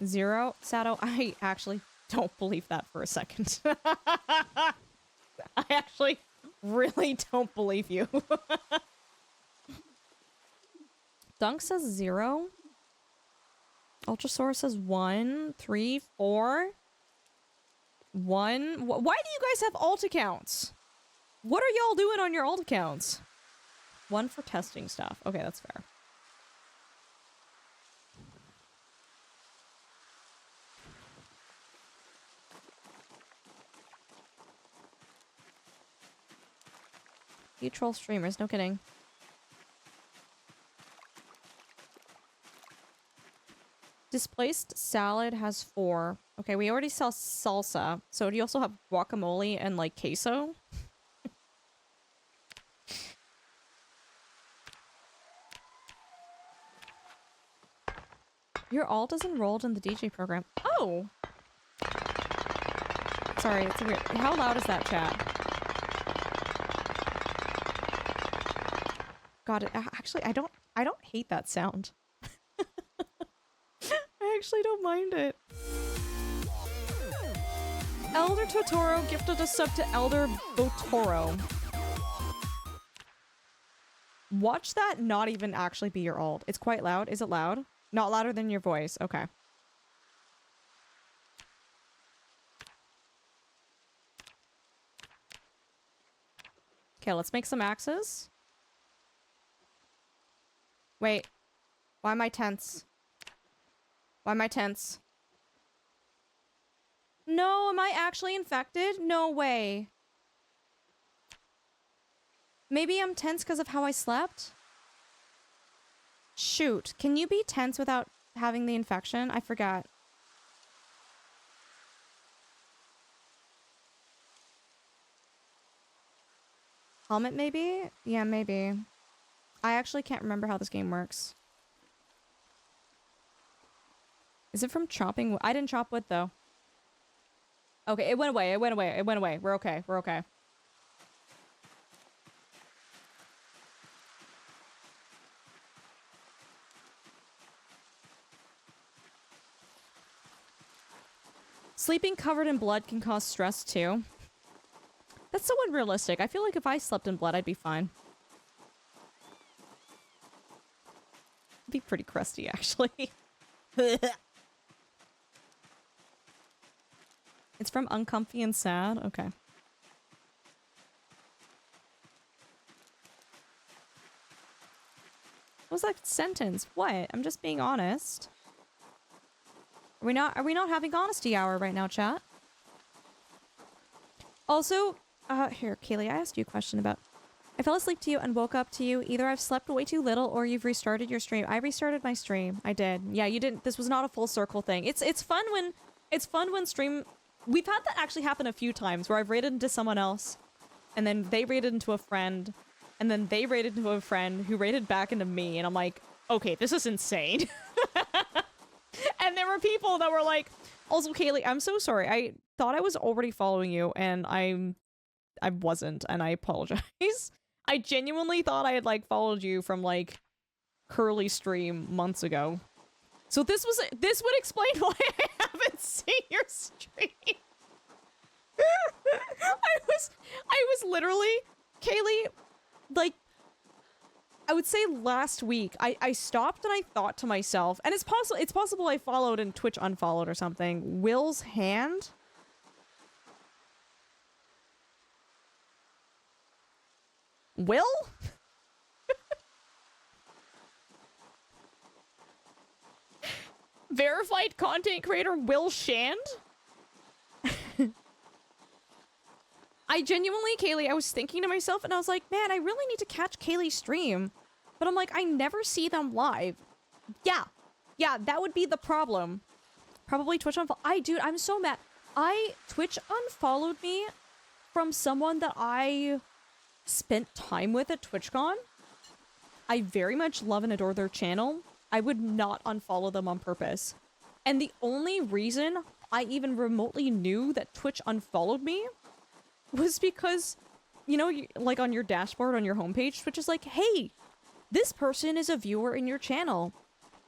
0? Sato, I actually don't believe that for a second. I actually really don't believe you. Dunk says 0. Ultrasaur says 1, 3, 4. 1. Why do you guys have alt accounts? What are y'all doing on your alt accounts? 1 for testing stuff. Okay, that's fair. You troll streamers, no kidding. Displaced salad has 4. Okay, we already sell salsa. So do you also have guacamole and, like, queso? Your alt is enrolled in the DJ program. Oh! Sorry, it's weird. How loud is that, chat? God, actually, I don't hate that sound. I actually don't mind it. Elder Totoro gifted a sub to Elder Botoro. Watch that not even actually be your alt. It's quite loud. Is it loud? Not louder than your voice. Okay. Okay, let's make some axes. Wait. Why am I tense? Why am I tense? No, am I actually infected? No way. Maybe I'm tense because of how I slept? Shoot, can you be tense without having the infection? I forgot. Helmet, maybe? Yeah, maybe. I actually can't remember how this game works. Is it from chopping wood? I didn't chop wood, though. Okay, it went away, it went away, it went away. We're okay, we're okay. Sleeping covered in blood can cause stress, too. That's so unrealistic. I feel like if I slept in blood, I'd be fine. It'd be pretty crusty, actually. It's from uncomfy and sad? Okay. What was that sentence? What? I'm just being honest. Are we not having honesty hour right now, chat? Also, here, Kaylee, I asked you a question about... I fell asleep to you and woke up to you. Either I've slept way too little or you've restarted your stream. I restarted my stream. I did. Yeah, you didn't... This was not a full circle thing. It's fun when... It's fun when stream... We've had that actually happen a few times where I've raided into someone else and then they raided into a friend and then they raided into a friend who raided back into me and I'm like, okay, this is insane. And there were people that were like, also, Kaylee, I'm so sorry. I thought I was already following you and I wasn't, and I apologize. I genuinely thought I had like followed you from like Curly stream months ago. So this would explain why I haven't seen your stream. I was literally, Kaylee, like, I would say last week, I stopped and I thought to myself, and it's possible I followed and Twitch unfollowed or something. Will's hand? Will? Verified content creator Will Shand? I genuinely, Kaylee, I was thinking to myself and I was like, man, I really need to catch Kaylee's stream. But I'm like, I never see them live. Yeah. Yeah, that would be the problem. Probably Twitch unfollowed. Dude, I'm so mad. Twitch unfollowed me from someone that I spent time with at TwitchCon. I very much love and adore their channel. I would not unfollow them on purpose. And the only reason I even remotely knew that Twitch unfollowed me was because, you know, like on your dashboard on your homepage, Twitch is like, hey, this person is a viewer in your channel.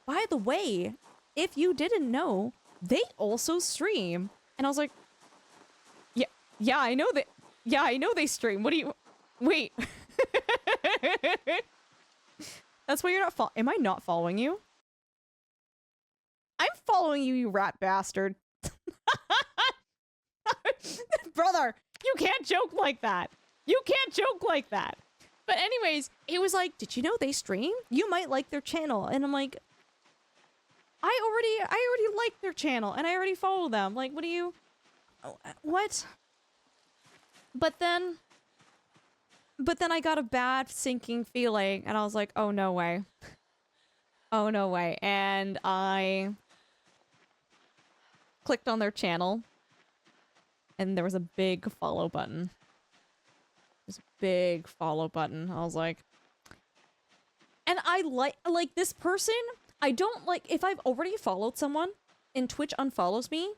By the way, if you didn't know, they also stream. And I was like, yeah, I know that. Yeah, I know they stream. What do you... Wait. That's why you're not am I not following you? I'm following you, you rat bastard. Brother, you can't joke like that. You can't joke like that. But anyways, it was like, did you know they stream? You might like their channel. And I'm like, I already like their channel and I already follow them. Like, what do you... What? But then I got a bad sinking feeling and I was like, oh, no way. Oh, no way. And I clicked on their channel and there was a big follow button. This big follow button. I was like, and I like this person. I don't like, if I've already followed someone and Twitch unfollows me,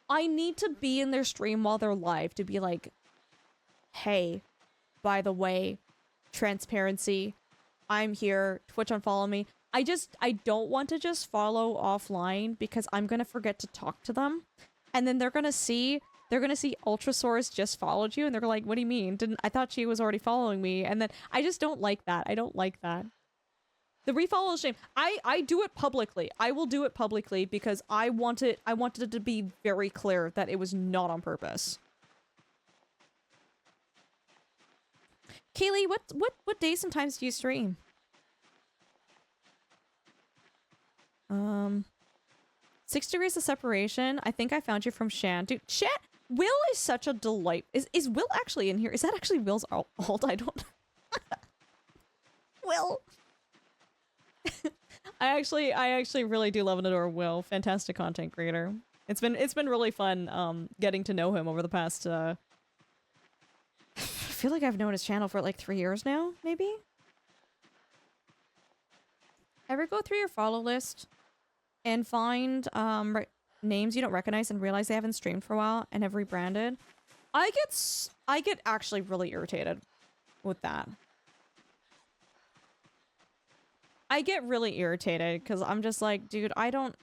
I need to be in their stream while they're live to be like, hey, by the way, transparency, I'm here, Twitch unfollow me. I don't want to just follow offline because I'm gonna forget to talk to them. And then they're gonna see Ultrasaurus just followed you and they're like, what do you mean? I thought she was already following me. And then I just don't like that. I don't like that. The refollow is shame. I do it publicly. I will do it publicly because I wanted it to be very clear that it was not on purpose. Kaylee, what days and times do you stream? 6 degrees of separation. I think I found you from Shan. Dude, Shan, Will is such a delight. Is Will actually in here? Is that actually Will's alt? I don't... Will. I actually really do love and adore Will. Fantastic content creator. It's been really fun getting to know him over the past I feel like I've known his channel for like 3 years now, maybe? Ever go through your follow list and find names you don't recognize and realize they haven't streamed for a while and have rebranded? I get actually really irritated with that. I get really irritated because I'm just like, dude, I don't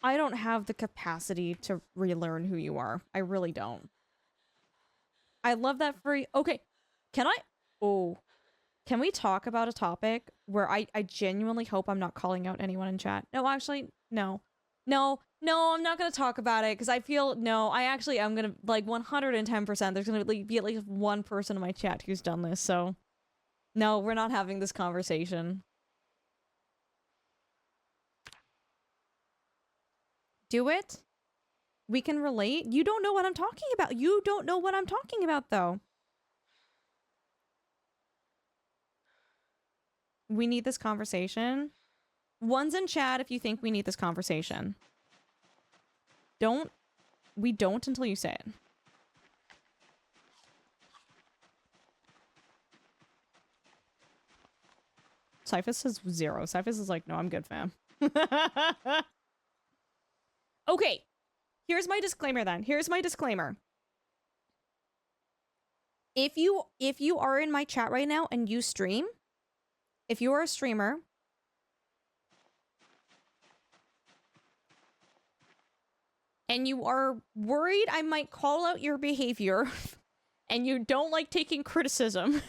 have the capacity to relearn who you are. I really don't. I love that for you. Okay, can we talk about a topic where I genuinely hope I'm not calling out anyone in chat? No, actually, no. No, I'm not going to talk about it because I feel, no, I actually am going to, like, 110%, there's going to be at least one person in my chat who's done this, so... No, we're not having this conversation. Do it? We can relate? You don't know what I'm talking about. You don't know what I'm talking about, though. We need this conversation. One's in chat if you think we need this conversation. We don't until you say it. Cyphus says 0. Cyphus is like, no, I'm good, fam. Okay. Here's my disclaimer then. Here's my disclaimer. If you are in my chat right now and you stream, if you are a streamer, and you are worried I might call out your behavior, and you don't like taking criticism,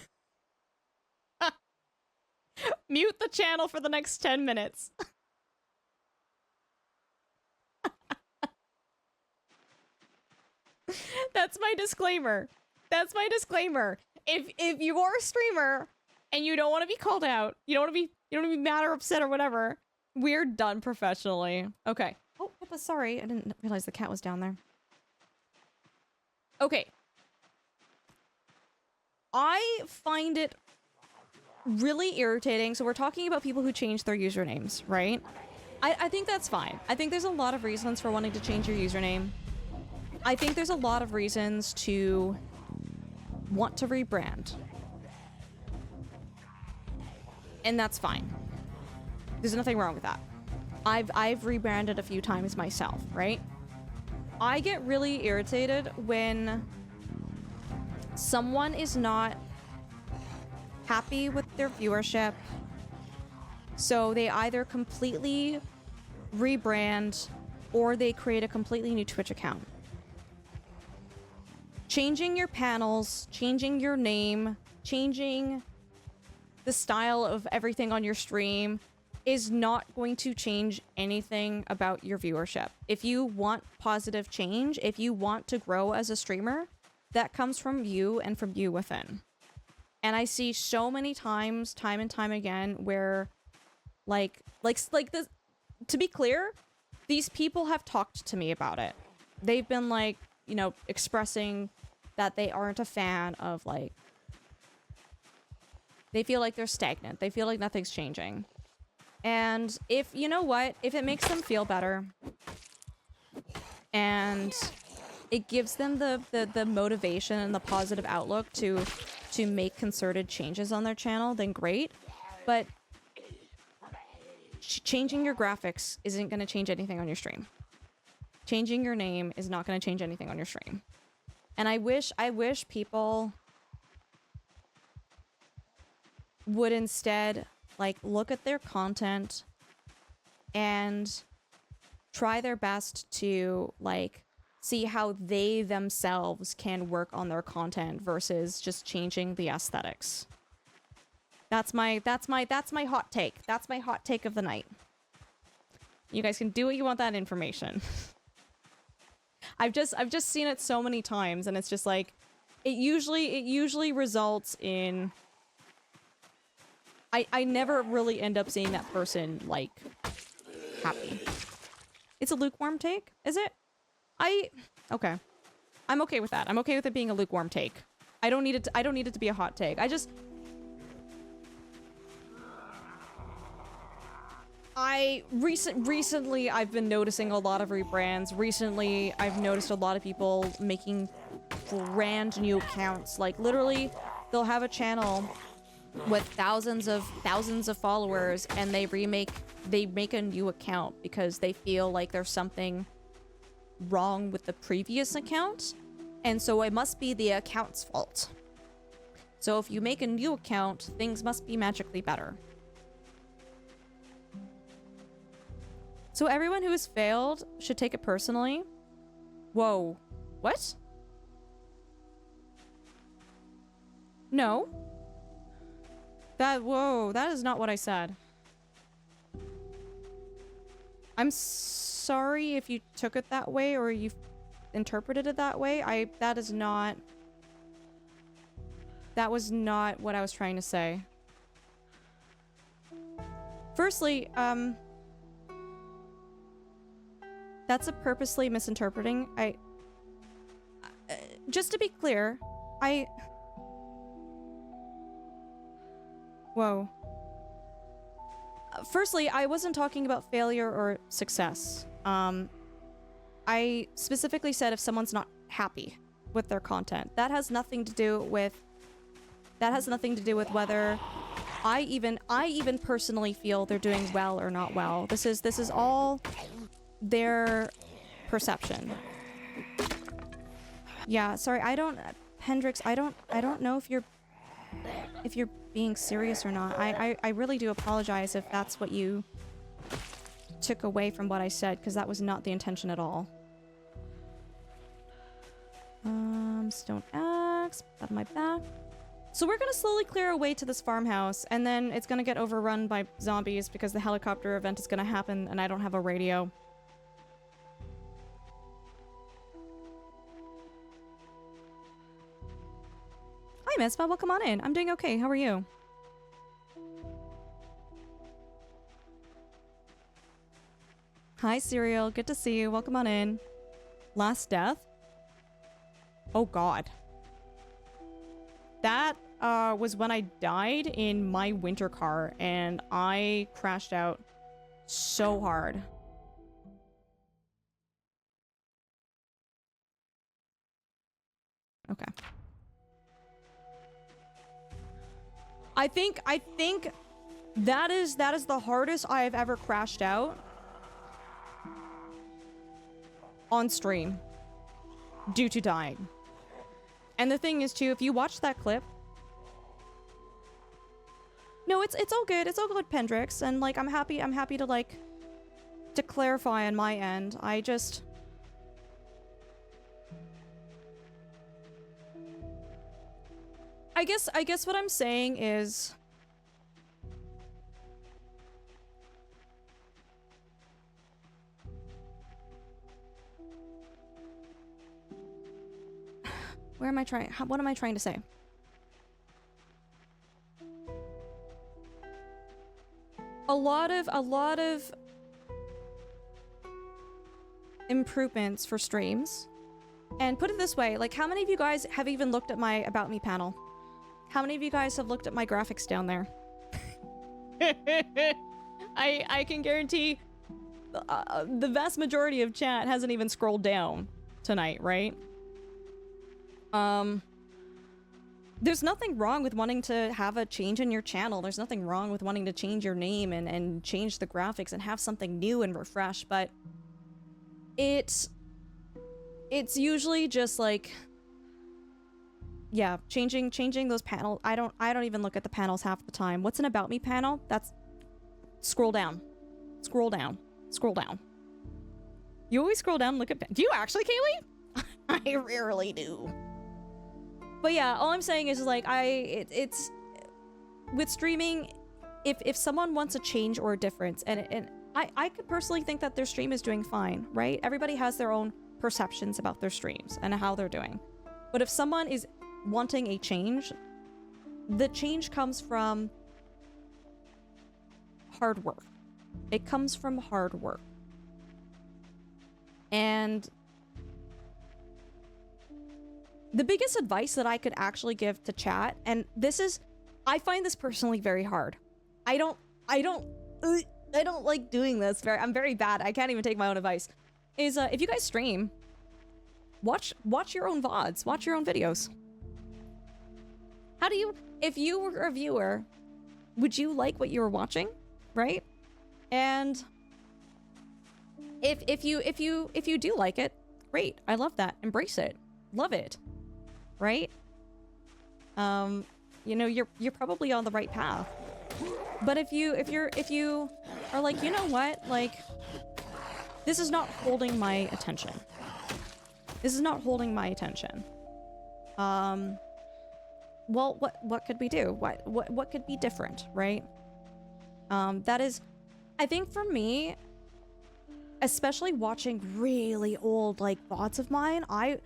mute the channel for the next 10 minutes. That's my disclaimer. That's my disclaimer. If you are a streamer and you don't want to be called out, you don't want to be mad or upset or whatever, we're done professionally. Okay. Oh, Pippa, sorry. I didn't realize the cat was down there. Okay. I find it really irritating. So we're talking about people who change their usernames, right? I think that's fine. I think there's a lot of reasons for wanting to change your username. I think there's a lot of reasons to want to rebrand. And that's fine. There's nothing wrong with that. I've rebranded a few times myself, right? I get really irritated when someone is not happy with their viewership, so they either completely rebrand or they create a completely new Twitch account. Changing your panels, changing your name, changing the style of everything on your stream is not going to change anything about your viewership. If you want positive change, if you want to grow as a streamer, that comes from you and from you within. And I see so many times, time and time again, where like this, to be clear, these people have talked to me about it. They've been like, you know, expressing that they aren't a fan of like, they feel like they're stagnant. They feel like nothing's changing. And if, you know what, if it makes them feel better and it gives them the motivation and the positive outlook to make concerted changes on their channel, then great. But changing your graphics isn't going to change anything on your stream. Changing your name is not going to change anything on your stream. And I wish people would instead like look at their content and try their best to like see how they themselves can work on their content versus just changing the aesthetics. That's my hot take. That's my hot take of the night. You guys can do what you want that information. I've just seen it so many times, and it's just like it usually results in I never really end up seeing that person like happy. It's a lukewarm take, is it? Okay. I'm okay with that. I'm okay with it being a lukewarm take. I don't need it to be a hot take. Recently I've been noticing a lot of rebrands. Recently I've noticed a lot of people making brand new accounts. Like literally they'll have a channel with thousands of followers and they make a new account because they feel like there's something wrong with the previous account, and so it must be the account's fault. So if you make a new account, things must be magically better. So everyone who has failed should take it personally. Whoa. What? No. Whoa, that is not what I said. I'm sorry if you took it that way or you interpreted it that way. That was not what I was trying to say. Firstly, that's a purposely misinterpreting. Just to be clear, whoa. Firstly, I wasn't talking about failure or success. I specifically said if someone's not happy with their content. That has nothing to do with whether I even personally feel they're doing well or not well. This is all their perception. Yeah, sorry, Hendrix, I don't know if you're being serious or not. I really do apologize if that's what you took away from what I said, because that was not the intention at all. Stone axe, out of my back. So we're gonna slowly clear our way to this farmhouse, and then it's gonna get overrun by zombies because the helicopter event is gonna happen and I don't have a radio. Hi, Mispa, welcome on in. I'm doing okay. How are you? Hi, Serial. Good to see you. Welcome on in. Last death? Oh, God. That was when I died in my winter car, and I crashed out so hard. Okay. I think that is the hardest I have ever crashed out on stream due to dying. And the thing is too, if you watch that clip, no, it's all good. It's all good, Pendrix, and like I'm happy to like to clarify on my end, I guess what I'm saying is what am I trying to say? A lot of improvements for streams. And put it this way, like, how many of you guys have even looked at my About Me panel? How many of you guys have looked at my graphics down there? I can guarantee the vast majority of chat hasn't even scrolled down tonight, right? There's nothing wrong with wanting to have a change in your channel. There's nothing wrong with wanting to change your name and change the graphics and have something new and refresh, but it's usually just like, yeah, changing those panels. I don't even look at the panels half the time. What's an About Me panel? That's scroll down. Scroll down. Scroll down. You always scroll down and look at... Do you actually, Kaylee? I rarely do. But yeah, all I'm saying is like it's with streaming, if someone wants a change or a difference, and I could personally think that their stream is doing fine, right? Everybody has their own perceptions about their streams and how they're doing. But if someone is wanting a change, the change comes from hard work. It comes from hard work. And the biggest advice that I could actually give to chat, and this is, I find this personally very hard. I don't like doing this. I'm very bad. I can't even take my own advice. Is if you guys stream, watch your own VODs, watch your own videos. How do you, if you were a viewer, would you like what you were watching, right? And if you do like it, great. I love that. Embrace it. Love it. Right? You know, you're probably on the right path. But if you are like, you know what? Like, this is not holding my attention. This is not holding my attention. Well, what could we do? What could be different, right? That is, I think for me, especially watching really old like VODs of mine, I've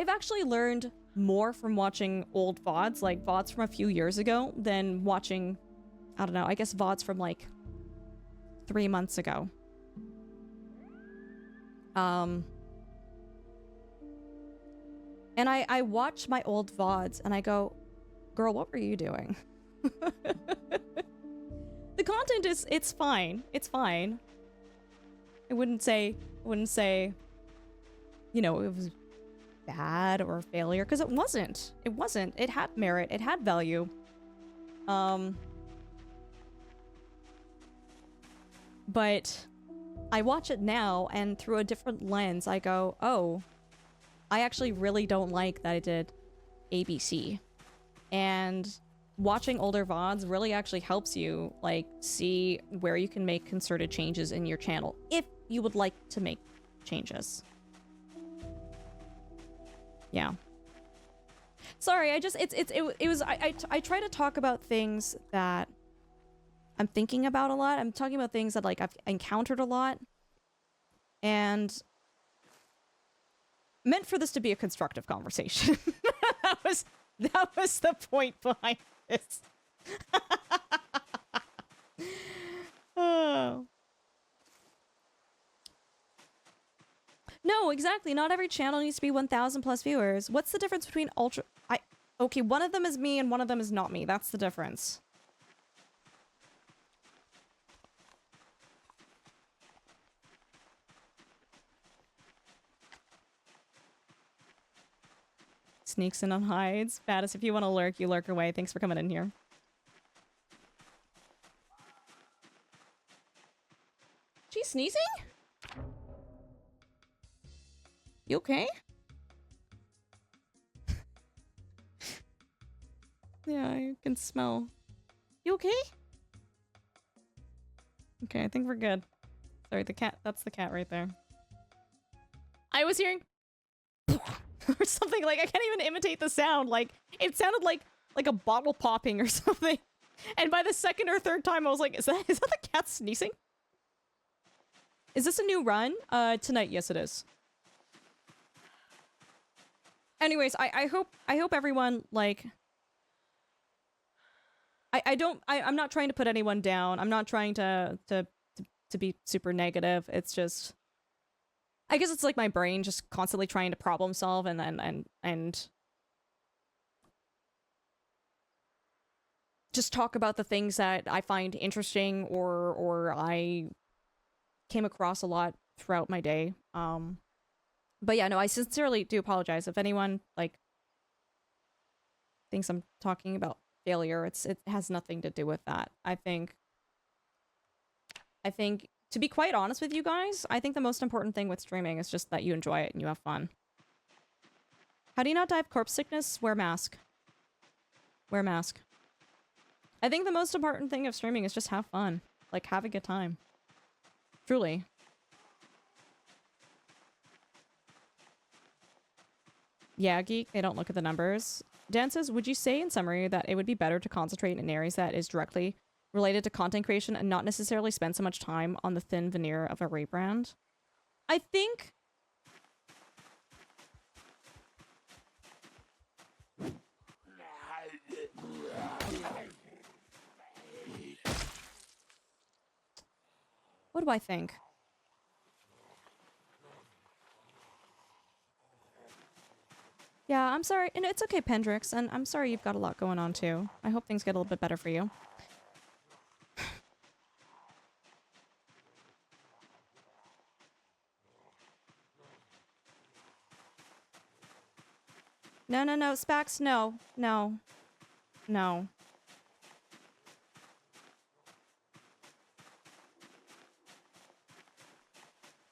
actually learned more from watching old VODs, like VODs from a few years ago, than watching, I don't know, I guess VODs from like 3 months ago. And I watch my old VODs and I go, girl, what were you doing? The content is, it's fine. It's fine. I wouldn't say, you know, it was bad or a failure, because it wasn't. It wasn't. It had merit. It had value. But I watch it now, and through a different lens, I go, oh, I actually really don't like that I did ABC. And watching older VODs really actually helps you, like, see where you can make concerted changes in your channel, if you would like to make changes. Yeah. Sorry, I try to talk about things that I'm thinking about a lot. I'm talking about things that, like, I've encountered a lot. And meant for this to be a constructive conversation. That was the point behind this. Oh. No, exactly. Not every channel needs to be 1,000 plus viewers. What's the difference between ultra... Okay, one of them is me and one of them is not me. That's the difference. Sneaks in on hides. Baddest, if you want to lurk, you lurk away. Thanks for coming in here. She's sneezing? You okay? Yeah, I can smell. You okay? Okay, I think we're good. Sorry, the cat. That's the cat right there. I was hearing or something like I can't even imitate the sound. Like it sounded like a bottle popping or something. And by the second or third time, I was like, is that the cat sneezing? Is this a new run? Tonight, yes, it is. Anyways, I hope everyone like. I'm not trying to put anyone down. I'm not trying to be super negative. It's just, I guess it's like my brain just constantly trying to problem solve and just talk about the things that I find interesting or I came across a lot throughout my day. But yeah, no, I sincerely do apologize if anyone like thinks I'm talking about failure. It has nothing to do with that. I think to be quite honest with you guys, I think the most important thing with streaming is just that you enjoy it and you have fun. How do you not die of corpse sickness? Wear mask. Wear mask. I think the most important thing of streaming is just have fun. Like, have a good time. Truly. Yeah, Geek, they don't look at the numbers. Dan says, would you say in summary that it would be better to concentrate in areas that is directly related to content creation and not necessarily spend so much time on the thin veneer of a rebrand? I think... What do I think? Yeah, I'm sorry. And it's okay, Pendrix, and I'm sorry you've got a lot going on, too. I hope things get a little bit better for you. No, no, no, Spax, no. No. No.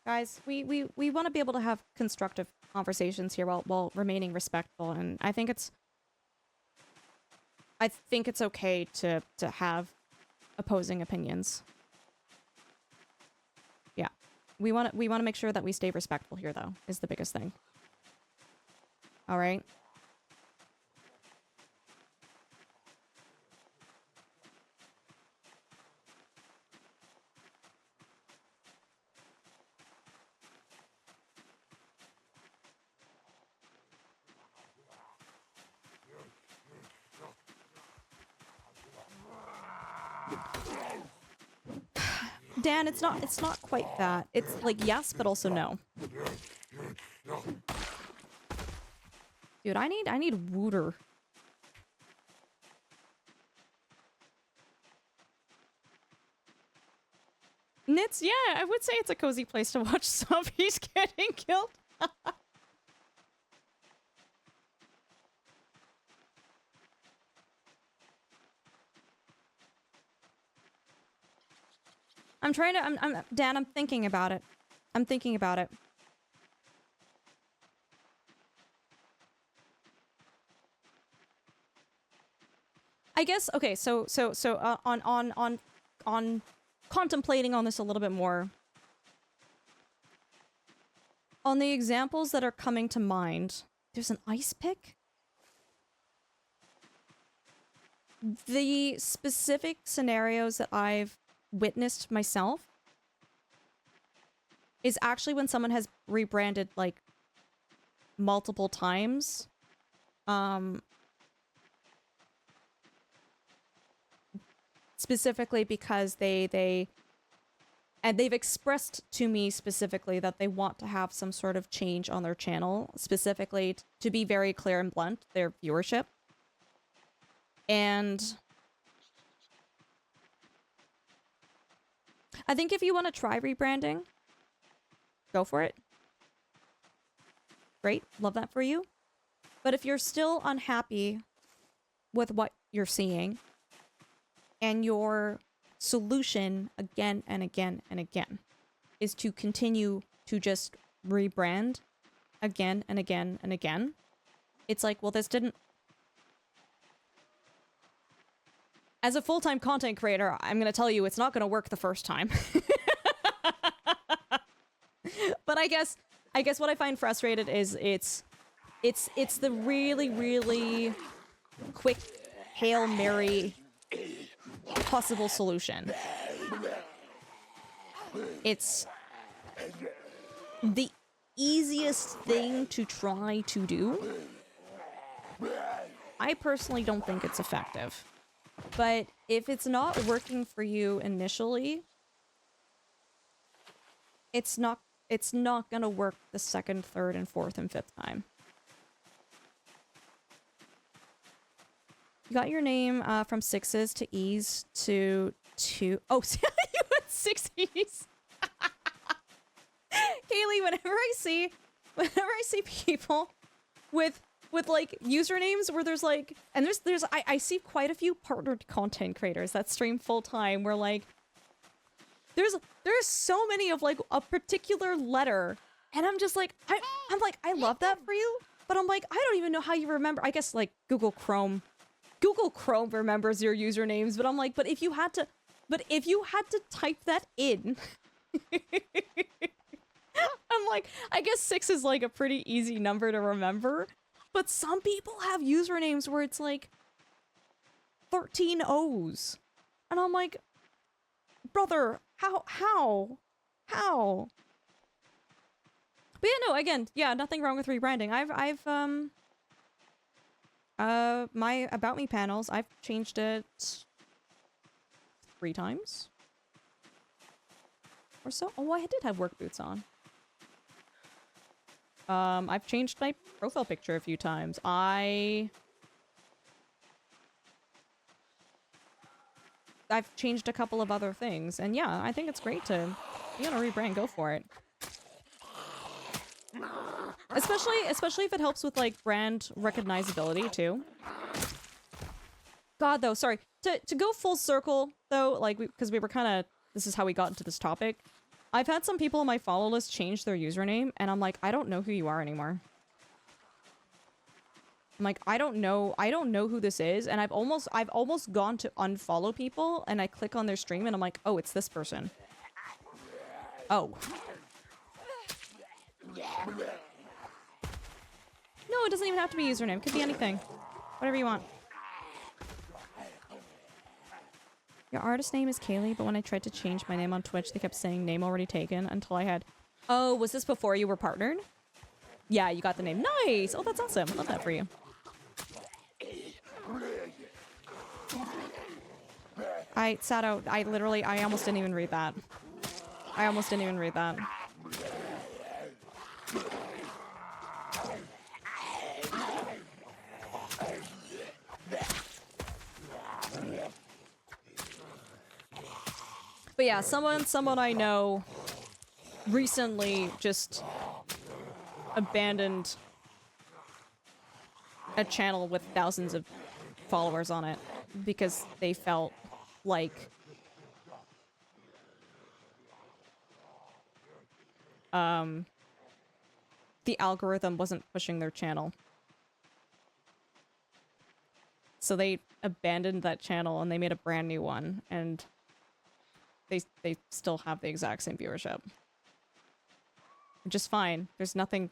Guys, we want to be able to have constructive conversations here while remaining respectful, and I think it's okay to have opposing opinions. Yeah. We want to make sure that we stay respectful here, though, is the biggest thing. All right? Dan, it's not quite that. It's like yes, but also no. Dude, I need Wooter. Nits, yeah, I would say it's a cozy place to watch zombies getting killed. Dan, I'm thinking about it. I'm thinking about it. I guess, okay, so on contemplating on this a little bit more. On the examples that are coming to mind, there's an ice pick? The specific scenarios that I've witnessed myself is actually when someone has rebranded like multiple times. Specifically because they've expressed to me specifically that they want to have some sort of change on their channel, specifically to be very clear and blunt, their viewership. And I think if you want to try rebranding, go for it. Great. Love that for you. But if you're still unhappy with what you're seeing and your solution again and again and again is to continue to just rebrand again and again and again, it's like, well, this didn't... As a full-time content creator, I'm going to tell you it's not going to work the first time. I guess what I find frustrated is it's the really, really quick Hail Mary possible solution. It's the easiest thing to try to do. I personally don't think it's effective. But if it's not working for you initially, it's not gonna work the second, third, and fourth, and fifth time. You got your name from 6s to E's to 2. Oh, you had 6 E's. Kaylee, whenever I see people with like usernames where there's like, and I see quite a few partnered content creators that stream full time where like there's so many of like a particular letter, and I'm just like I'm like I love that for you, but I'm like I don't even know how you remember. I guess like Google Chrome remembers your usernames, but I'm like, but if you had to type that in, I'm like, I guess 6 is like a pretty easy number to remember, but some people have usernames where it's like 13 O's, and I'm like, brother, how? But yeah, no, again, yeah, nothing wrong with rebranding. I've my About Me panels, I've changed it 3 times or so. Oh, I did have work boots on. I've changed my profile picture a few times. I've changed a couple of other things, and yeah, I think it's great to, you know, rebrand, go for it. Especially if it helps with like brand recognizability too. God, though, sorry. To go full circle though, like because we were kind of, this is how we got into this topic. I've had some people on my follow list change their username, and I'm like, I don't know who you are anymore. I'm like, I don't know who this is, and I've almost gone to unfollow people, and I click on their stream, and I'm like, oh, it's this person. Oh. No, it doesn't even have to be username. It could be anything. Whatever you want. Your artist name is Kaylee, but when I tried to change my name on Twitch, they kept saying name already taken until I had... Oh, was this before you were partnered? Yeah, you got the name. Nice! Oh, that's awesome. Love that for you. Sato, I almost didn't even read that. But yeah, someone I know recently just abandoned a channel with thousands of followers on it because they felt like the algorithm wasn't pushing their channel. So they abandoned that channel and they made a brand new one, and they still have the exact same viewership. Just fine. There's nothing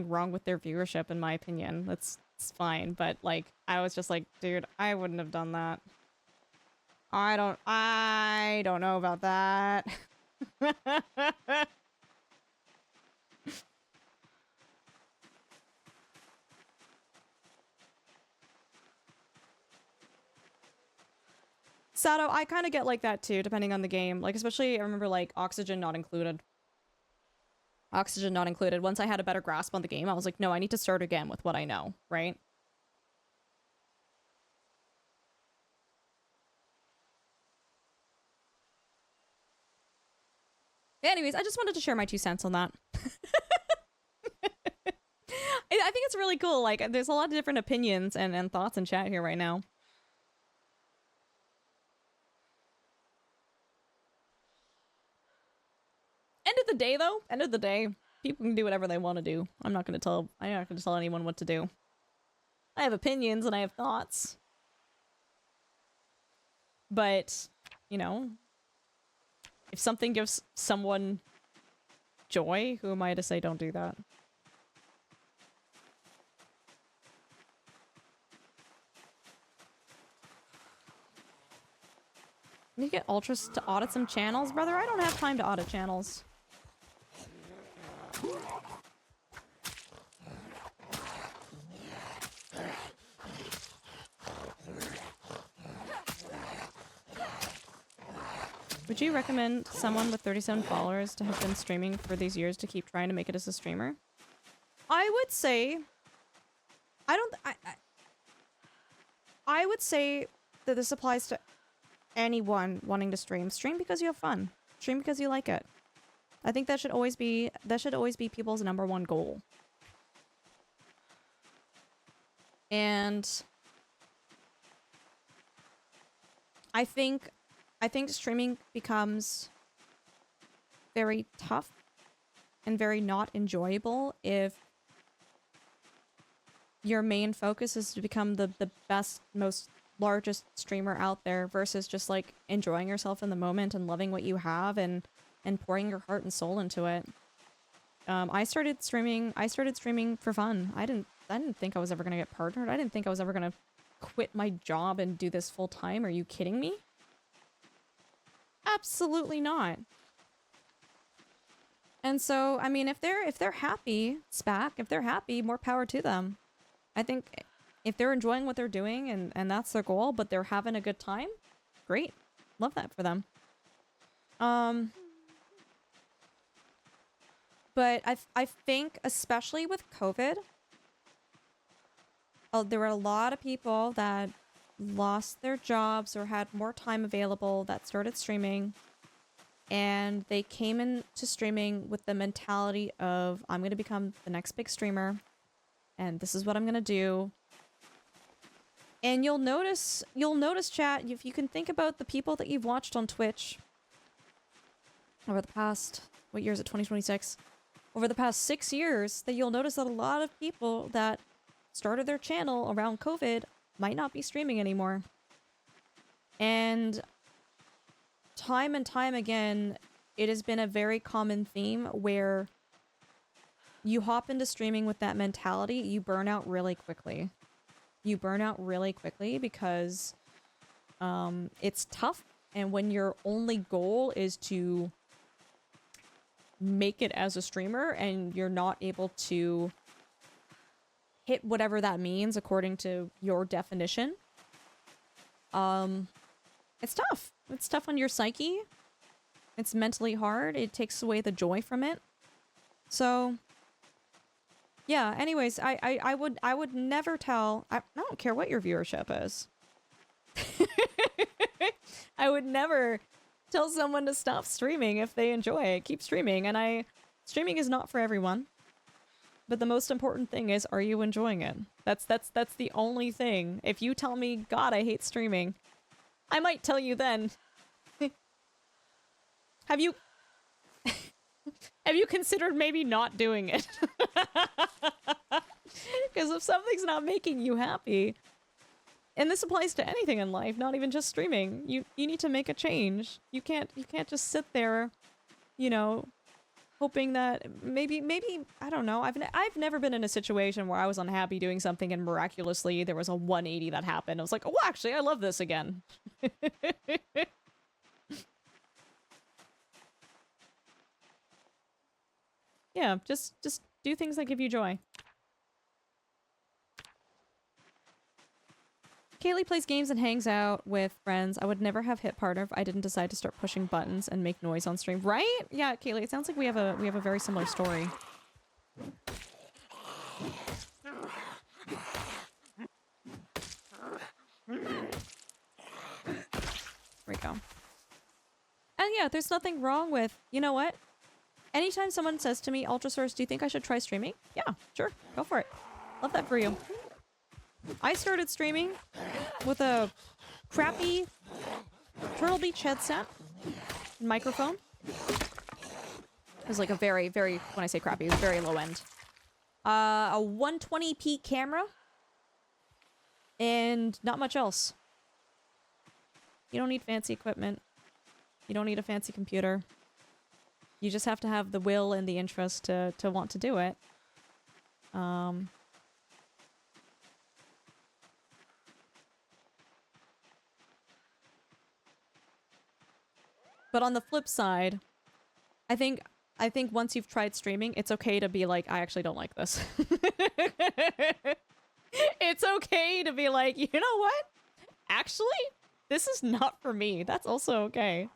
wrong with their viewership, in my opinion. It's fine, but like I was just like, dude, I wouldn't have done that. I don't know about that. Sato, I kind of get like that too, depending on the game. Like, especially, I remember, like, Oxygen not included. Oxygen not included. Once I had a better grasp on the game, I was like, no, I need to start again with what I know, right? Anyways, I just wanted to share my 2 cents on that. I think it's really cool. Like, there's a lot of different opinions and thoughts in chat here right now. End of the day, people can do whatever they want to do. I'm not gonna tell anyone what to do. I have opinions and I have thoughts. But, you know, if something gives someone joy. Who am I to say don't do that? You get Ultras to audit some channels, brother? I don't have time to audit channels. Would you recommend someone with 37 followers to have been streaming for these years to keep trying to make it as a streamer? I would say... I would say that this applies to anyone wanting to stream. Stream because you have fun. Stream because you like it. I think that should always be people's #1 goal. And I think streaming becomes very tough and very not enjoyable if your main focus is to become the best, most largest streamer out there versus just like enjoying yourself in the moment and loving what you have and pouring your heart and soul into it. I started streaming for fun. I didn't think I was ever gonna get partnered. I didn't think I was ever gonna quit my job and do this full time. Are you kidding me? Absolutely not. And so, I mean, if they're happy, SPAC, if they're happy, more power to them. I think if they're enjoying what they're doing and that's their goal, but they're having a good time, great. Love that for them. But I think, especially with COVID, there were a lot of people that lost their jobs or had more time available that started streaming, and they came into streaming with the mentality of, I'm going to become the next big streamer, and this is what I'm going to do. And you'll notice, chat, if you can think about the people that you've watched on Twitch over the past, what year is it, 2026? Over the past 6 years, that you'll notice that a lot of people that started their channel around COVID might not be streaming anymore. And time and time again, it has been a very common theme where you hop into streaming with that mentality, you burn out really quickly. You burn out really quickly because it's tough, and when your only goal is to make it as a streamer and you're not able to hit whatever that means according to your definition, it's tough. It's tough on your psyche. It's mentally hard. It takes away the joy from it. So yeah, anyways, I would never tell, I don't care what your viewership is. I would never tell someone to stop streaming if they enjoy it. Keep streaming. And streaming is not for everyone. But the most important thing is, are you enjoying it? That's the only thing. If you tell me, God, I hate streaming, I might tell you then. Have you considered maybe not doing it? Because if something's not making you happy, and this applies to anything in life, not even just streaming, you need to make a change. You can't just sit there, you know, hoping that maybe I don't know. I've never been in a situation where I was unhappy doing something and miraculously there was a 180 that happened. I was like, oh, actually, I love this again. Yeah, just do things that give you joy. Kaylee plays games and hangs out with friends. I would never have hit partner if I didn't decide to start pushing buttons and make noise on stream. Right? Yeah, Kaylee, it sounds like we have a very similar story. There we go. And yeah, there's nothing wrong with, you know what? Anytime someone says to me, Ultrasource, do you think I should try streaming? Yeah, sure. Go for it. Love that for you. I started streaming with a crappy Turtle Beach headset and microphone. It was like a very, very, when I say crappy, it was very low end. A 120p camera. And not much else. You don't need fancy equipment. You don't need a fancy computer. You just have to have the will and the interest to want to do it. But on the flip side, I think once you've tried streaming, it's okay to be like, I actually don't like this. It's okay to be like, you know what? Actually, this is not for me. That's also okay.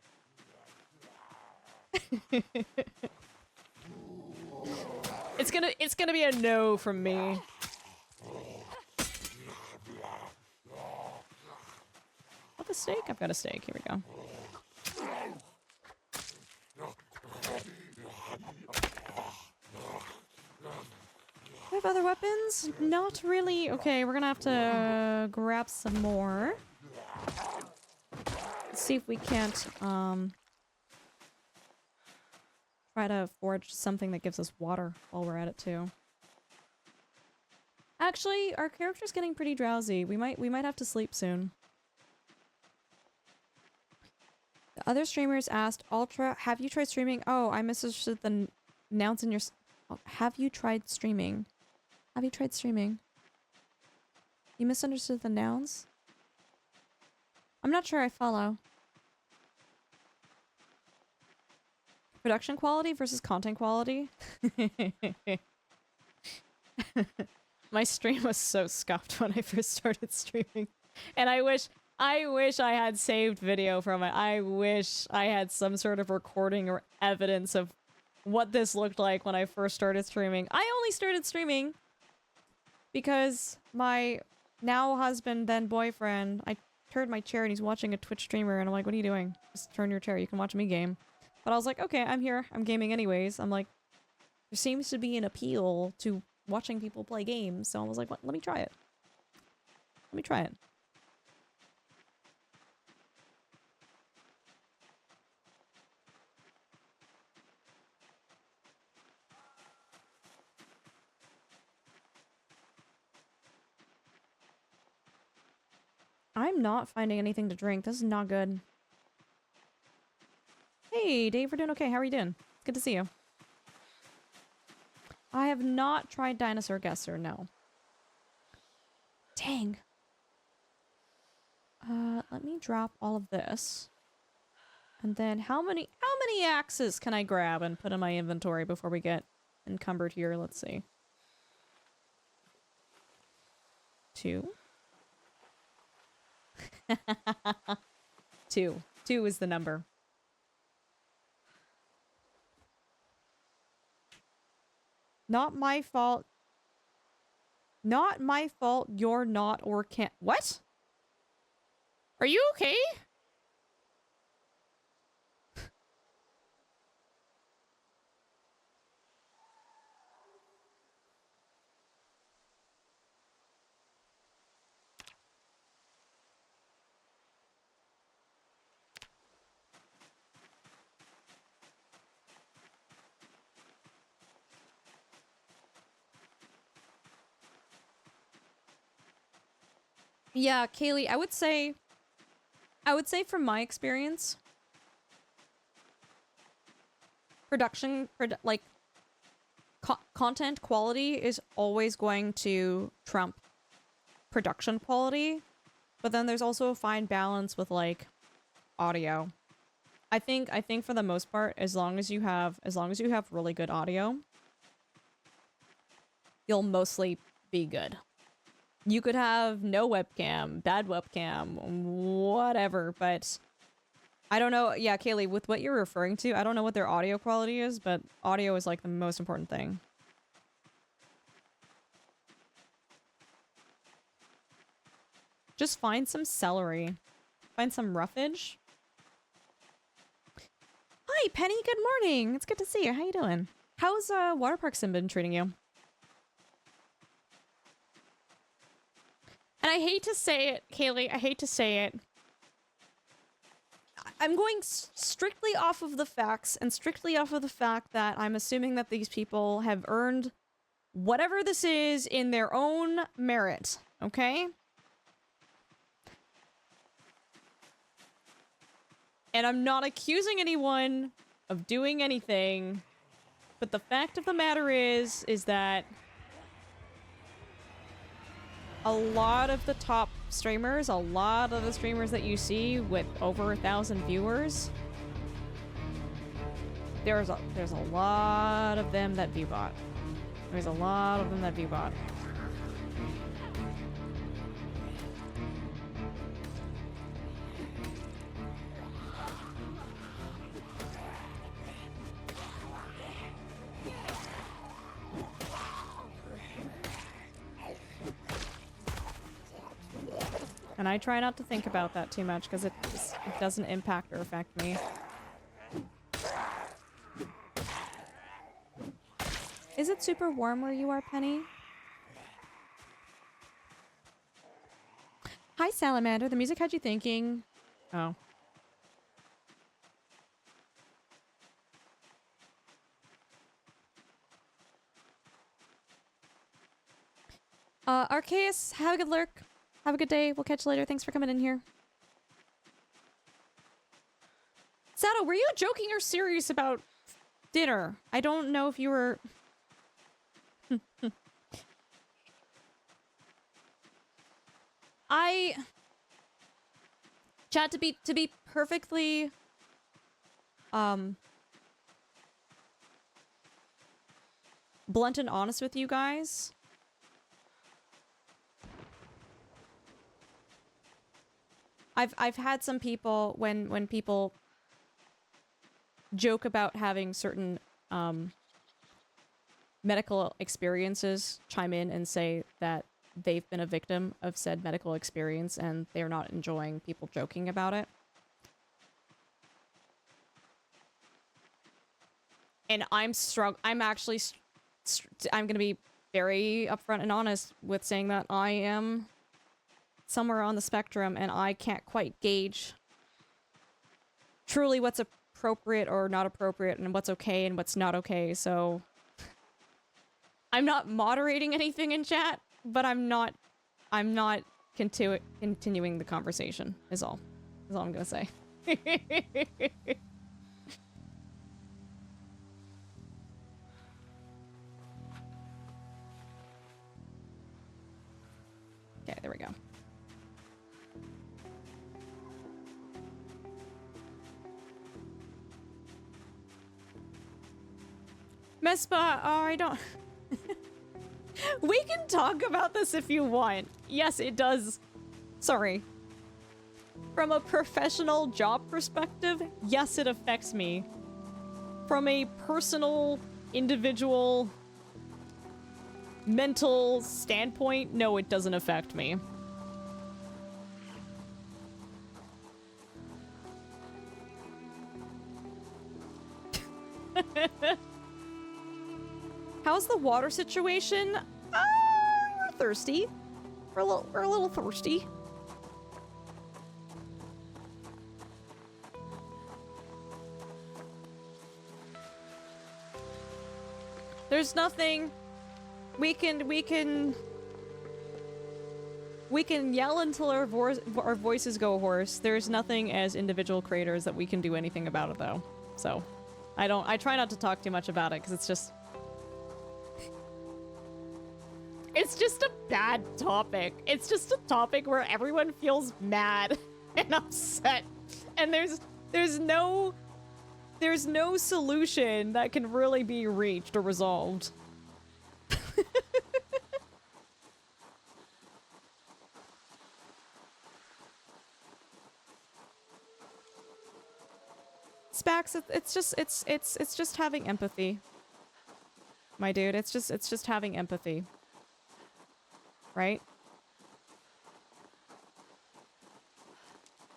It's gonna be a no from me. What, the steak? I've got a steak. Here we go. Do I have other weapons? Not really. Okay, we're gonna have to grab some more. Let's see if we can't, try to forge something that gives us water while we're at it, too. Actually, our character's getting pretty drowsy. We might have to sleep soon. The other streamers asked, Ultra, have you tried streaming? Oh, I misunderstood the announce in your... Have you tried streaming? Have you tried streaming? You misunderstood the nouns? I'm not sure I follow. Production quality versus content quality? My stream was so scuffed when I first started streaming. And I wish I had saved video from it. I wish I had some sort of recording or evidence of what this looked like when I first started streaming. I only started streaming because my now husband, then boyfriend, I turned my chair and he's watching a Twitch streamer and I'm like, what are you doing? Just turn your chair, you can watch me game. But I was like, okay, I'm here, I'm gaming anyways. I'm like, there seems to be an appeal to watching people play games, so I was like, what? Let me try it. Let me try it. I'm not finding anything to drink. This is not good. Hey, Dave, we're doing okay. How are you doing? It's good to see you. I have not tried Dinosaur Guesser, no. Dang. Let me drop all of this. And then how many axes can I grab and put in my inventory before we get encumbered here? Let's see. 2. 2. 2 is the number. Not my fault. Not my fault you're not or can't. What? Are you okay? Yeah, Kaylee, I would say from my experience, content quality is always going to trump production quality, but then there's also a fine balance with like audio. I think for the most part, as long as you have really good audio, you'll mostly be good. You could have no webcam, bad webcam, whatever, but I don't know. Yeah, Kaylee, with what you're referring to, I don't know what their audio quality is, but audio is like the most important thing. Just find some celery. Find some roughage. Hi, Penny. Good morning. It's good to see you. How you doing? How's Water Park Sim been treating you? And I hate to say it, Kaylee, I hate to say it. I'm going strictly off of the facts and strictly off of the fact that I'm assuming that these people have earned whatever this is in their own merit, okay? And I'm not accusing anyone of doing anything. But the fact of the matter is that a lot of the top streamers, a lot of the streamers that you see with over 1,000 viewers, there's a lot of them that viewbot. There's a lot of them that viewbot. And I try not to think about that too much because it doesn't impact or affect me. Is it super warm where you are, Penny? Hi, Salamander. The music had you thinking. Oh. Arceus, have a good lurk. Have a good day. We'll catch you later. Thanks for coming in here. Sato, were you joking or serious about dinner? I don't know if you were... Chat, to be perfectly blunt and honest with you guys, I've had some people when people joke about having certain medical experiences chime in and say that they've been a victim of said medical experience and they're not enjoying people joking about it. And I'm actually I'm gonna be very upfront and honest with saying that I am somewhere on the spectrum and I can't quite gauge truly what's appropriate or not appropriate and what's okay and what's not okay, so I'm not moderating anything in chat, but I'm not continuing the conversation is all I'm gonna say. Okay, there we go. Mespa, oh, I don't... We can talk about this if you want. Yes, it does. Sorry. From a professional job perspective, yes, it affects me. From a personal, individual, mental standpoint, no, it doesn't affect me. How's the water situation? We're thirsty. We're a little thirsty. There's nothing we can yell until our voices go hoarse. There's nothing as individual creators that we can do anything about it though. So, I try not to talk too much about it because it's just a bad topic. It's just a topic where everyone feels mad and upset. And there's no solution that can really be reached or resolved. Spax, it's just having empathy. My dude, it's just having empathy. Right?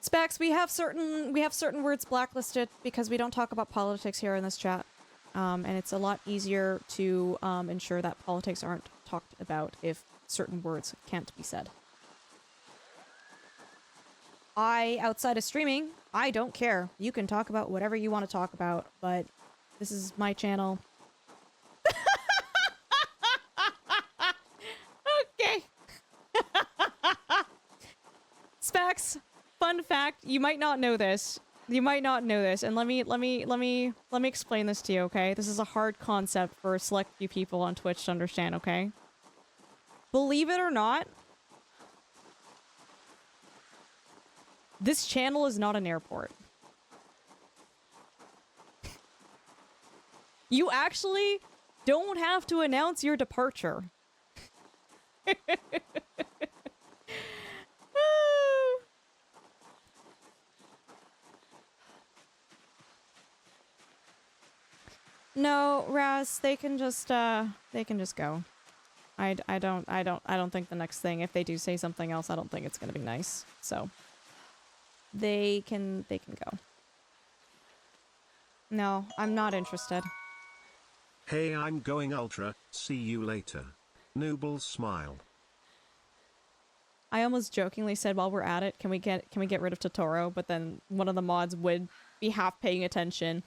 Spax, we have certain words blacklisted because we don't talk about politics here in this chat. And it's a lot easier to ensure that politics aren't talked about if certain words can't be said. Outside of streaming, I don't care. You can talk about whatever you want to talk about, but this is my channel. Okay. Spax, fun fact, you might not know this. You might not know this, and let me explain this to you, okay? This is a hard concept for a select few people on Twitch to understand, okay? Believe it or not, this channel is not an airport. You actually don't have to announce your departure. No, Raz, they can just go. I don't think the next thing, if they do say something else, I don't think it's gonna be nice. So they can go. No, I'm not interested. Hey, I'm going ultra, see you later. Nooble smile. I almost jokingly said while we're at it, can we get rid of Totoro? But then one of the mods would be half paying attention.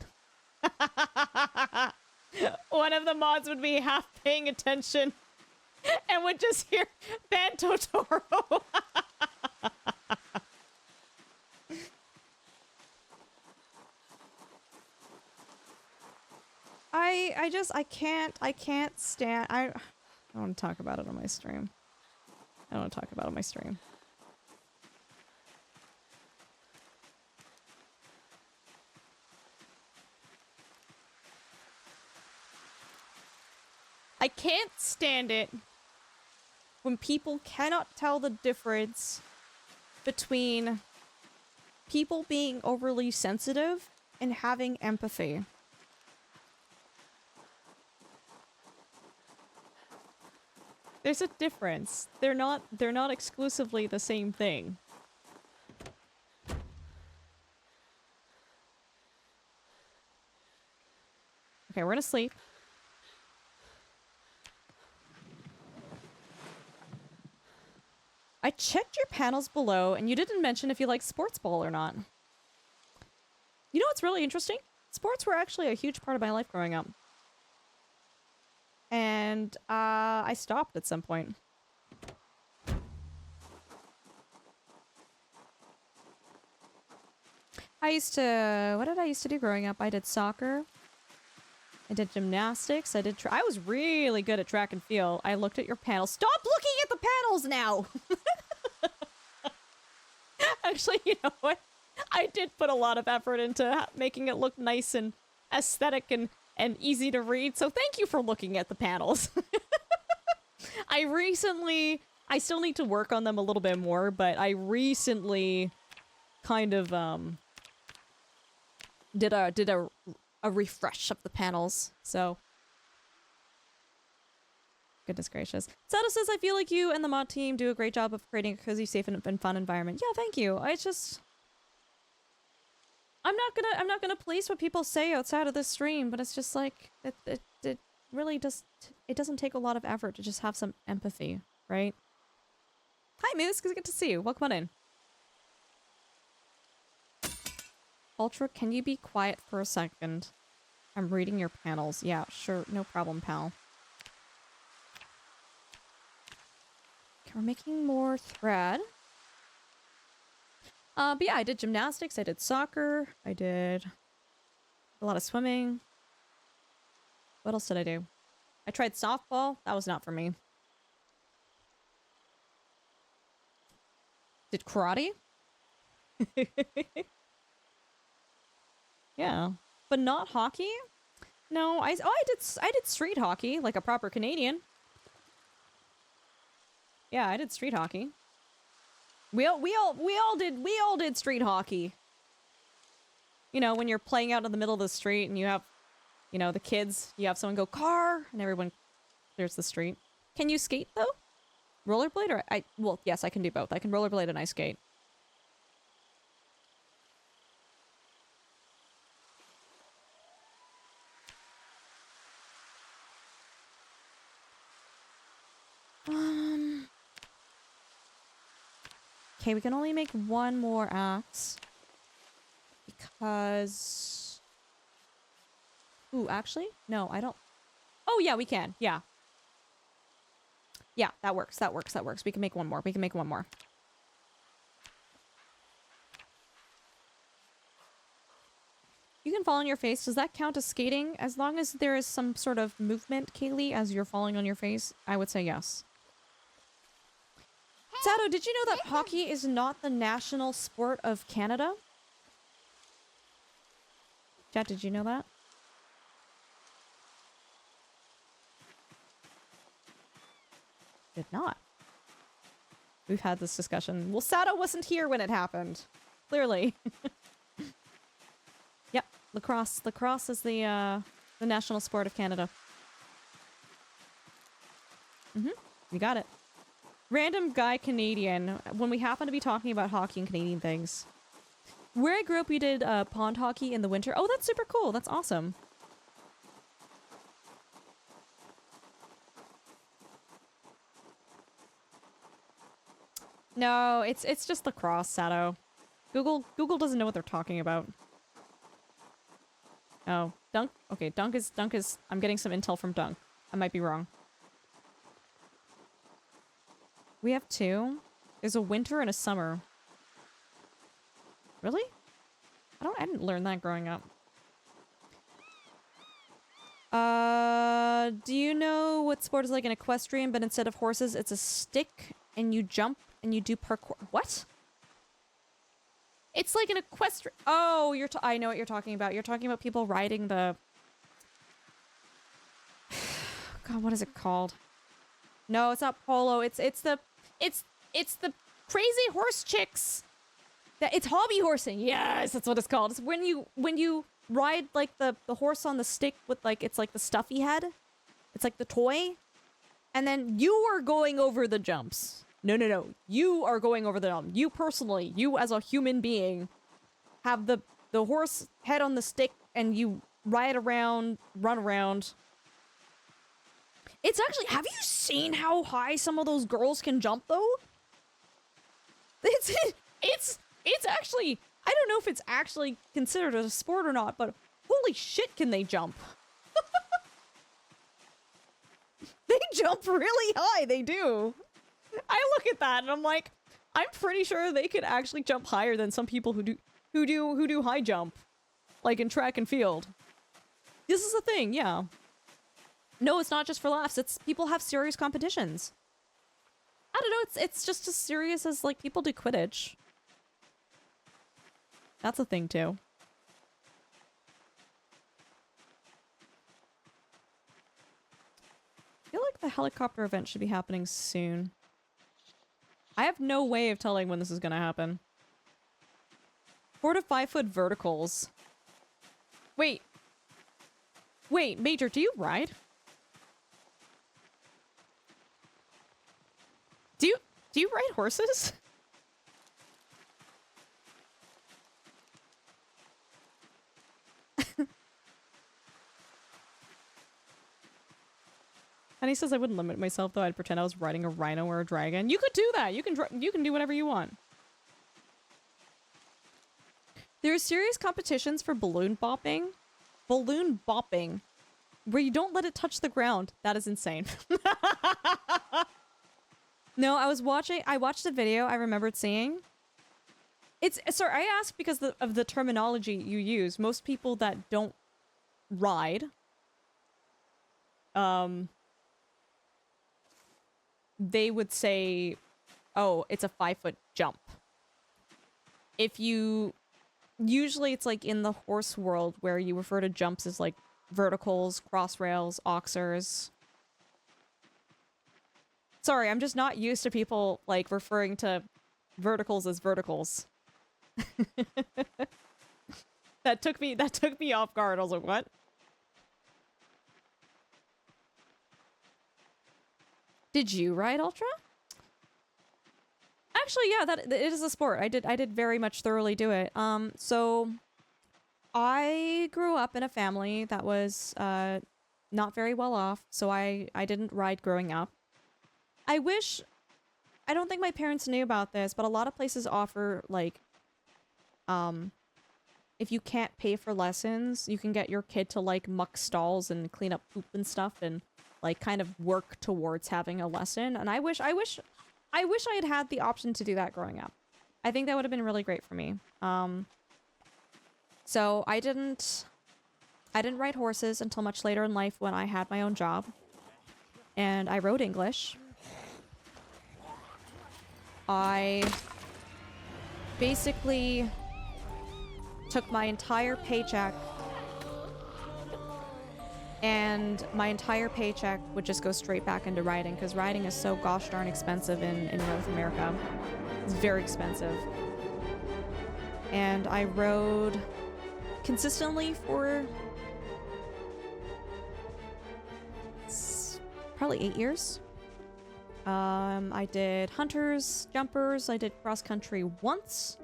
One of the mods would be half paying attention and would just hear ban Totoro. I can't stand, I don't want to talk about it on my stream. I don't want to talk about it on my stream. I can't stand it when people cannot tell the difference between people being overly sensitive and having empathy. There's a difference. They're not exclusively the same thing. Okay, we're gonna sleep. I checked your panels below, and you didn't mention if you like sports ball or not. You know what's really interesting? Sports were actually a huge part of my life growing up. And, I stopped at some point. I used to... What did I used to do growing up? I did soccer. I did gymnastics. I was really good at track and field. I looked at your panels. Stop looking at the panels now! Actually, you know what? I did put a lot of effort into making it look nice and aesthetic and easy to read, so thank you for looking at the panels. I still need to work on them a little bit more, but I recently kind of, did a refresh of the panels, so. Goodness gracious. Sato says, I feel like you and the mod team do a great job of creating a cozy, safe, and fun environment. Yeah, thank you. I'm not gonna police what people say outside of this stream, but it's just like, it really just, it doesn't take a lot of effort to just have some empathy, right? Hi, Moose, good to see you. Welcome on in. Ultra, can you be quiet for a second? I'm reading your panels. Yeah, sure, no problem, pal. Okay, we're making more thread. But yeah, I did gymnastics, I did soccer, I did a lot of swimming. What else did I do? I tried softball. That was not for me. Did karate? Yeah. But not hockey? No, I did street hockey, like a proper Canadian. Yeah, I did street hockey. We all did street hockey. You know, when you're playing out in the middle of the street and you have, you know, the kids, you have someone go car and everyone clears the street. Can you skate though? Rollerblade or well, yes, I can do both. I can rollerblade and I skate. Okay, we can only make one more axe. Because... Ooh, actually? No, I don't... Oh, yeah, we can. Yeah. Yeah, that works. That works. That works. We can make one more. We can make one more. You can fall on your face. Does that count as skating? As long as there is some sort of movement, Kaylee, as you're falling on your face, I would say yes. Sato, did you know that hockey is not the national sport of Canada? Chat, did you know that? Did not. We've had this discussion. Well, Sato wasn't here when it happened. Clearly. Yep, lacrosse. Lacrosse is the national sport of Canada. You got it. Random guy Canadian, when we happen to be talking about hockey and Canadian things. Where I grew up, we did pond hockey in the winter. Oh, that's super cool. That's awesome. No, it's just lacrosse, Sato. Google doesn't know what they're talking about. Oh, Dunk? Okay, Dunk is... I'm getting some intel from Dunk. I might be wrong. We have two. There's a winter and a summer. Really? I didn't learn that growing up. Do you know what sport is like an equestrian, but instead of horses, it's a stick, and you jump, and you do parkour? What? It's like an equestrian... Oh, I know what you're talking about. You're talking about people riding the... God, what is it called? No, it's not polo. It's the crazy horse chicks. It's hobby horsing. Yes, that's what it's called. It's when you ride like the horse on the stick with like it's like the stuffy head. It's like the toy, and then you are going over the jumps. No. You are going over the jump. You personally, you as a human being, have the horse head on the stick, and you ride around, run around. It's actually, have you seen how high some of those girls can jump though? It's actually, I don't know if it's actually considered a sport or not, but holy shit can they jump. They jump really high, they do. I look at that and I'm like, I'm pretty sure they could actually jump higher than some people who do high jump. Like in track and field. This is a thing, yeah. No, it's not just for laughs. It's people have serious competitions. I don't know, it's just as serious as like people do Quidditch. That's a thing too. I feel like the helicopter event should be happening soon. I have no way of telling when this is gonna happen. 4 to 5 foot verticals. Wait, Major, do you ride? Do you ride horses? And he says I wouldn't limit myself though. I'd pretend I was riding a rhino or a dragon. You could do that. You can do whatever you want. There are serious competitions for balloon bopping. Balloon bopping. Where you don't let it touch the ground. That is insane. No, I watched a video I remembered seeing. Sorry, I asked because of the terminology you use. Most people that don't ride, they would say, oh, it's a 5 foot jump. Usually it's like in the horse world where you refer to jumps as like verticals, cross rails, oxers. Sorry, I'm just not used to people like referring to verticals as verticals. That took me off guard. I was like, what? Did you ride Ultra? Actually, yeah, it is a sport. I did very much thoroughly do it. So I grew up in a family that was not very well off, so I didn't ride growing up. I don't think my parents knew about this, but a lot of places offer, like, if you can't pay for lessons, you can get your kid to, like, muck stalls and clean up poop and stuff and, like, kind of work towards having a lesson. And I wish I had had the option to do that growing up. I think that would have been really great for me. So I didn't ride horses until much later in life when I had my own job. And I rode English. I basically took my entire paycheck, and my entire paycheck would just go straight back into riding, because riding is so gosh darn expensive in North America. It's very expensive. And I rode consistently for probably 8 years. I did hunters, jumpers, I did cross country once.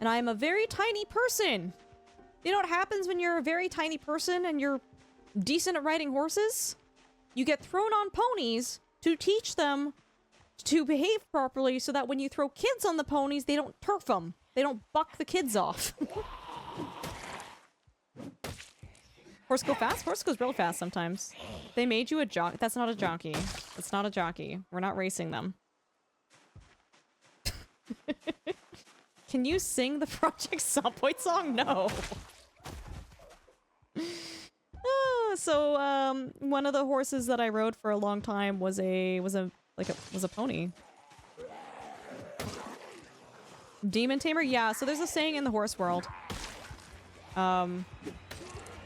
And I'm a very tiny person. You know what happens when you're a very tiny person and you're decent at riding horses? You get thrown on ponies to teach them to behave properly so that when you throw kids on the ponies, they don't turf them. They don't buck the kids off. Horse go fast? Horse goes real fast sometimes. They made you a jockey. That's not a jockey. That's not a jockey. We're not racing them. Can you sing the Project Zomboid song? No. So one of the horses that I rode for a long time was a pony. Demon tamer? Yeah, so there's a saying in the horse world.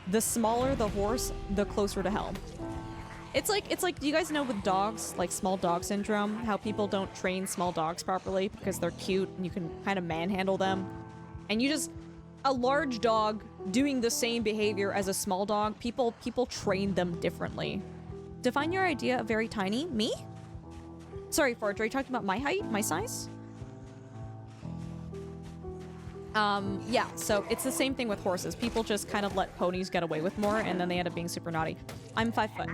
The smaller the horse, the closer to hell. It's like, do you guys know with dogs, like small dog syndrome, how people don't train small dogs properly because they're cute and you can kind of manhandle them? And a large dog doing the same behavior as a small dog, people train them differently. Define your idea of very tiny. Me? Sorry, Forge, are you talking about my height? My size? Yeah, so it's the same thing with horses. People just kind of let ponies get away with more, and then they end up being super naughty. I'm 5 foot.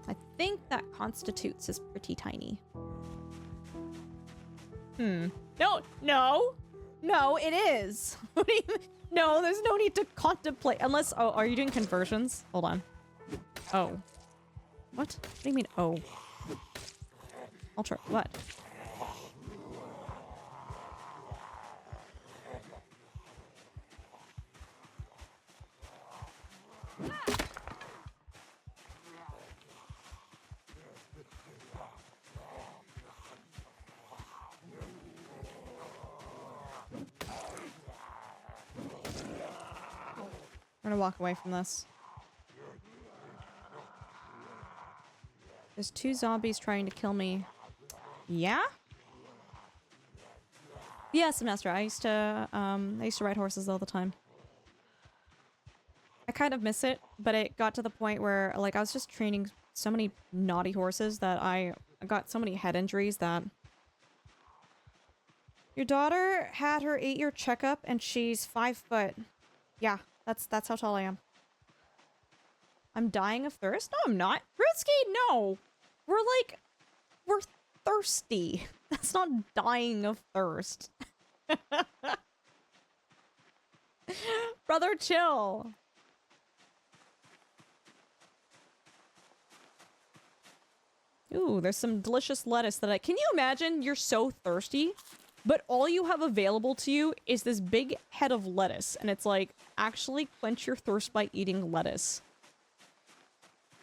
I think that constitutes as pretty tiny. No, it is. What do you... No, there's no need to contemplate. Unless... Oh, are you doing conversions? Hold on. Oh. What? What do you mean, oh? Ultra, what? I'm gonna walk away from this. There's 2 zombies trying to kill me. Yeah? Yeah, semester. I used to ride horses all the time. I kind of miss it, but it got to the point where, like, I was just training so many naughty horses that I got so many head injuries that... Your daughter had her 8-year checkup and she's 5 foot. Yeah, that's how tall I am. I'm dying of thirst? No, I'm not. Risky, no! We're thirsty. That's not dying of thirst. Brother, chill. Ooh, there's some delicious lettuce that can you imagine you're so thirsty, but all you have available to you is this big head of lettuce, and it's like, actually quench your thirst by eating lettuce.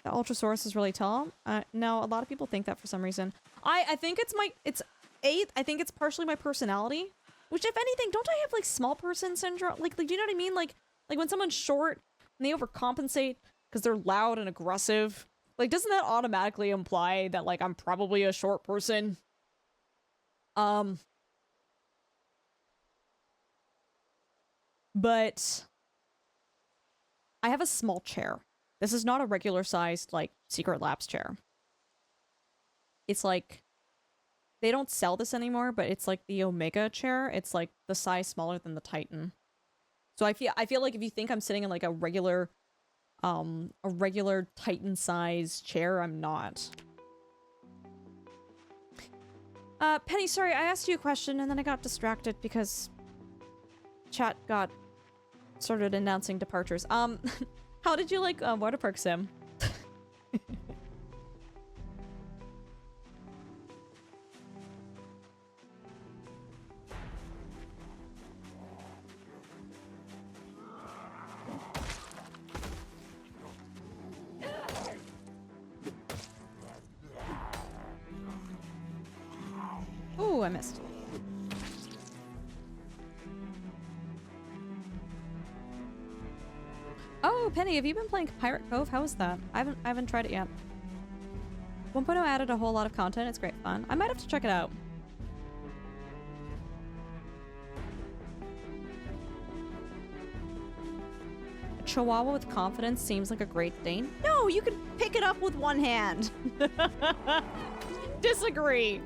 The Ultrasaurus is really tall. No, a lot of people think that for some reason. I think I think it's partially my personality, which if anything, don't I have like small person syndrome? Like do you know what I mean? Like when someone's short and they overcompensate because they're loud and aggressive. Like, doesn't that automatically imply that like I'm probably a short person? But I have a small chair. This is not a regular sized, like, Secret Labs chair. It's like, they don't sell this anymore, but it's like the Omega chair. It's like the size smaller than the Titan. So I feel like if you think I'm sitting in like a regular Titan size chair, I'm not. Penny, sorry, I asked you a question and then I got distracted because chat started announcing departures. How did you like Water Park Sim? Ooh, I missed. Oh, Penny, have you been playing Pirate Cove? How is that? I haven't tried it yet. 1.0 added a whole lot of content. It's great fun. I might have to check it out. A Chihuahua with confidence seems like a Great Dane. No, you can pick it up with one hand. Disagree.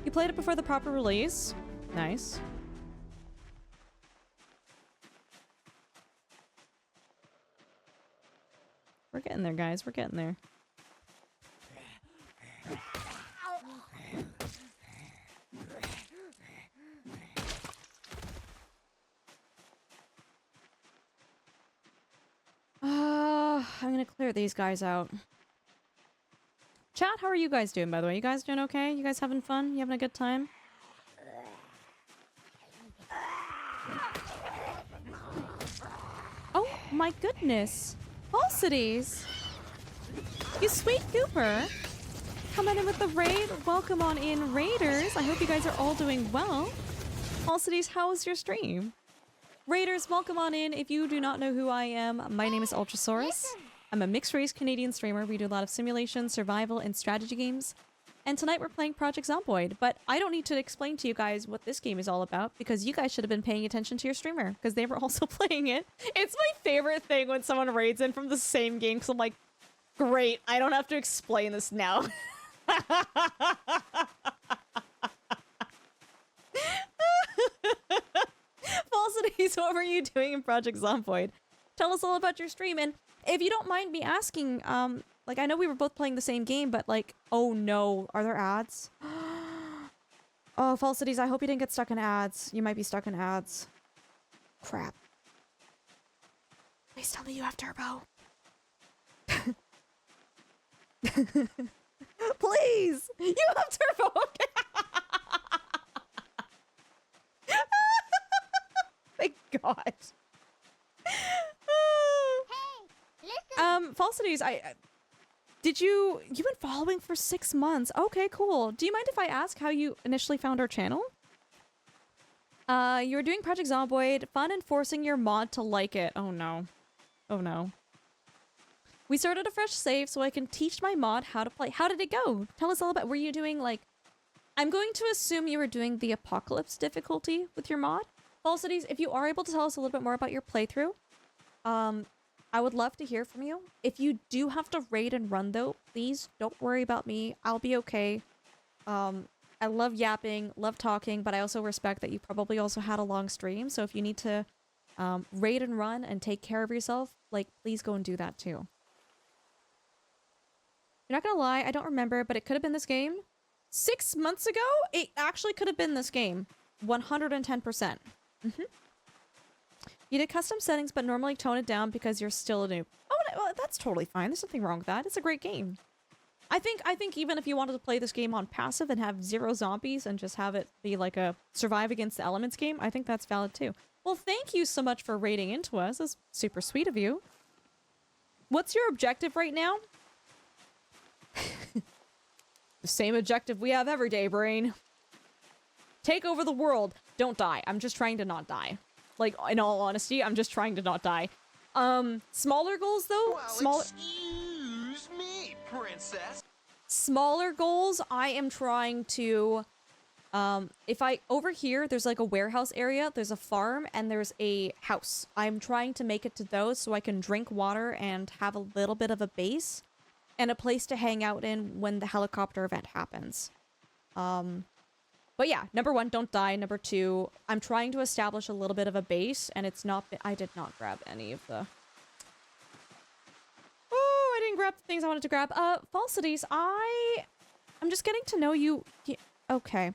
You played it before the proper release. Nice. We're getting there, guys. We're getting there. I'm gonna clear these guys out. Chat, how are you guys doing, by the way? You guys doing okay? You guys having fun? You having a good time? Oh my goodness. Falsities! You sweet gooper! Coming in with the raid. Welcome on in, raiders. I hope you guys are all doing well. Falsities, how was your stream? Raiders, welcome on in. If you do not know who I am, my name is Ultrasaurus. I'm a mixed-race Canadian streamer. We do a lot of simulation, survival, and strategy games. And tonight we're playing Project Zomboid, but I don't need to explain to you guys what this game is all about because you guys should have been paying attention to your streamer because they were also playing it. It's my favorite thing when someone raids in from the same game because I'm like, great, I don't have to explain this now. Falsities, what were you doing in Project Zomboid? Tell us all about your stream, and if you don't mind me asking, like, I know we were both playing the same game, but like, oh no, are there ads? Oh, Falsities, I hope you didn't get stuck in ads. You might be stuck in ads. Crap. Please tell me you have turbo. Please! You have turbo! Thank God. Falsities, you've been following for 6 months. Okay, cool. Do you mind if I ask how you initially found our channel? You were doing Project Zomboid, fun and forcing your mod to like it. Oh no. Oh no. We started a fresh save so I can teach my mod how to play. How did it go? Tell us all about, were you doing like, I'm going to assume you were doing the apocalypse difficulty with your mod. Falsities, if you are able to tell us a little bit more about your playthrough, I would love to hear from you. If you do have to raid and run though, please don't worry about me. I'll be okay. I love yapping, love talking, but I also respect that you probably also had a long stream. So if you need to raid and run and take care of yourself, like, please go and do that too. You're not gonna lie, I don't remember, but it could have been this game. 6 months ago, it actually could have been this game. 110%. You did custom settings, but normally tone it down because you're still a noob. Oh, well, that's totally fine. There's nothing wrong with that. It's a great game. I think even if you wanted to play this game on passive and have 0 zombies and just have it be like a survive against the elements game, I think that's valid too. Well, thank you so much for raiding into us. That's super sweet of you. What's your objective right now? The same objective we have every day, brain. Take over the world. Don't die. I'm just trying to not die. Like, in all honesty, I'm just trying to not die. Smaller goals, though? Well, excuse me, princess. Smaller goals, I am trying to... over here, there's like a warehouse area, there's a farm, and there's a house. I'm trying to make it to those so I can drink water and have a little bit of a base and a place to hang out in when the helicopter event happens. But yeah, number 1, don't die. Number 2, I'm trying to establish a little bit of a base, and it's not... I did not grab any of the... Oh, I didn't grab the things I wanted to grab. Falsities, I'm just getting to know you... Okay.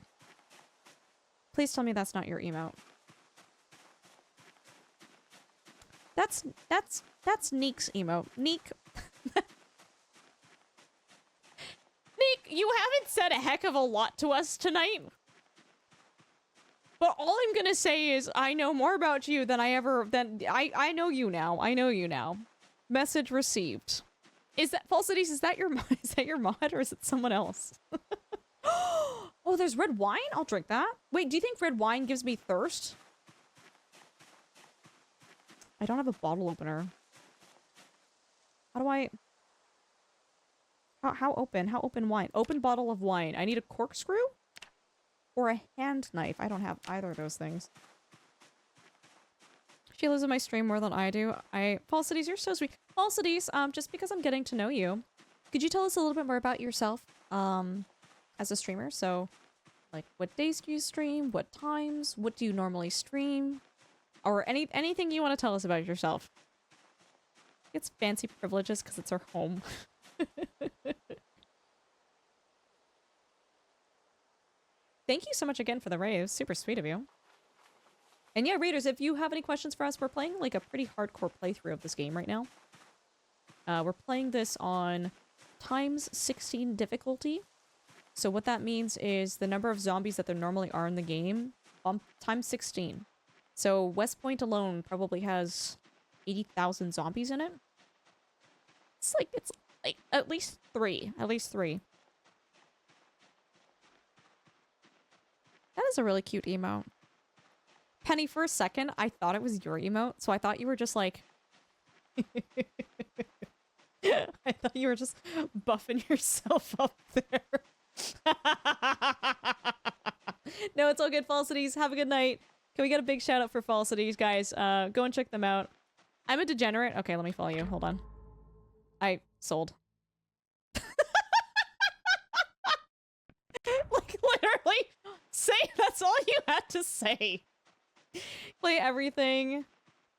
Please tell me that's not your emote. That's Neek's emote. Neek... Neek, you haven't said a heck of a lot to us tonight. But all I'm gonna say is I know more about you than I know you now. I know you now. Message received. Is that Falsities? Is that your is that your mod or is it someone else? Oh, there's red wine? I'll drink that. Wait, do you think red wine gives me thirst? I don't have a bottle opener. How do I... How open? How open wine? Open bottle of wine. I need a corkscrew? Or a hand knife. I don't have either of those things. She lives in my stream more than I do. Falsities, you're so sweet. Falsities, just because I'm getting to know you, could you tell us a little bit more about yourself, as a streamer? So, like, what days do you stream? What times? What do you normally stream? Or anything you want to tell us about yourself. It's fancy privileges because it's our home. Thank you so much again for the raves. Super sweet of you. And yeah, readers, if you have any questions for us, we're playing like a pretty hardcore playthrough of this game right now. We're playing this on times 16 difficulty. So what that means is the number of zombies that there normally are in the game, times 16. So West Point alone probably has 80,000 zombies in it. It's like at least three. At least three. That is a really cute emote. Penny, for a second, I thought it was your emote, so I thought you were just like... I thought you were just buffing yourself up there. No, it's all good, Falsities. Have a good night. Can we get a big shout out for Falsities, guys? Go and check them out. I'm a degenerate. Okay, let me follow you. Hold on. I sold. Like, literally, say that's all you had to say. Play everything.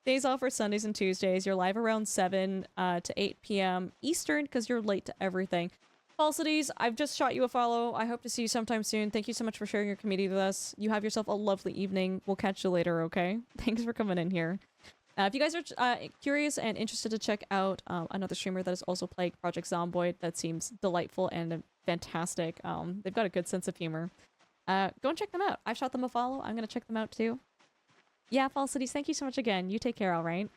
Days off are Sundays and Tuesdays. You're live around 7 to 8 p.m. Eastern because you're late to everything. Falsities, I've just shot you a follow. I hope to see you sometime soon. Thank you so much for sharing your community with us. You have yourself a lovely evening. We'll catch you later, okay? Thanks for coming in here. If you guys are curious and interested to check out another streamer that is also playing Project Zomboid, that seems delightful and fantastic. They've got a good sense of humor. Go and check them out. I've shot them a follow. I'm gonna check them out too. Yeah, Falsities, thank you so much again. You take care, alright?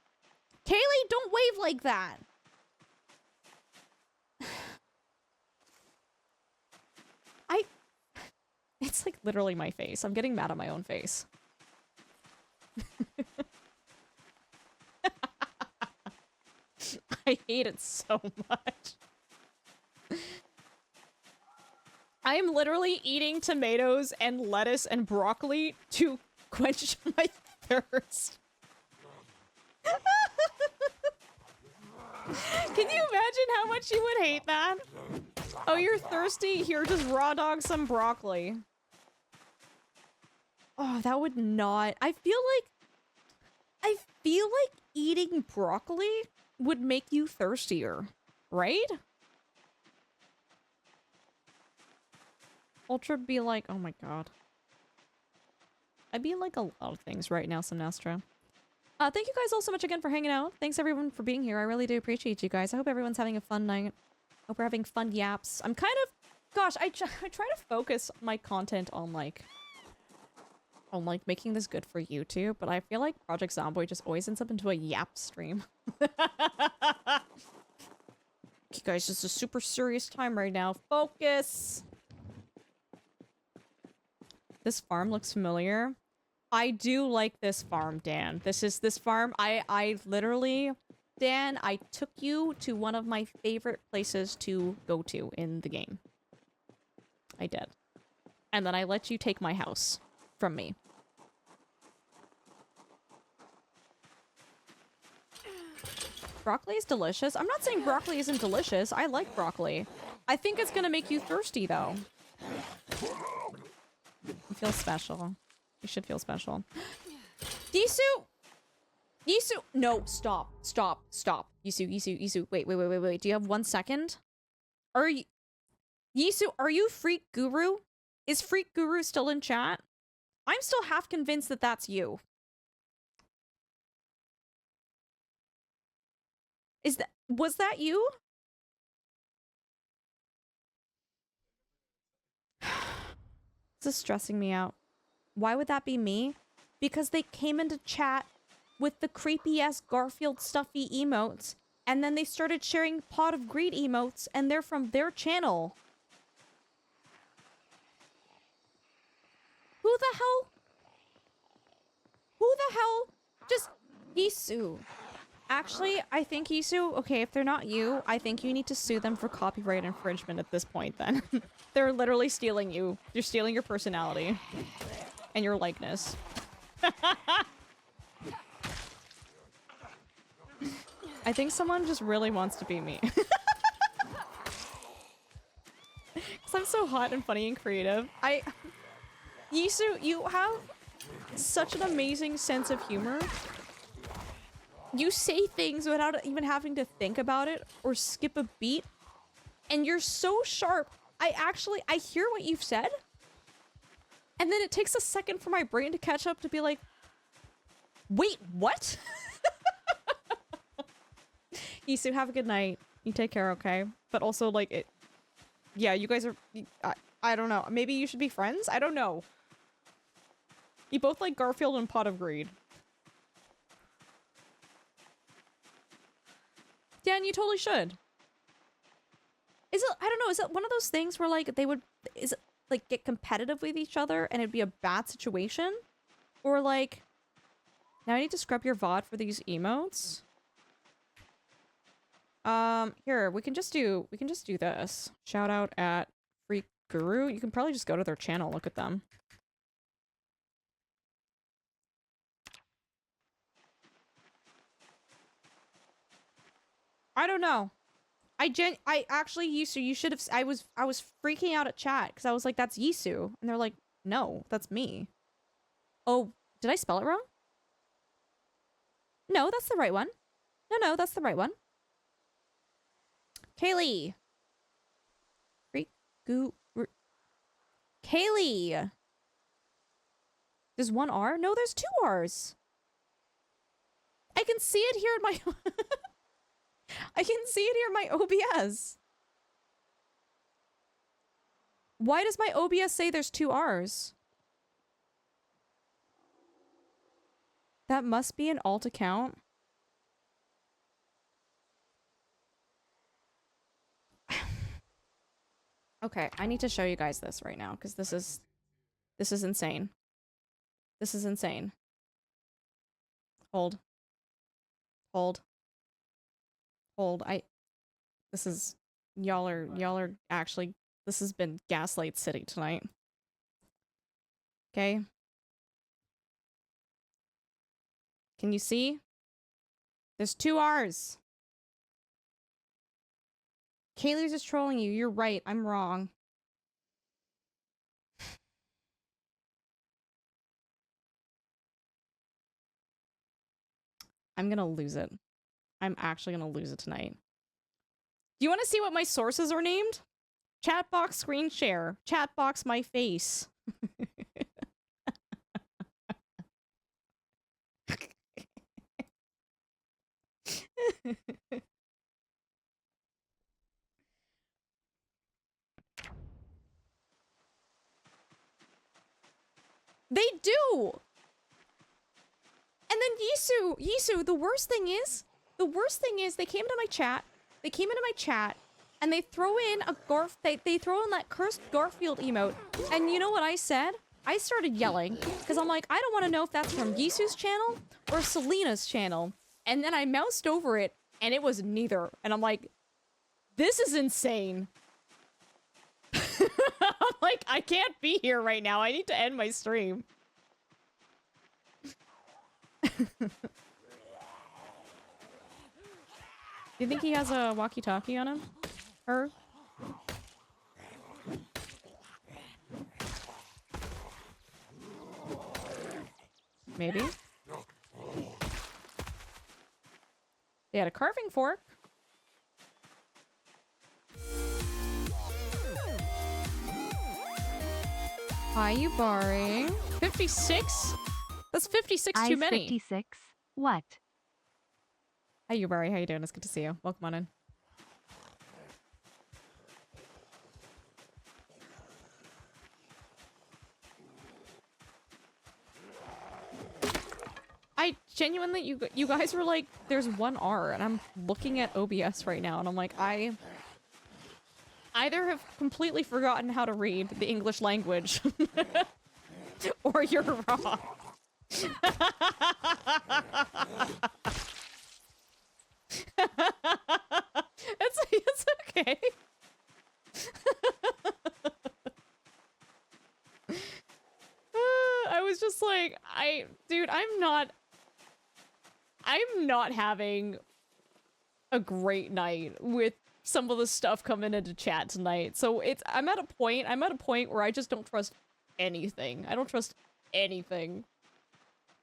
Kaylee, don't wave like that! It's like literally my face. I'm getting mad at my own face. I hate it so much. I am literally eating tomatoes and lettuce and broccoli to quench my thirst. Can you imagine how much you would hate that? Oh, you're thirsty? Here, just raw dog some broccoli. Oh, that would not... I feel like eating broccoli would make you thirstier, right? Ultra would be like, oh my god. I'd be like a lot of things right now, Semnestra. Thank you guys all so much again for hanging out. Thanks everyone for being here. I really do appreciate you guys. I hope everyone's having a fun night. Hope we're having fun yaps. I'm kind of... Gosh, I try to focus my content on like making this good for YouTube, but I feel like Project Zomboid just always ends up into a yap stream. Okay, guys, this is a super serious time right now. Focus! This farm looks familiar. I do like this farm, Dan. This farm. I literally, Dan, I took you to one of my favorite places to go to in the game. I did. And then I let you take my house from me. Broccoli is delicious. I'm not saying broccoli isn't delicious. I like broccoli. I think it's gonna make you thirsty, though. You feel special. You should feel special. Yisu! Yisu! No, stop. Stop. Stop. Yisu. Wait. Do you have 1 second? Are you... Yisu, are you Freak Guru? Is Freak Guru still in chat? I'm still half convinced that that's you. Was that you? This is stressing me out. Why would that be me? Because they came into chat with the creepy-ass Garfield stuffy emotes, and then they started sharing Pot of Greed emotes, and they're from their channel. Who the hell? Who the hell? Just... Yisu. Actually, I think Yisu, okay, if they're not you, I think you need to sue them for copyright infringement at this point then. They're literally stealing you. They're stealing your personality. And your likeness. I think someone just really wants to be me. Because I'm so hot and funny and creative. Yisu, you have such an amazing sense of humor. You say things without even having to think about it or skip a beat. And you're so sharp. I hear what you've said. And then it takes a second for my brain to catch up to be like, wait, what? Yisu, have a good night. You take care, okay? But also, like, yeah, you guys are... I don't know. Maybe you should be friends? I don't know. You both like Garfield and Pot of Greed. Dan, you totally should. Is it... I don't know. Is it one of those things where, like, they would... Is it, like, get competitive with each other and it'd be a bad situation? Or, like... Now I need to scrub your VOD for these emotes? Here, we can just do this. Shout out at Freak Guru. You can probably just go to their channel, look at them. I don't know. I actually, Yisu, you should have, I was freaking out at chat because I was like, that's Yisu. And they're like, no, that's me. Oh, did I spell it wrong? No, that's the right one. No, that's the right one. Kaylee. Kaylee. There's one R? No, there's two R's. I can see it here in my... I can see it here in my OBS. Why does my OBS say there's two R's? That must be an alt account. Okay, I need to show you guys this right now because this is insane. This is insane. Hold. This is y'all are actually, this has been Gaslight City tonight. Okay. Can you see? There's two R's. Kaylee's just trolling you. You're right. I'm wrong. I'm gonna lose it. I'm actually gonna lose it tonight. Do you want to see what my sources are named? Chatbox screen share. Chatbox my face. They do! And then Yisu, the worst thing is they came into my chat, and they throw in a they throw in that cursed Garfield emote, and you know what I said? I started yelling, because I'm like, I don't want to know if that's from Yisu's channel or Selena's channel. And then I moused over it, and it was neither. And I'm like, this is insane. I'm like, I can't be here right now. I need to end my stream. Do you think he has a walkie-talkie on him? Her? Maybe? They had a carving fork. Hi, you Bari. 56? That's 56 too many. 56? What? Hi, you Bari. How you doing? It's good to see you. Welcome on in. I genuinely, you guys were like, there's one R, and I'm looking at OBS right now, and I'm like, I either have completely forgotten how to read the English language, or you're wrong. It's okay. I was just like, dude, I'm not having a great night with some of the stuff coming into chat tonight. So I'm at a point where I just don't trust anything. I don't trust anything.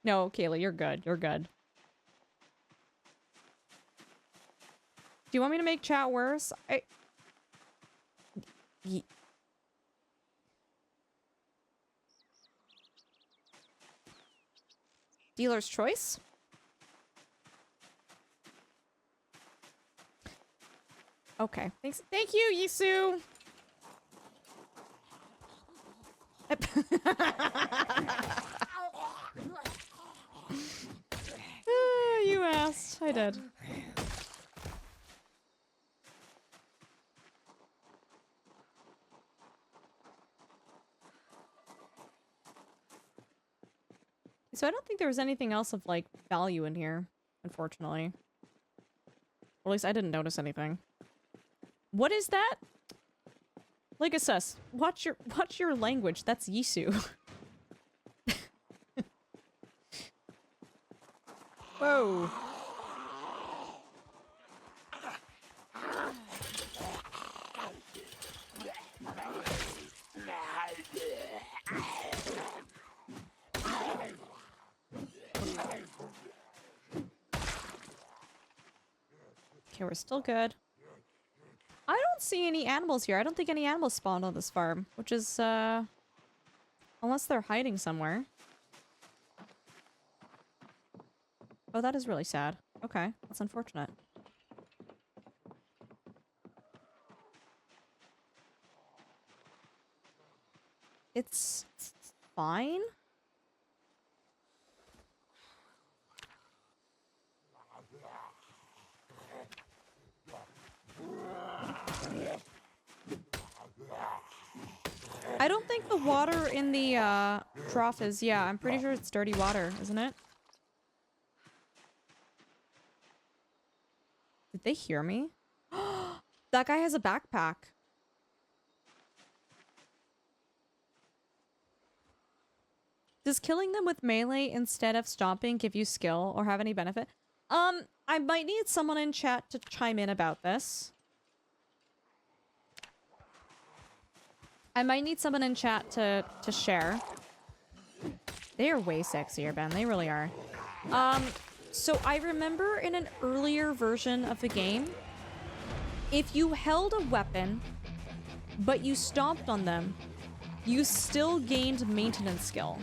No, Kayla, you're good. You're good. Do you want me to make chat worse? Dealer's choice? Okay. Thanks. Thank you, Yisu. You asked. I did. So I don't think there was anything else of, like, value in here, unfortunately. Or at least I didn't notice anything. What is that? Legasus, watch your language. That's Yisu. Whoa. Okay, we're still good. I don't see any animals here. I don't think any animals spawned on this farm, which is, unless they're hiding somewhere. Oh, that is really sad. Okay, that's unfortunate. It's fine. I don't think the water in the trough is, yeah, I'm pretty sure it's dirty water, isn't it? Did they hear me? That guy has a backpack. Does killing them with melee instead of stomping give you skill or have any benefit? I might need someone in chat to chime in about this. I might need someone in chat to share. They are way sexier, Ben. They really are. So I remember in an earlier version of the game, if you held a weapon, but you stomped on them, you still gained maintenance skill.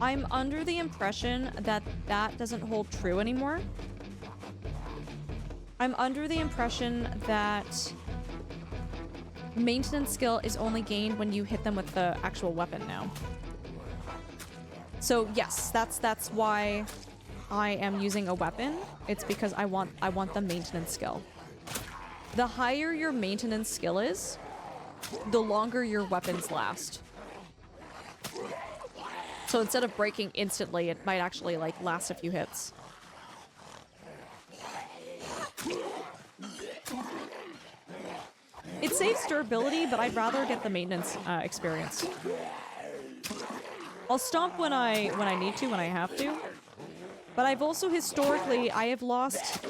I'm under the impression that that doesn't hold true anymore. I'm under the impression that maintenance skill is only gained when you hit them with the actual weapon now. So yes, that's why I am using a weapon. It's because I want the maintenance skill. The higher your maintenance skill is, the longer your weapons last. So instead of breaking instantly, it might actually like last a few hits. It saves durability, but I'd rather get the maintenance experience. I'll stomp when I need to, when I have to. But I've also historically, I have lost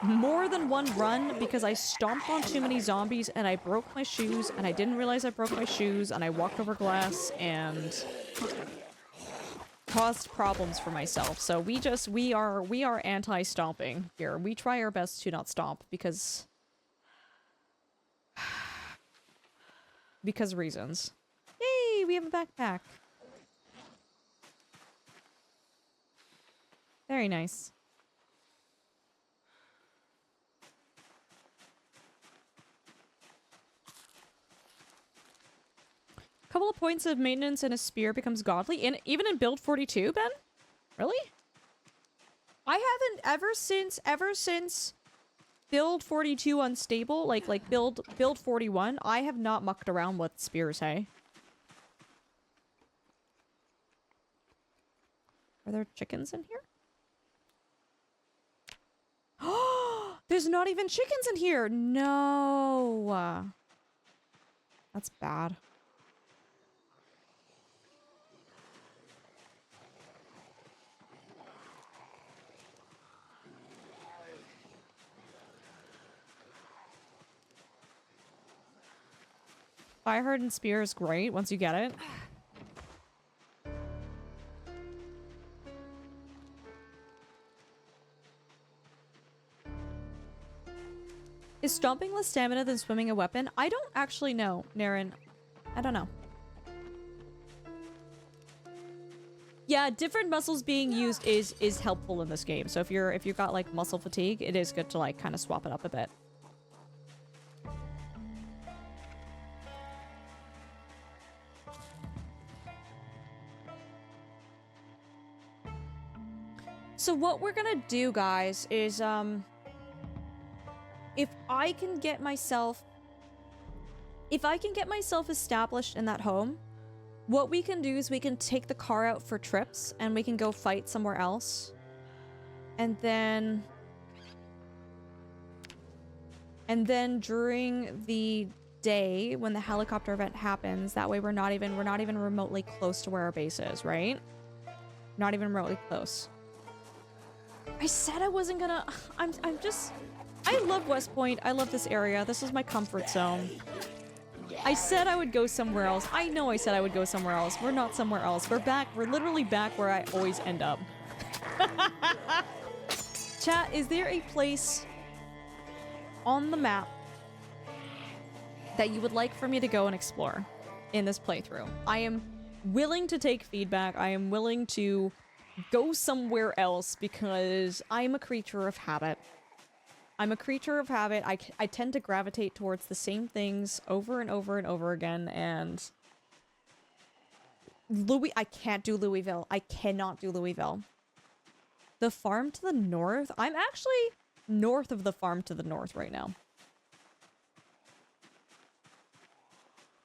more than one run because I stomped on too many zombies and I broke my shoes and I didn't realize I broke my shoes and I walked over glass and caused problems for myself. So we are anti-stomping here. We try our best to not stomp because reasons. Yay, we have a backpack. Very nice. Couple of points of maintenance and a spear becomes godly. Even in build 42, Ben? Really? I haven't ever since build 42 unstable, like build 41, I have not mucked around with spears, hey? Are there chickens in here? Oh, there's not even chickens in here. No. That's bad. Fire hardened spear is great once you get it. Is stomping less stamina than swimming a weapon? I don't actually know, Naren. I don't know. Yeah, different muscles being used is helpful in this game. So if you've got like muscle fatigue, it is good to like kind of swap it up a bit. So what we're gonna do, guys, is if I can get myself established in that home, what we can do is we can take the car out for trips and we can go fight somewhere else. And then during the day when the helicopter event happens, that way we're not even remotely close to where our base is, right? Not even remotely close. I said I wasn't gonna... I love West Point. I love this area. This is my comfort zone. I said I would go somewhere else. I know I said I would go somewhere else. We're not somewhere else. We're back. We're literally back where I always end up. Chat, is there a place on the map that you would like for me to go and explore in this playthrough? I am willing to take feedback. I am willing to go somewhere else because I'm a creature of habit. I'm a creature of habit. I tend to gravitate towards the same things over and over and over again, and I can't do Louisville. I cannot do Louisville. The farm to the north? I'm actually north of the farm to the north right now.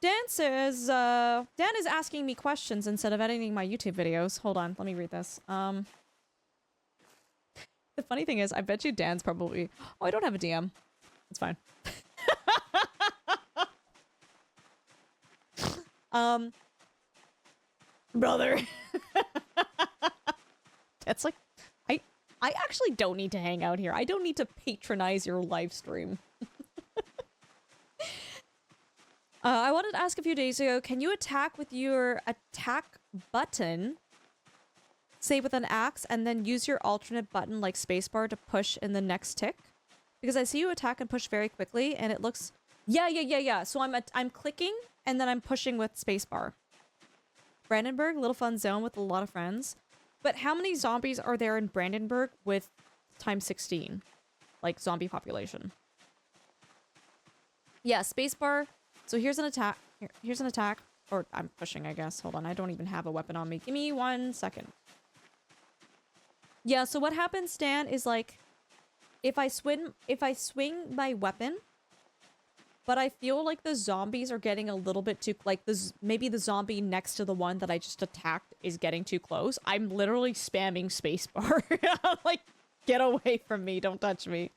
Dan says, Dan is asking me questions instead of editing my YouTube videos. Hold on, let me read this. The funny thing is, I bet you Dan's probably... Oh, I don't have a DM. It's fine. Brother. That's like... I actually don't need to hang out here. I don't need to patronize your live stream. I wanted to ask a few days ago, can you attack with your attack button, say with an axe, and then use your alternate button like spacebar to push in the next tick? Because I see you attack and push very quickly, and it looks... Yeah. So I'm clicking, and then I'm pushing with spacebar. Brandenburg, little fun zone with a lot of friends. But how many zombies are there in Brandenburg with times 16? Like, zombie population. Yeah, spacebar. So here's an attack. Here's an attack. Or I'm pushing, I guess. Hold on, I don't even have a weapon on me. Give me 1 second. Yeah, so what happens, Stan, is like... If I swing my weapon... But I feel like the zombies are getting a little bit too... Like, maybe the zombie next to the one that I just attacked is getting too close. I'm literally spamming spacebar. I'm like, get away from me. Don't touch me.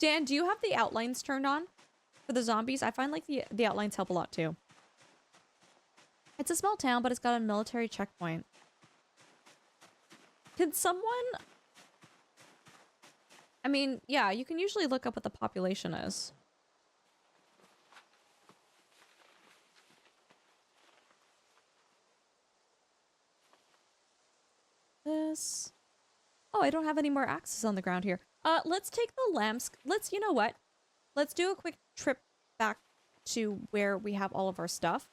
Dan, do you have the outlines turned on for the zombies? I find like the outlines help a lot too. It's a small town, but it's got a military checkpoint. Can someone... I mean, yeah, you can usually look up what the population is. This... Oh, I don't have any more axes on the ground here. Let's take the lamps. You know what? Let's do a quick trip back to where we have all of our stuff.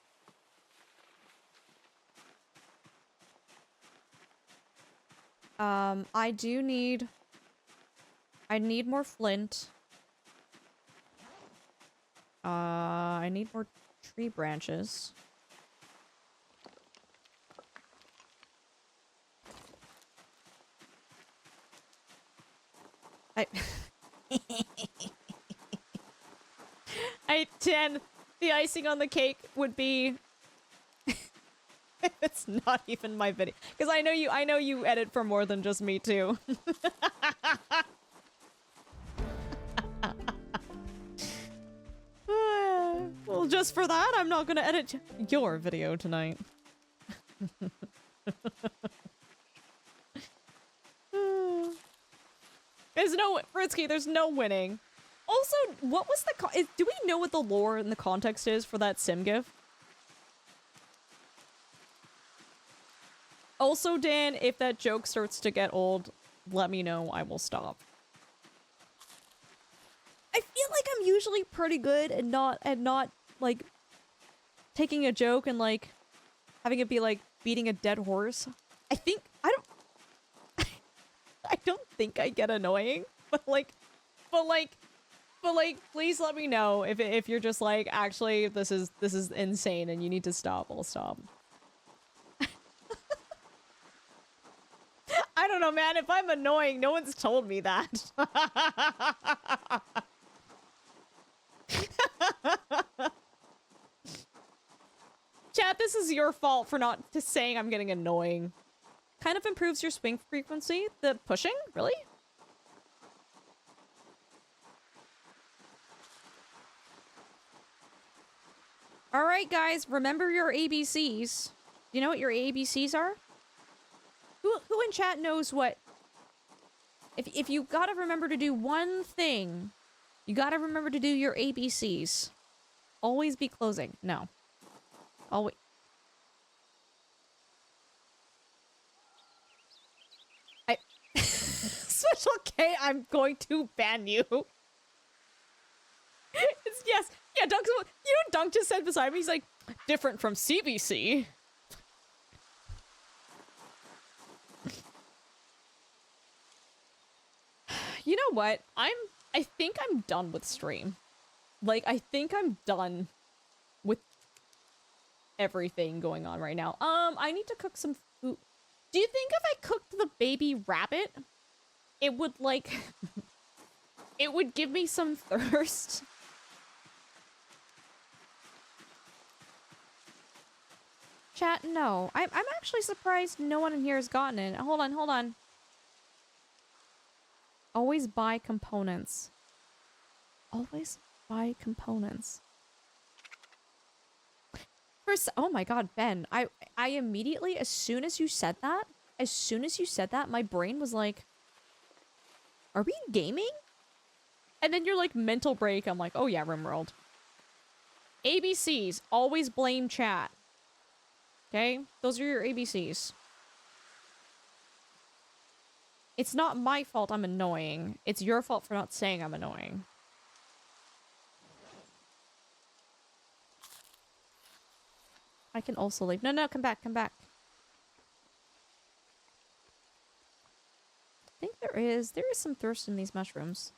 I need more flint. I need more tree branches. I 10. The icing on the cake would be it's not even my video because I know you edit for more than just me too. Well, just for that, I'm not gonna edit your video tonight. There's no Fritsky. There's no winning. Also, what was the do we know what the lore and the context is for that sim gif? Also, Dan, if that joke starts to get old, let me know. I will stop. I feel like I'm usually pretty good at not like taking a joke and like having it be like beating a dead horse. I don't think I get annoying, but please let me know if you're just like, actually this is insane and you need to stop. I'll stop. I don't know, man. If I'm annoying, no one's told me that. Chat, this is your fault for not saying I'm getting annoying. Kind of improves your swing frequency. The pushing? Really? Alright, guys. Remember your ABCs. Do you know what your ABCs are? Who in chat knows what... If you gotta remember to do one thing, you gotta remember to do your ABCs. Always be closing. No. Always... Special K, I'm going to ban you. Yes. Yeah, Dunk, you know what Dunk just said beside me? He's like, different from CBC. You know what? I think I'm done with stream. Like, I think I'm done with everything going on right now. I need to cook some food. Do you think if I cooked the baby rabbit, it would, like... it would give me some thirst? Chat, no. I'm actually surprised no one in here has gotten it. Hold on. Always buy components. Always buy components. First, oh my god, Ben. I immediately, as soon as you said that, my brain was like, are we gaming? And then you're like, mental break. I'm like, oh yeah, RimWorld. ABCs, always blame chat. Okay? Those are your ABCs. It's not my fault I'm annoying. It's your fault for not saying I'm annoying. I can also leave. No, come back. I think there is some thirst in these mushrooms.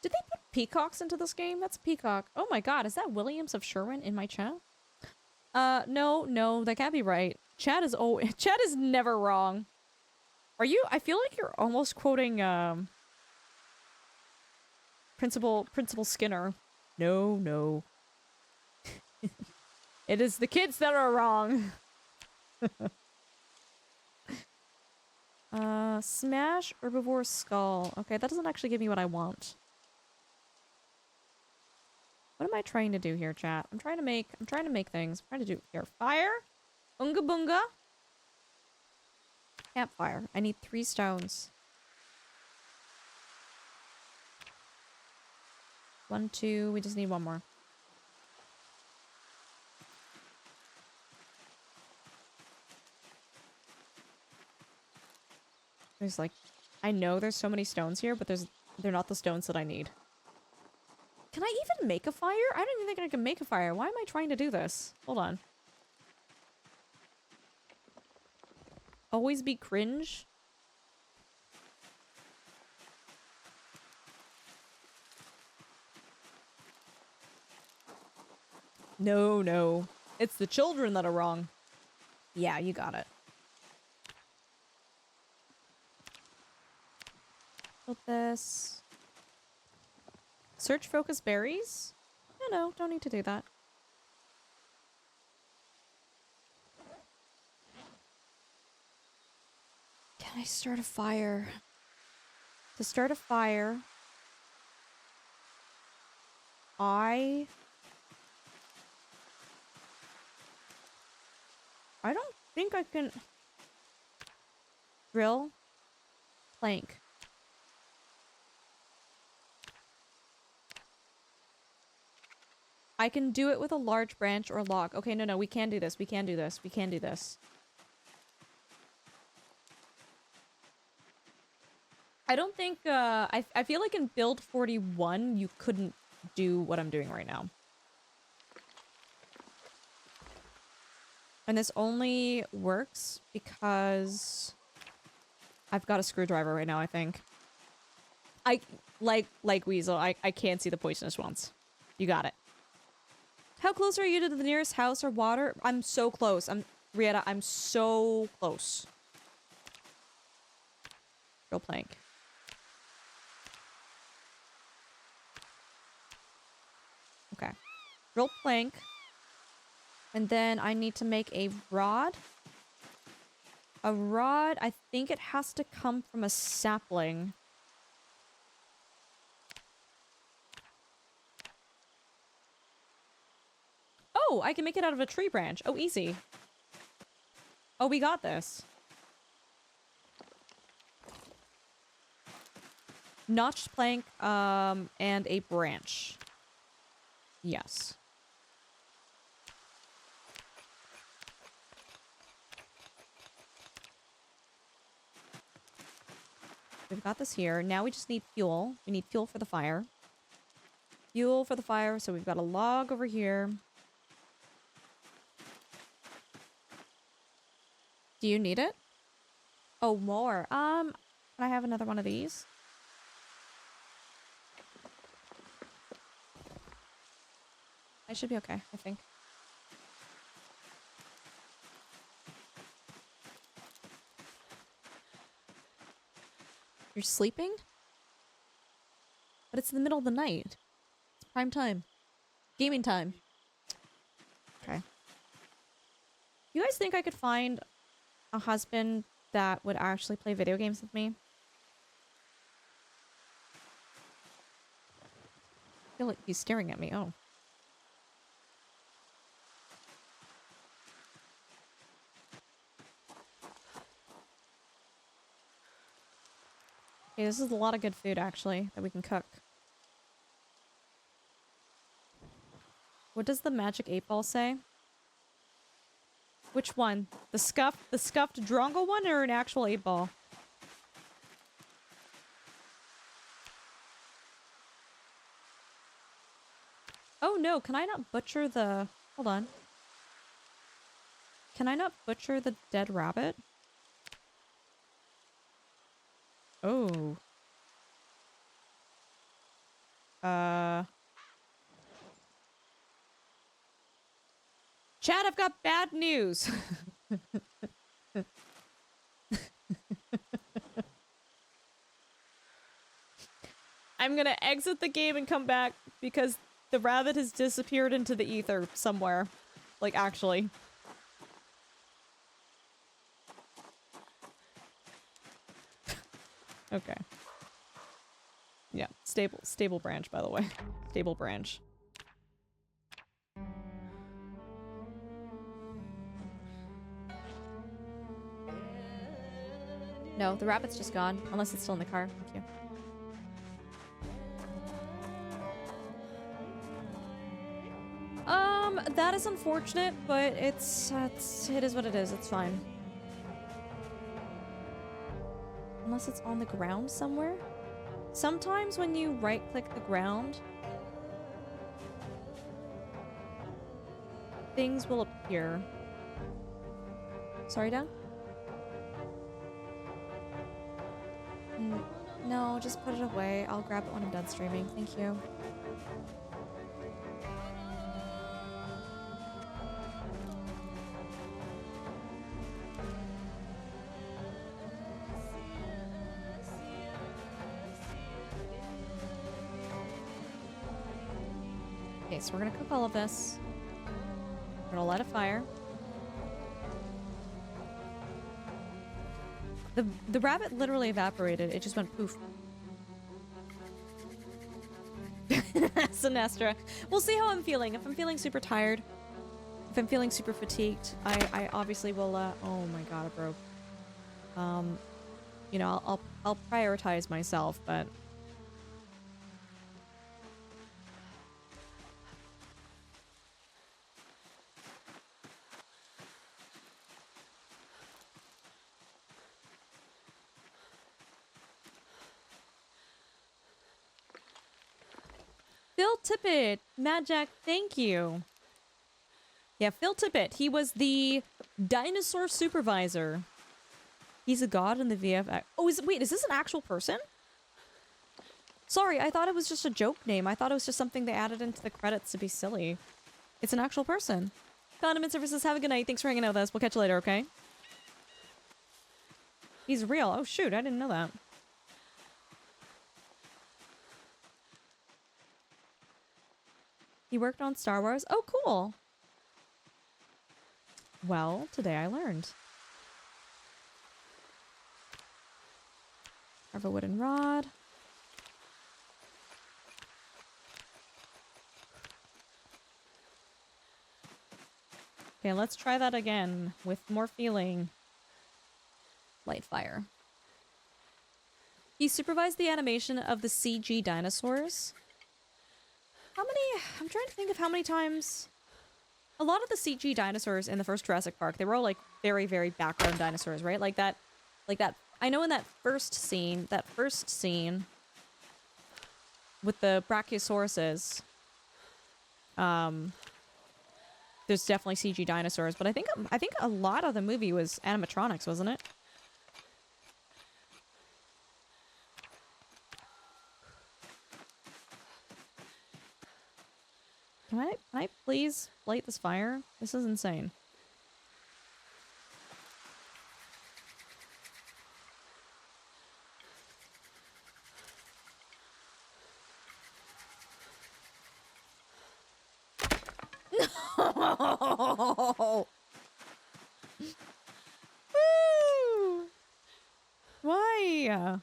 Did they put peacocks into this game? That's a peacock. Oh my god, is that Williams of Sherwin in my chat? No, that can't be right. Chat is never wrong. Are you? I feel like you're almost quoting, Principal Skinner. No. It is the kids that are wrong. Smash herbivore skull. Okay, that doesn't actually give me what I want. What am I trying to do here, chat? I'm trying to make things. I'm trying to do here. Fire. Unga bunga. Campfire. I need 3 stones. 1, 2. We just need 1 more. There's like, I know there's so many stones here, but there's They're not the stones that I need. Can I even make a fire? I don't even think I can make a fire. Why am I trying to do this? Hold on. Always be cringe? No, no. It's the children that are wrong. Yeah, you got it. Put this. Search focus berries? No, don't need to do that. Can I start a fire? To start a fire, I don't think I can drill plank. I can do it with a large branch or log. Okay, no, we can do this. We can do this. We can do this. I don't think, I feel like in build 41, you couldn't do what I'm doing right now. And this only works because I've got a screwdriver right now, I think. Like Weasel, I can't see the poisonous ones. You got it. How close are you to the nearest house or water? I'm so close. Rieta, I'm so close. Drill plank. Okay. Drill plank. And then I need to make a rod. A rod, I think it has to come from a sapling. Oh, I can make it out of a tree branch. Oh, easy. Oh, we got this. Notched plank, and a branch. Yes. We've got this here. Now we just need fuel. We need fuel for the fire. Fuel for the fire, so we've got a log over here. Do you need it? Oh, more. Can I have another one of these? I should be okay, I think. You're sleeping? But it's in the middle of the night. It's prime time. Gaming time. Okay. You guys think I could find a husband that would actually play video games with me? I feel like he's staring at me. Oh. Okay, this is a lot of good food, actually, that we can cook. What does the magic 8-ball say? Which one? The scuffed drongo one or an actual 8-ball? Oh no, can I not butcher the... Hold on. Can I not butcher the dead rabbit? Oh. Chad, I've got bad news. I'm gonna exit the game and come back because the rabbit has disappeared into the ether somewhere. Like, actually. Okay. Yeah, stable branch, by the way. Stable branch. No, the rabbit's just gone. Unless it's still in the car. Thank you. That is unfortunate, but it is what it is. It's fine. Unless it's on the ground somewhere? Sometimes when you right-click the ground, things will appear. Sorry, Dan? No, just put it away. I'll grab it when I'm done streaming. Thank you. Okay, so we're gonna cook all of this. We're gonna light a fire. The rabbit literally evaporated. It just went poof. Sinestra. We'll see how I'm feeling. If I'm feeling super tired, if I'm feeling super fatigued, I obviously will, oh my god, it broke. You know, I'll prioritize myself, but... Phil Tippett! Mad Jack, thank you! Yeah, Phil Tippett. He was the dinosaur supervisor. He's a god in the VFX. Oh, wait, is this an actual person? Sorry, I thought it was just a joke name. I thought it was just something they added into the credits to be silly. It's an actual person. Condiment Services, have a good night. Thanks for hanging out with us. We'll catch you later, okay? He's real. Oh, shoot, I didn't know that. He worked on Star Wars. Oh, cool. Well, today I learned. Carve a wooden rod. Okay, let's try that again with more feeling. Light fire. He supervised the animation of the CG dinosaurs. How many... I'm trying to think of how many times... A lot of the CG dinosaurs in the first Jurassic Park, they were all, like, very, very background dinosaurs, right? Like that... I know in that first scene with the Brachiosauruses, there's definitely CG dinosaurs, but I think a lot of the movie was animatronics, wasn't it? Can I please light this fire? This is insane. No! Woo! Why?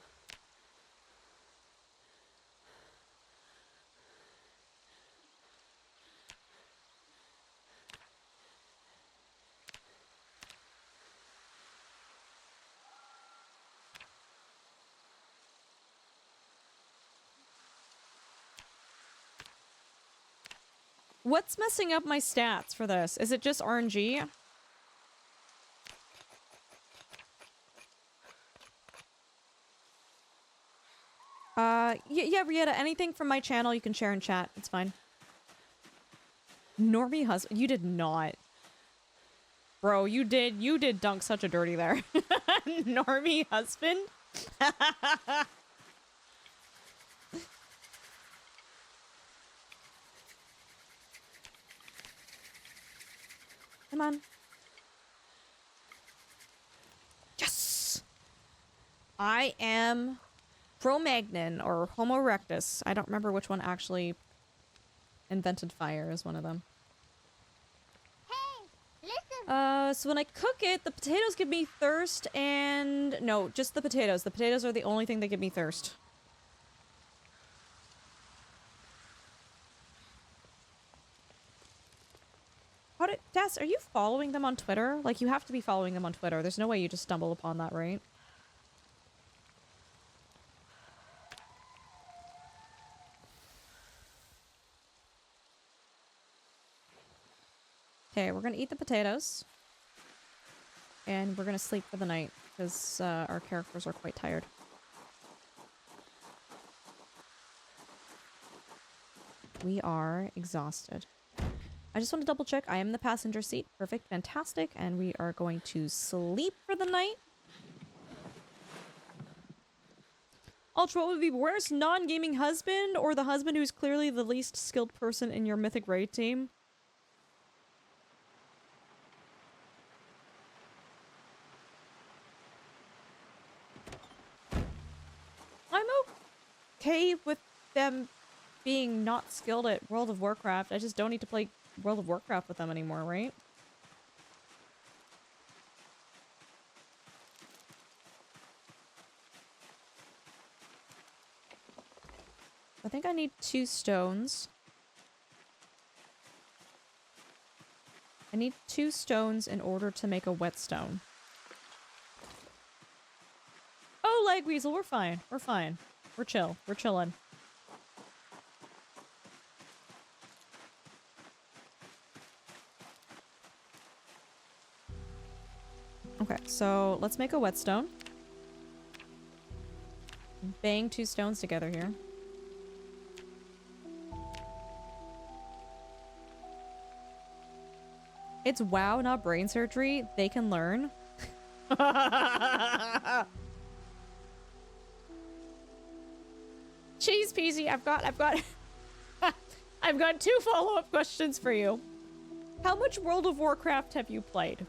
What's messing up my stats for this? Is it just RNG? Yeah, Rieta, anything from my channel you can share in chat. It's fine. Normie husband. You did not. Bro, you did dunk such a dirty there. Normie husband? Come on. Yes! I am Cro-Magnon or Homo erectus. I don't remember which one actually invented fire as one of them. Hey, listen. So when I cook it, the potatoes give me thirst and... No, just the potatoes. The potatoes are the only thing that give me thirst. Des, are you following them on Twitter? Like, you have to be following them on Twitter. There's no way you just stumble upon that, right? Okay, we're gonna eat the potatoes. And we're gonna sleep for the night, because our characters are quite tired. We are exhausted. I just want to double check. I am in the passenger seat. Perfect. Fantastic. And we are going to sleep for the night. Ultra, what would be worse? Non-gaming husband or the husband who's clearly the least skilled person in your Mythic Raid team? I'm okay with them being not skilled at World of Warcraft. I just don't need to play World of Warcraft with them anymore, right? I think I need 2 stones. I need 2 stones in order to make a whetstone. Oh, Leg Weasel, we're fine. We're fine. We're chill. We're chillin'. Okay, so let's make a whetstone. Bang 2 stones together here. It's WoW, not brain surgery. They can learn. Cheese peasy, I've got I've got 2 follow-up questions for you. How much World of Warcraft have you played?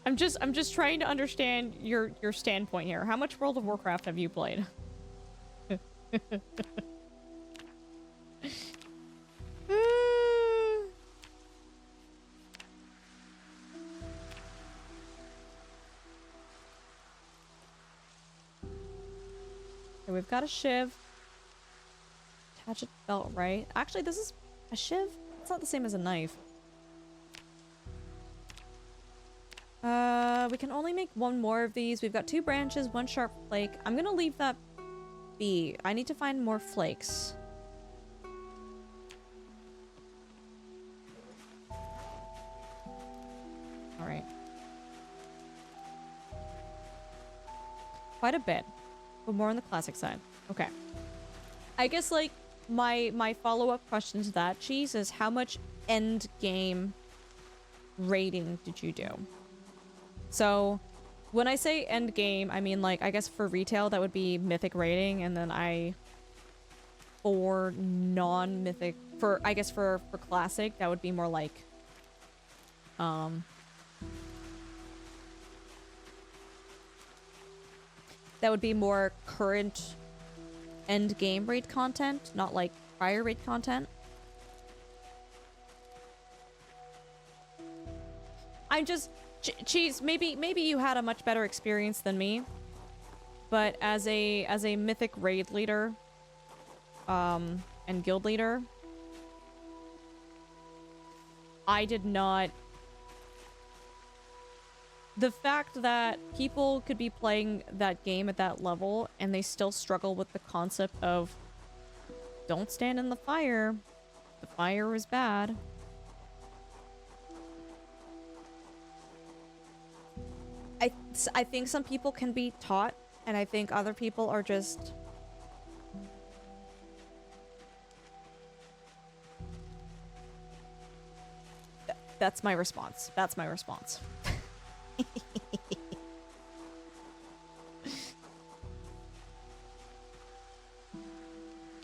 I'm just trying to understand your standpoint here. How much World of Warcraft have you played? Okay, we've got a shiv. Attach it belt right. Actually, this is a shiv. It's not the same as a knife. We can only make 1 more of these. We've got 2 branches, 1 sharp flake. I'm gonna leave that be. I need to find more flakes. Alright. Quite a bit. But more on the classic side. Okay. I guess, like, my follow-up question to that, Cheese, is how much end game rating did you do? So, when I say end game, I mean, like, I guess for retail, that would be mythic rating, and then for non-mythic, I guess for classic, that would be more like, that would be more current end game raid content, not like prior raid content. I'm just... Cheese, maybe you had a much better experience than me, but as a mythic raid leader, and guild leader, I did not... The fact that people could be playing that game at that level and they still struggle with the concept of don't stand in the fire. The fire is bad. I think some people can be taught, and I think other people are just... That's my response. That's my response.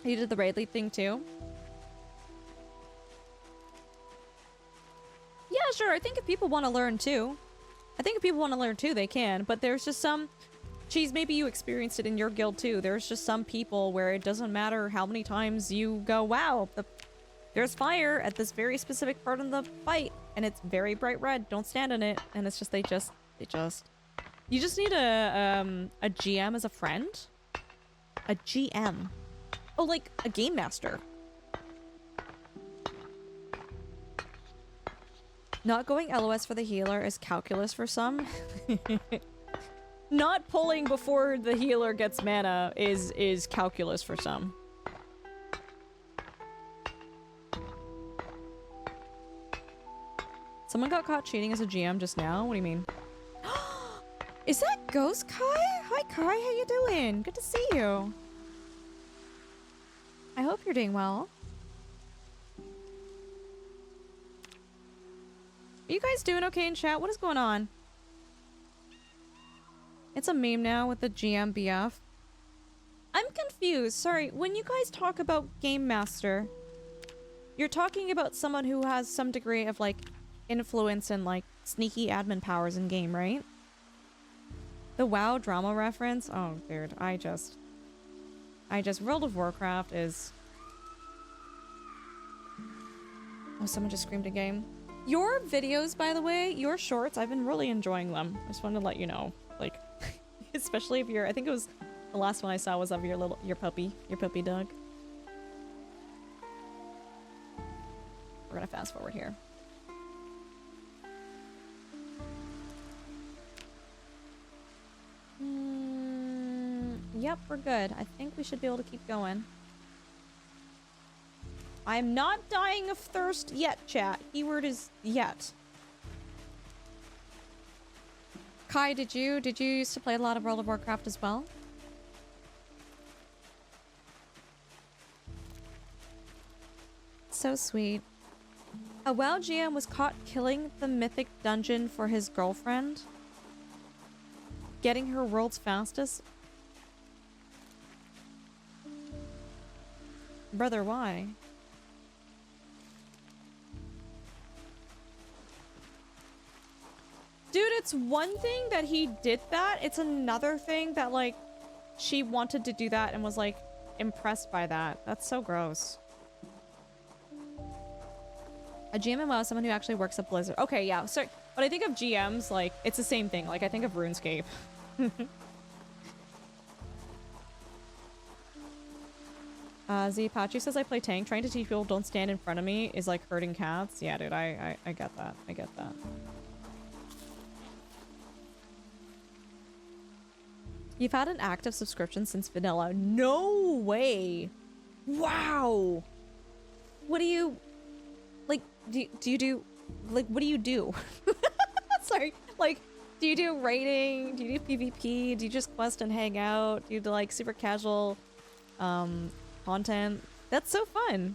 You did the raid lead thing too? Yeah, sure. I think if people want to learn too. They can. But there's just some... Cheese, maybe you experienced it in your guild too. There's just some people where it doesn't matter how many times you go, wow, there's fire at this very specific part of the fight, and it's very bright red. Don't stand in it. And it's just, they just... You just need a GM as a friend? A GM. Oh, like a game master. Not going LOS for the healer is calculus for some. Not pulling before the healer gets mana is calculus for some. Someone got caught cheating as a GM just now? What do you mean? Is that Ghost Kai? Hi Kai, how you doing? Good to see you. I hope you're doing well. Are you guys doing okay in chat? What is going on? It's a meme now with the GMBF. I'm confused. Sorry, when you guys talk about Game Master, you're talking about someone who has some degree of, like, influence and, like, sneaky admin powers in game, right? The WoW drama reference? Oh, dude, I just... World of Warcraft is... Oh, someone just screamed a game. Your videos, by the way, your shorts, I've been really enjoying them. I just wanted to let you know. Like, especially if you're... I think it was... The last one I saw was of your puppy dog. We're gonna fast forward here. Yep, we're good. I think we should be able to keep going. I'm not dying of thirst yet, chat. Keyword is yet. Kai, did you used to play a lot of World of Warcraft as well? So sweet. A WoW GM was caught killing the mythic dungeon for his girlfriend. Getting her world's fastest. Brother, why? Dude, it's one thing that he did that. It's another thing that, like, she wanted to do that and was, like, impressed by that. That's so gross. A GM in WoW is someone who actually works at Blizzard. Okay, yeah, sorry. But I think of GMs, like, it's the same thing. Like, I think of RuneScape. Z Pachi says I play tank. Trying to teach people don't stand in front of me is like herding cats. Yeah, dude, I get that. I get that. You've had an active subscription since vanilla. No way. Wow. What do you... Like, do you do... Like, what do you do? Sorry. Like, do you do raiding? Do you do PvP? Do you just quest and hang out? Do you do, like, super casual, content? That's so fun.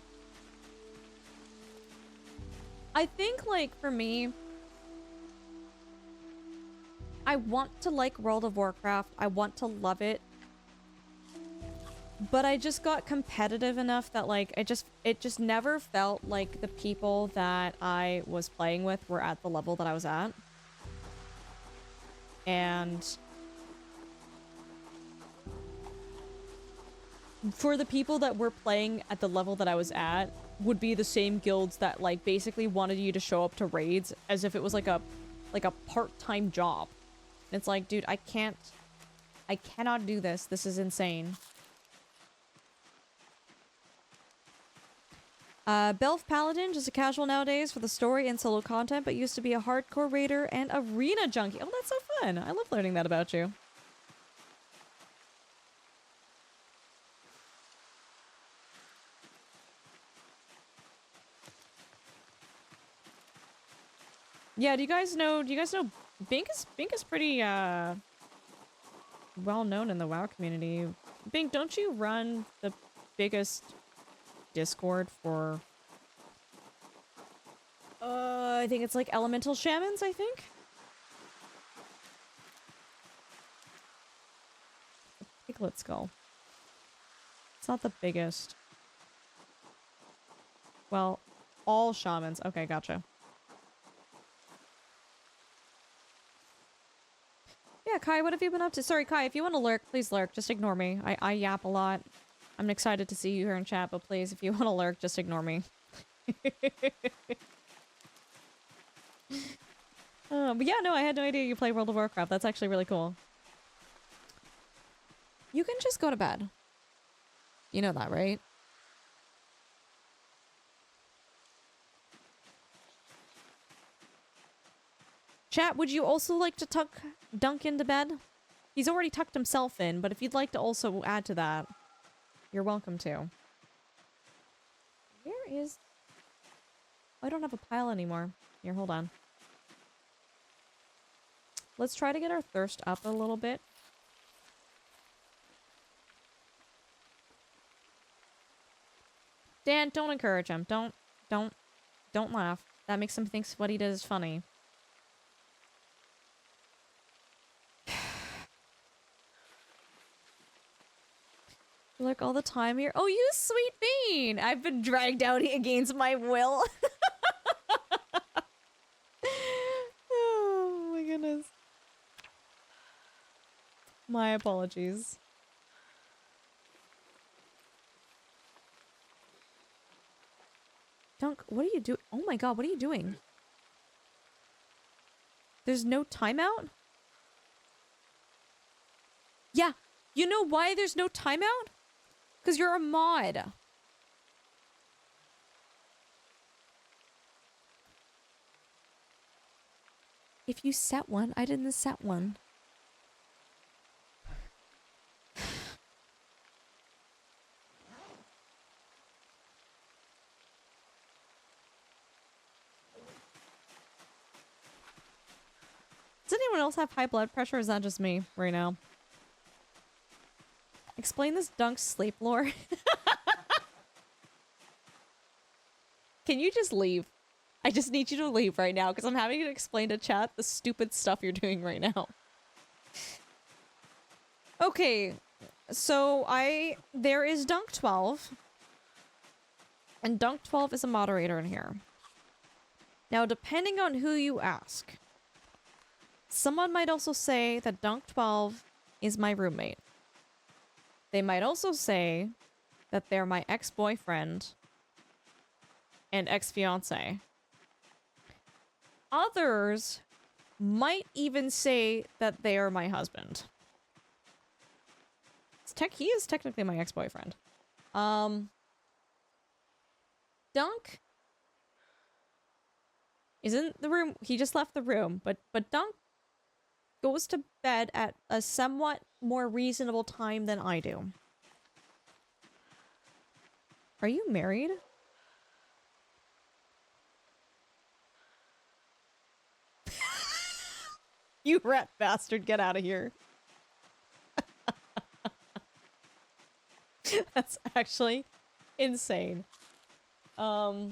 I think, like, for me... I want to like World of Warcraft. I want to love it. But I just got competitive enough that, like, it just never felt like the people that I was playing with were at the level that I was at. And for the people that were playing at the level that I was at would be the same guilds that, like, basically wanted you to show up to raids as if it was like a part-time job. And it's like, dude, I cannot do this. This is insane. Belf Paladin, just a casual nowadays for the story and solo content, but used to be a hardcore raider and arena junkie. Oh, that's so fun. I love learning that about you. Yeah, do you guys know Bink is pretty well known in the WoW community. Bink, don't you run the biggest Discord for I think it's like elemental shamans, I think? Piglet skull. It's not the biggest. Well, all shamans. Okay, gotcha. Yeah, Kai, what have you been up to? Sorry, Kai, if you want to lurk, please lurk. Just ignore me. I yap a lot. I'm excited to see you here in chat, but please, if you want to lurk, just ignore me. But yeah, no, I had no idea you play World of Warcraft. That's actually really cool. You can just go to bed. You know that, right? Chat, would you also like to tuck Dunk into bed? He's already tucked himself in, but if you'd like to also add to that, you're welcome to. Where is... Oh, I don't have a pile anymore. Here, hold on. Let's try to get our thirst up a little bit. Dan, don't encourage him. Don't laugh. That makes him think what he did is funny. Look all the time here. Oh, you sweet bean! I've been dragged out against my will. Oh my goodness. My apologies. Dunk, what are you doing? Oh my god, what are you doing? There's no timeout? Yeah, you know why there's no timeout? Because you're a mod. If you set one, I didn't set one. Does anyone else have high blood pressure, or is that just me right now? Explain this Dunk's sleep lore. Can you just leave? I just need you to leave right now, because I'm having to explain to chat the stupid stuff you're doing right now. Okay, so there is Dunk 12. And Dunk 12 is a moderator in here. Now, depending on who you ask, someone might also say that Dunk 12 is my roommate. They might also say that they're my ex-boyfriend and ex-fiance. Others might even say that they are my husband. He is technically my ex-boyfriend. Dunk is in the room. He just left the room, but Dunk goes to bed at a somewhat more reasonable time than I do. Are you married? You rat bastard, get out of here. That's actually insane. But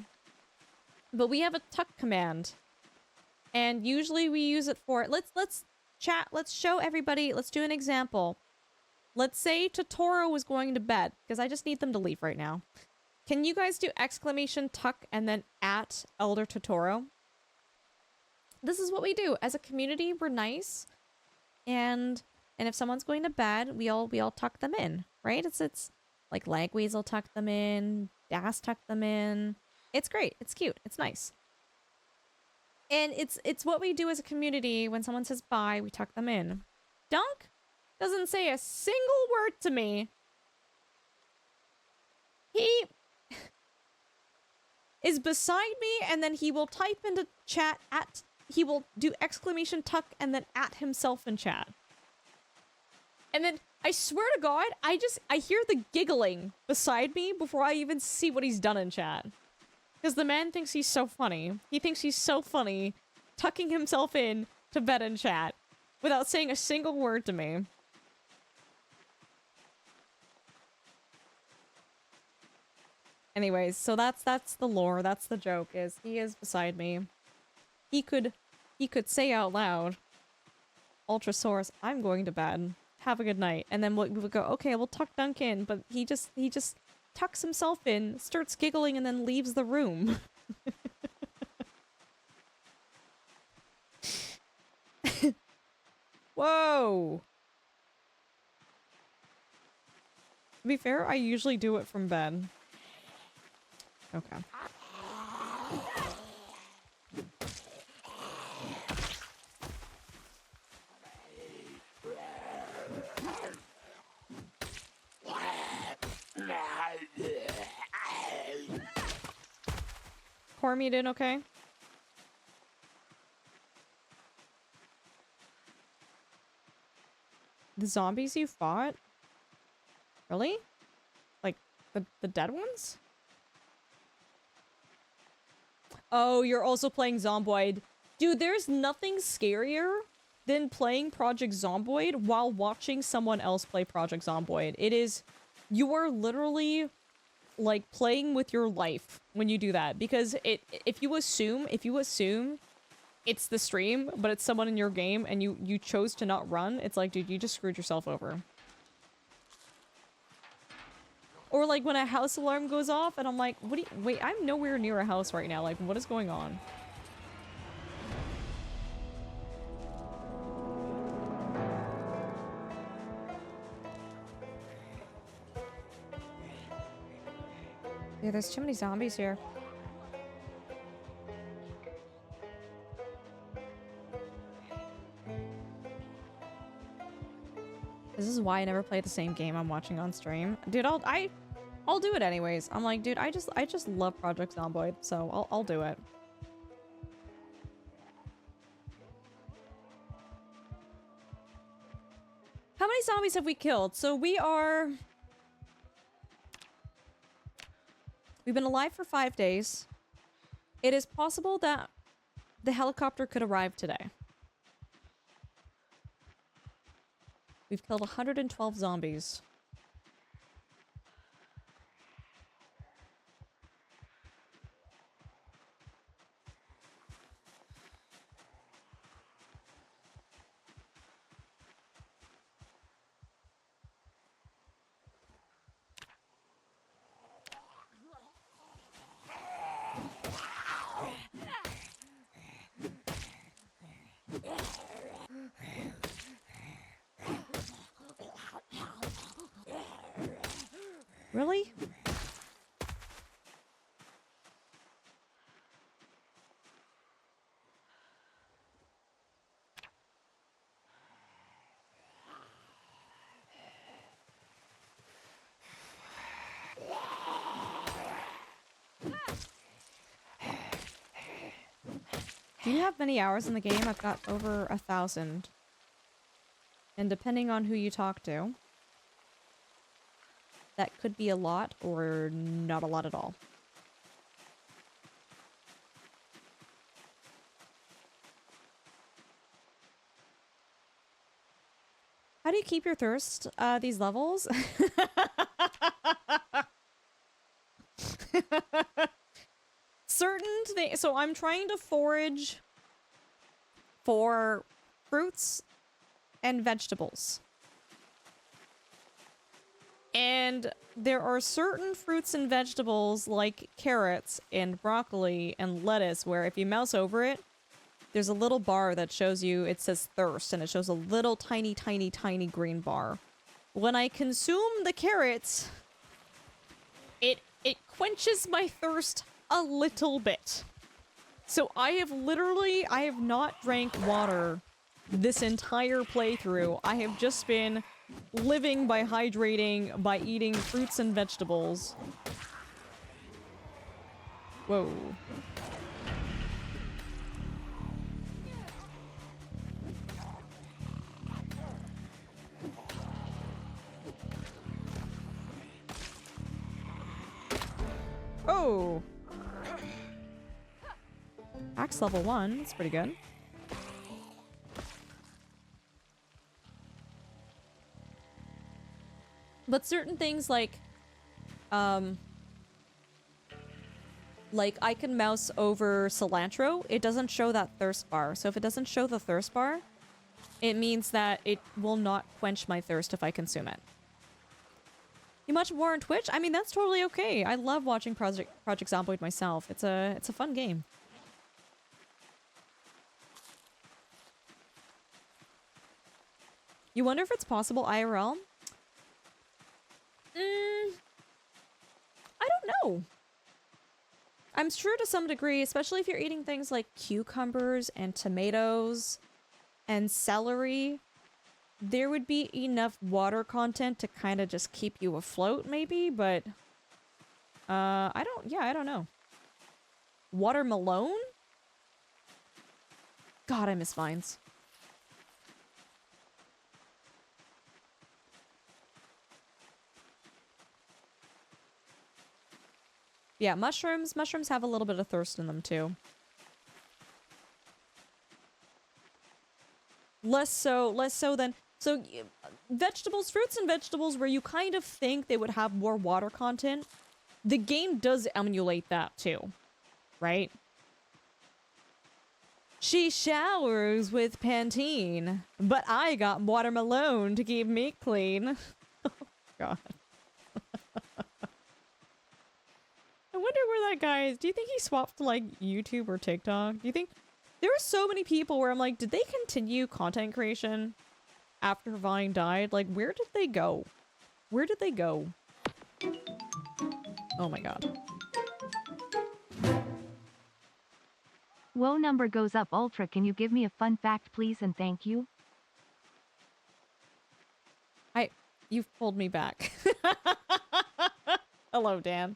we have a tuck command. And usually we use it for... Let's chat, let's show everybody, let's do an example. Let's say Totoro was going to bed, because I just need them to leave right now. Can you guys do exclamation tuck and then at Elder Totoro? This is what we do. As a community, we're nice. And if someone's going to bed, we all tuck them in, right? It's like Lagweasel will tuck them in, Das tuck them in. It's great. It's cute. It's nice. And it's what we do as a community. When someone says bye, we tuck them in. Dunk doesn't say a single word to me. He is beside me, and then he will type into chat he will do exclamation tuck and then at himself in chat. And then, I swear to God, I hear the giggling beside me before I even see what he's done in chat. Because the man thinks he's so funny. He thinks he's so funny, tucking himself in to bed in chat without saying a single word to me. Anyways, so that's the lore. That's the joke, is he is beside me. He could say out loud, Ultrasaurus, I'm going to bed. Have a good night. And then we would go, okay, we'll tuck Dunk in, but he just tucks himself in, starts giggling, and then leaves the room. Whoa! To be fair, I usually do it from bed. Okay. Cormy did okay? The zombies you fought? Really? Like, the dead ones? Oh, you're also playing Zomboid. Dude, there's nothing scarier than playing Project Zomboid while watching someone else play Project Zomboid. It is... You are literally like playing with your life when you do that, because if you assume it's the stream, but it's someone in your game and you chose to not run, it's like, dude, you just screwed yourself over. Or like when a house alarm goes off and I'm like, what do you, wait, I'm nowhere near a house right now. Like, what is going on? Yeah, there's too many zombies here. This is why I never play the same game I'm watching on stream. Dude, I'll do it anyways. I'm like, dude, I just love Project Zomboid, so I'll do it. How many zombies have we killed? So we've been alive for 5 days. It is possible that the helicopter could arrive today. We've killed 112 zombies. Really? Do you have many hours in the game? I've got over 1,000. And depending on who you talk to, that could be a lot or not a lot at all. How do you keep your thirst, these levels? Certain things. So I'm trying to forage for fruits and vegetables. And there are certain fruits and vegetables like carrots and broccoli and lettuce where if you mouse over it, there's a little bar that shows you, it says thirst, and it shows a little tiny, tiny, tiny green bar. When I consume the carrots, it quenches my thirst a little bit. So I have not drank water this entire playthrough. I have just been living by hydrating, by eating fruits and vegetables. Whoa. Oh! Axe level 1, that's pretty good. But certain things like I can mouse over cilantro, it doesn't show that thirst bar. So if it doesn't show the thirst bar, it means that it will not quench my thirst if I consume it. You watch more on Twitch? I mean, that's totally okay. I love watching Project Zomboid myself. It's a fun game. You wonder if it's possible IRL? I don't know. I'm sure to some degree, especially if you're eating things like cucumbers and tomatoes and celery, there would be enough water content to kind of just keep you afloat, maybe, but I don't know. Watermelon? God, I miss vines. Yeah, mushrooms have a little bit of thirst in them too. Less so than... So, vegetables, fruits and vegetables where you kind of think they would have more water content the game does emulate that too, right? She showers with Pantene, but I got watermelon to keep me clean. Oh, God. I wonder where that guy is. Do you think he swapped to, like, YouTube or TikTok? Do you think... There are so many people where I'm like, did they continue content creation after Vine died? Like, where did they go? Where did they go? Oh my God. Woe number goes up ultra. Can you give me a fun fact, please, and thank you? You've pulled me back. Hello, Dan.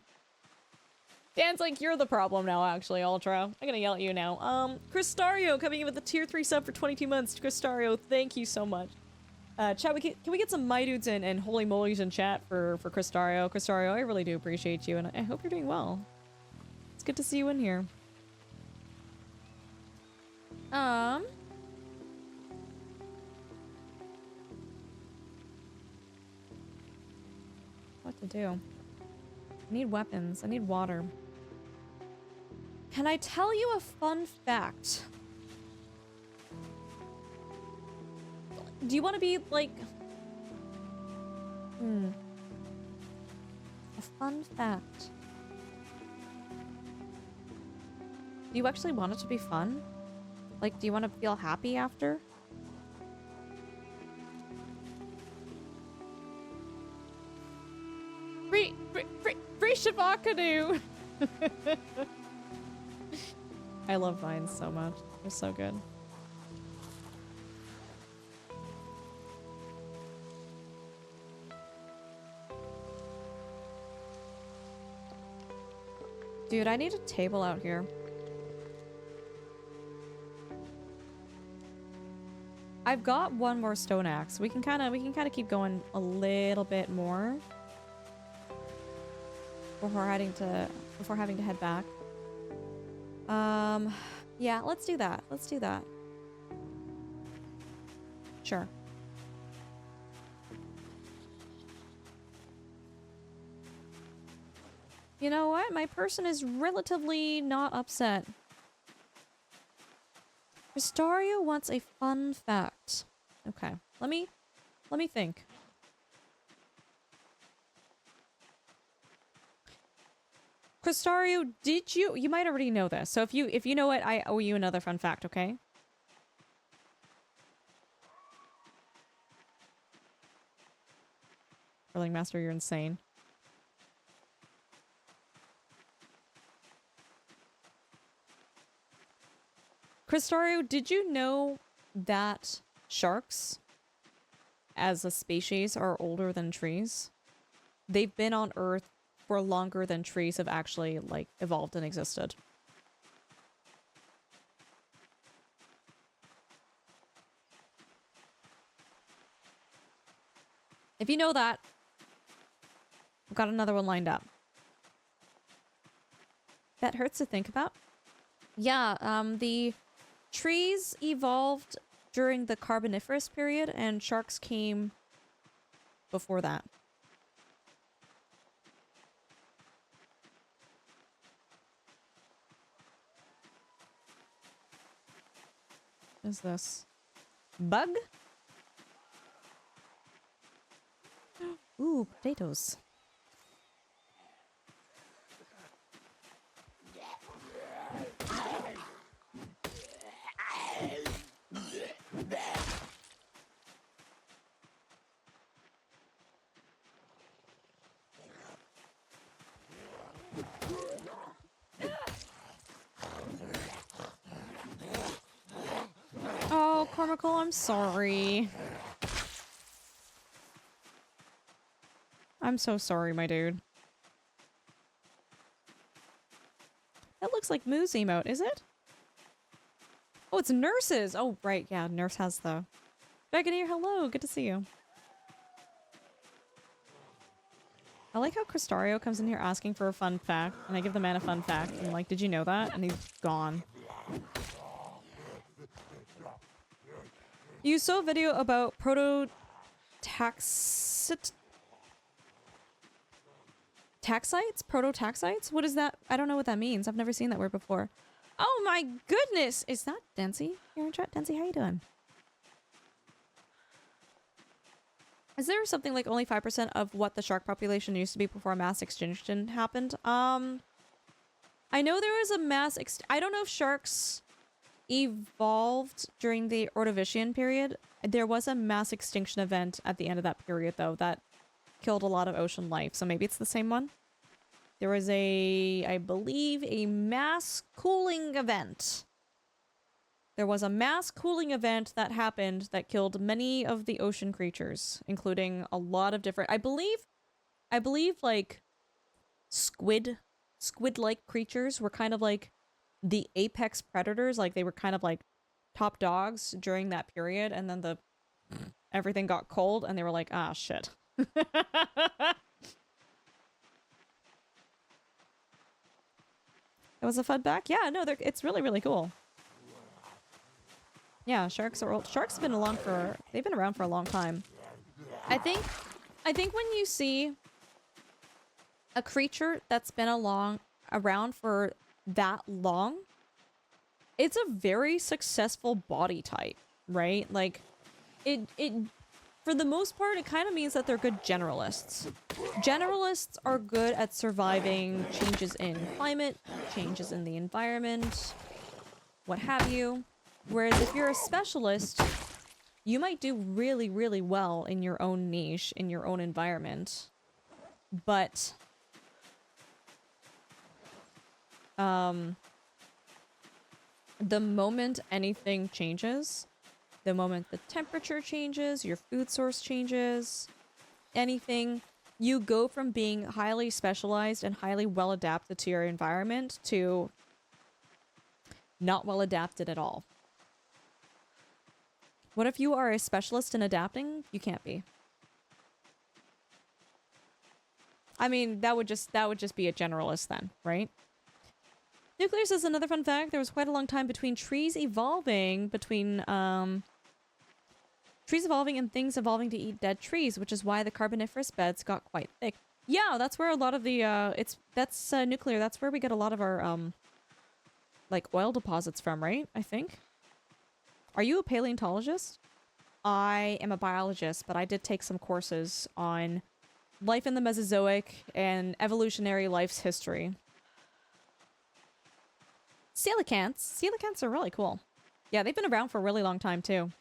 Dan's like, you're the problem now, actually, Ultra. I'm gonna yell at you now. Cristario coming in with a tier 3 sub for 22 months. Cristario, thank you so much. Chat, can we get some my dudes and holy mollies in chat for Cristario? Cristario, I really do appreciate you, and I hope you're doing well. It's good to see you in here. What to do? I need weapons. I need water. Can I tell you a fun fact? Do you want to be like... A fun fact. Do you actually want it to be fun? Like, do you want to feel happy after? Free Shabakadu! I love vines so much. They're so good. Dude, I need a table out here. I've got one more stone axe. We can kind of keep going a little bit more before having to head back. Yeah, let's do that. Let's do that. Sure. You know what? My person is relatively not upset. Ristario wants a fun fact. Okay. Let me think. Cristario, did you might already know this. So if you know it, I owe you another fun fact, okay? Curling Master, you're insane. Cristario, did you know that sharks, as a species, are older than trees? They've been on Earth for longer than trees have actually, like, evolved and existed. If you know that, I've got another one lined up. That hurts to think about. Yeah, the trees evolved during the Carboniferous period, and sharks came before that. What is this? Bug? Ooh, potatoes. Oh, Cormical, I'm sorry. I'm so sorry, my dude. That looks like Moo's emote, is it? Oh, it's Nurses! Oh, right, yeah, Nurse has the... Dragoneer, hello! Good to see you. I like how Cristario comes in here asking for a fun fact, and I give the man a fun fact, and I'm like, did you know that? And he's gone. You saw a video about prototaxit... Taxites? Proto-taxites? What is that? I don't know what that means. I've never seen that word before. Oh my goodness! Is that Denzi? You're in chat? Denzi, how you doing? Is there something like only 5% of what the shark population used to be before mass extinction happened? I know there was a I don't know if sharks evolved during the Ordovician period. There was a mass extinction event at the end of that period, though, that killed a lot of ocean life. So maybe it's the same one. There was I believe, a mass cooling event. There was a mass cooling event that happened that killed many of the ocean creatures, including a lot of different, I believe like squid-like creatures were kind of like the apex predators. Like they were kind of like top dogs during that period, and then everything got cold and they were like, ah, shit. It was a fun back. Yeah, no, it's really, really cool. Yeah, sharks are old. Sharks have been they've been around for a long time. I think when you see a creature that's been around for that long, it's a very successful body type, right? Like, it for the most part, it kind of means that they're good generalists. Generalists are good at surviving changes in climate, changes in the environment, what have you. Whereas if you're a specialist, you might do really, really well in your own niche, in your own environment. But the moment anything changes, the moment the temperature changes, your food source changes, anything, you go from being highly specialized and highly well adapted to your environment to not well adapted at all. What if you are a specialist in adapting? You can't be. I mean, that would just be a generalist then, right? Nuclear says another fun fact, there was quite a long time between trees evolving and things evolving to eat dead trees, which is why the Carboniferous beds got quite thick. Yeah, that's where a lot of the that's nuclear. That's where we get a lot of our like oil deposits from, right? I think. Are you a paleontologist? I am a biologist, but I did take some courses on life in the Mesozoic and evolutionary life's history. Coelacanths. Coelacanths are really cool. Yeah, they've been around for a really long time too.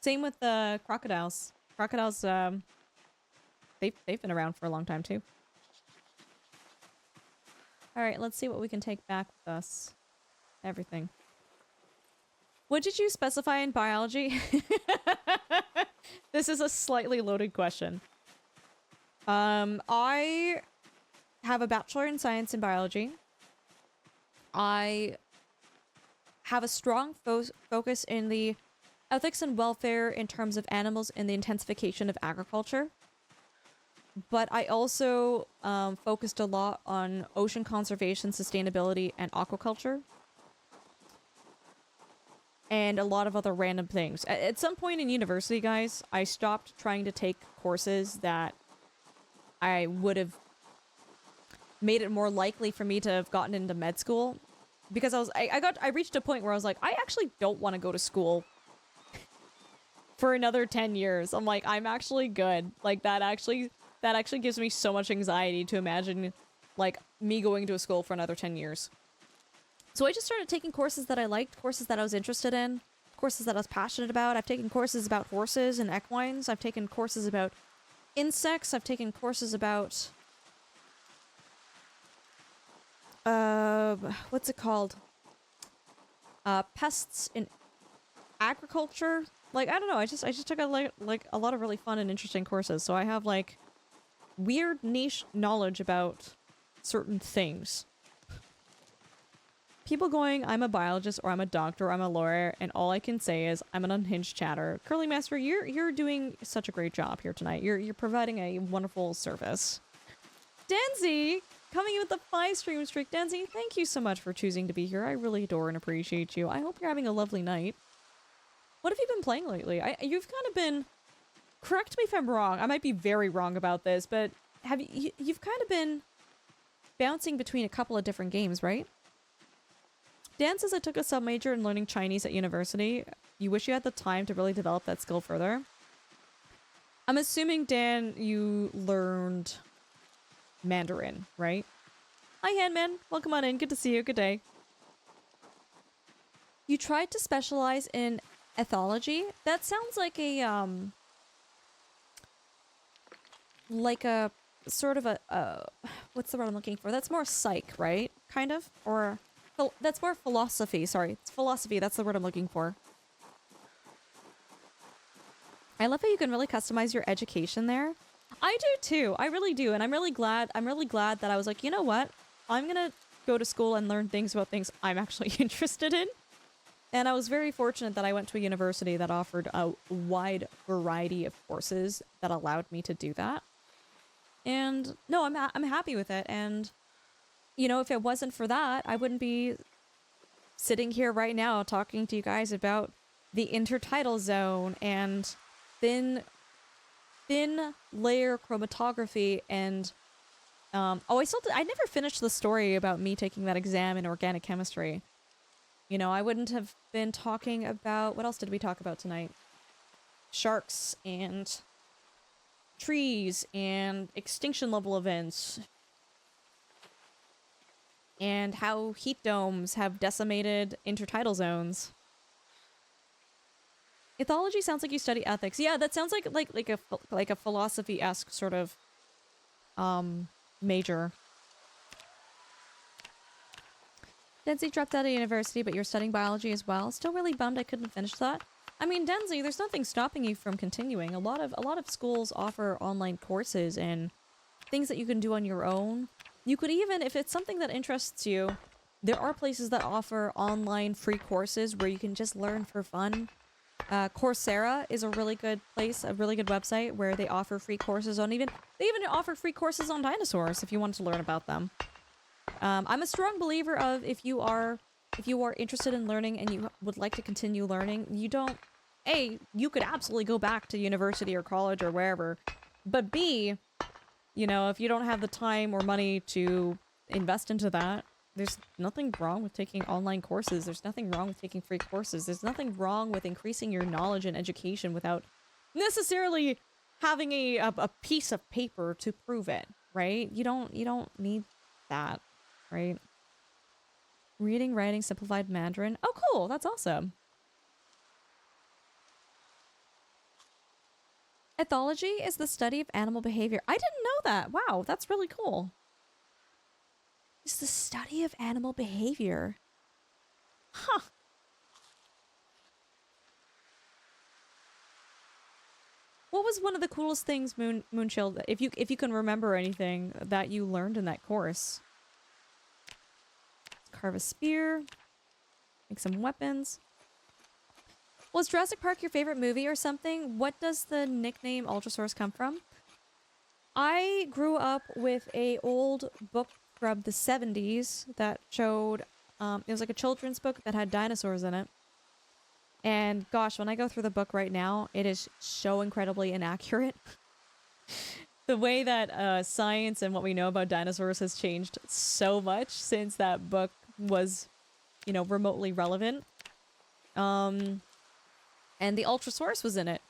Same with the crocodiles. Crocodiles, they've been around for a long time too. All right, let's see what we can take back with us. Everything. What did you specify in biology? This is a slightly loaded question. I have a bachelor in science in biology. I have a strong focus in the ethics and welfare in terms of animals and the intensification of agriculture. But I also focused a lot on ocean conservation, sustainability, and aquaculture. And a lot of other random things. At some point in university, guys, I stopped trying to take courses that I would have made it more likely for me to have gotten into med school. Because I reached a point where I was like, I actually don't want to go to school for another 10 years. I'm like, I'm actually good. Like, that actually gives me so much anxiety to imagine, like, me going to a school for another 10 years. So I just started taking courses that I liked, courses that I was interested in, courses that I was passionate about. I've taken courses about horses and equines. I've taken courses about insects. I've taken courses about... what's it called? Pests in agriculture? Like, I don't know, I just took a lot of really fun and interesting courses, so I have, like, weird niche knowledge about certain things. People going, I'm a biologist, or I'm a doctor, or I'm a lawyer, and all I can say is, I'm an unhinged chatter. Curly Master, you're doing such a great job here tonight. You're providing a wonderful service. Danzy! Coming in with the 5 stream streak. Danzy, thank you so much for choosing to be here. I really adore and appreciate you. I hope you're having a lovely night. What have you been playing lately? You've kind of been correct me if I'm wrong. I might be very wrong about this, but have you've kind of been bouncing between a couple of different games, right? Dan says I took a sub-major in learning Chinese at university. You wish you had the time to really develop that skill further. I'm assuming, Dan, you learned Mandarin, right? Hi, Handman. Welcome on in. Good to see you. Good day. You tried to specialize in ethology? That sounds like a sort of a what's the word I'm looking for? That's more psych, right? Kind of? Or that's more philosophy. Sorry, it's philosophy. That's the word I'm looking for. I love how you can really customize your education there. I do too. I really do. And I'm really glad that I was like, you know what? I'm going to go to school and learn things about things I'm actually interested in. And I was very fortunate that I went to a university that offered a wide variety of courses that allowed me to do that. And no, I'm happy with it. And you know, if it wasn't for that, I wouldn't be sitting here right now talking to you guys about the intertidal zone and thin layer chromatography and I never finished the story about me taking that exam in organic chemistry. You know, I wouldn't have been talking about, what else did we talk about tonight? Sharks and trees and extinction level events. And how heat domes have decimated intertidal zones. Ethology sounds like you study ethics. Yeah, that sounds like a philosophy-esque sort of major. Denzi dropped out of university, but you're studying biology as well. Still really bummed I couldn't finish that. I mean, Denzi, there's nothing stopping you from continuing. A lot of schools offer online courses and things that you can do on your own. You could even, if it's something that interests you, there are places that offer online free courses where you can just learn for fun. Coursera is a really good place, a really good website where they offer free courses on they even offer free courses on dinosaurs if you want to learn about them. I'm a strong believer of if you are interested in learning and you would like to continue learning, you could absolutely go back to university or college or wherever, but B, you know, if you don't have the time or money to invest into that, there's nothing wrong with taking online courses. There's nothing wrong with taking free courses. There's nothing wrong with increasing your knowledge and education without necessarily having a piece of paper to prove it, right? You don't need that, right? Reading, writing, simplified Mandarin. Oh, cool. That's awesome. Ethology is the study of animal behavior. I didn't know that. Wow, that's really cool. It's the study of animal behavior. Huh. What was one of the coolest things, Moonchill, if you can remember anything that you learned in that course? Let's carve a spear. Make some weapons. Was Jurassic Park your favorite movie or something? What does the nickname Ultrasaurus come from? I grew up with a old book from the 70s that showed, it was like a children's book that had dinosaurs in it. And gosh, when I go through the book right now, it is so incredibly inaccurate. The way that science and what we know about dinosaurs has changed so much since that book was, you know, remotely relevant. And the Ultrasaurus was in it.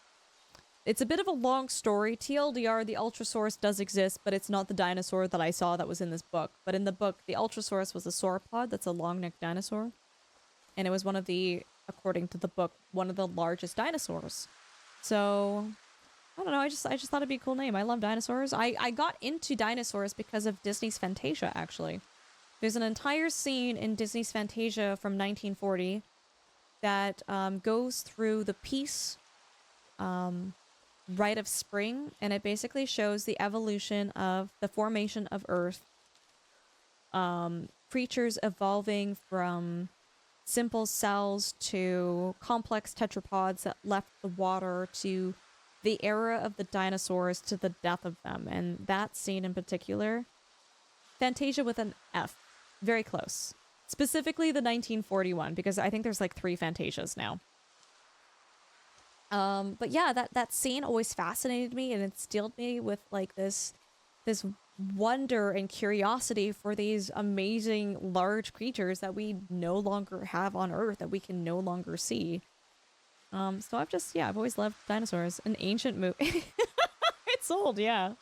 It's a bit of a long story. TLDR, the Ultrasaurus does exist, but it's not the dinosaur that I saw that was in this book. But in the book, the Ultrasaurus was a sauropod. That's a long-necked dinosaur. And it was one of the, according to the book, one of the largest dinosaurs. So, I don't know. I just thought it'd be a cool name. I love dinosaurs. I got into dinosaurs because of Disney's Fantasia, actually. There's an entire scene in Disney's Fantasia from 1940 that goes through the peace rite of spring, and it basically shows the evolution of the formation of Earth. Creatures evolving from simple cells to complex tetrapods that left the water to the era of the dinosaurs to the death of them. And that scene in particular, Fantasia with an F, very close. Specifically the 1941, because I think there's like 3 Fantasias now. But yeah, that scene always fascinated me and instilled me with like this wonder and curiosity for these amazing large creatures that we no longer have on Earth, that we can no longer see. So I've always loved dinosaurs. An ancient movie. It's old, yeah.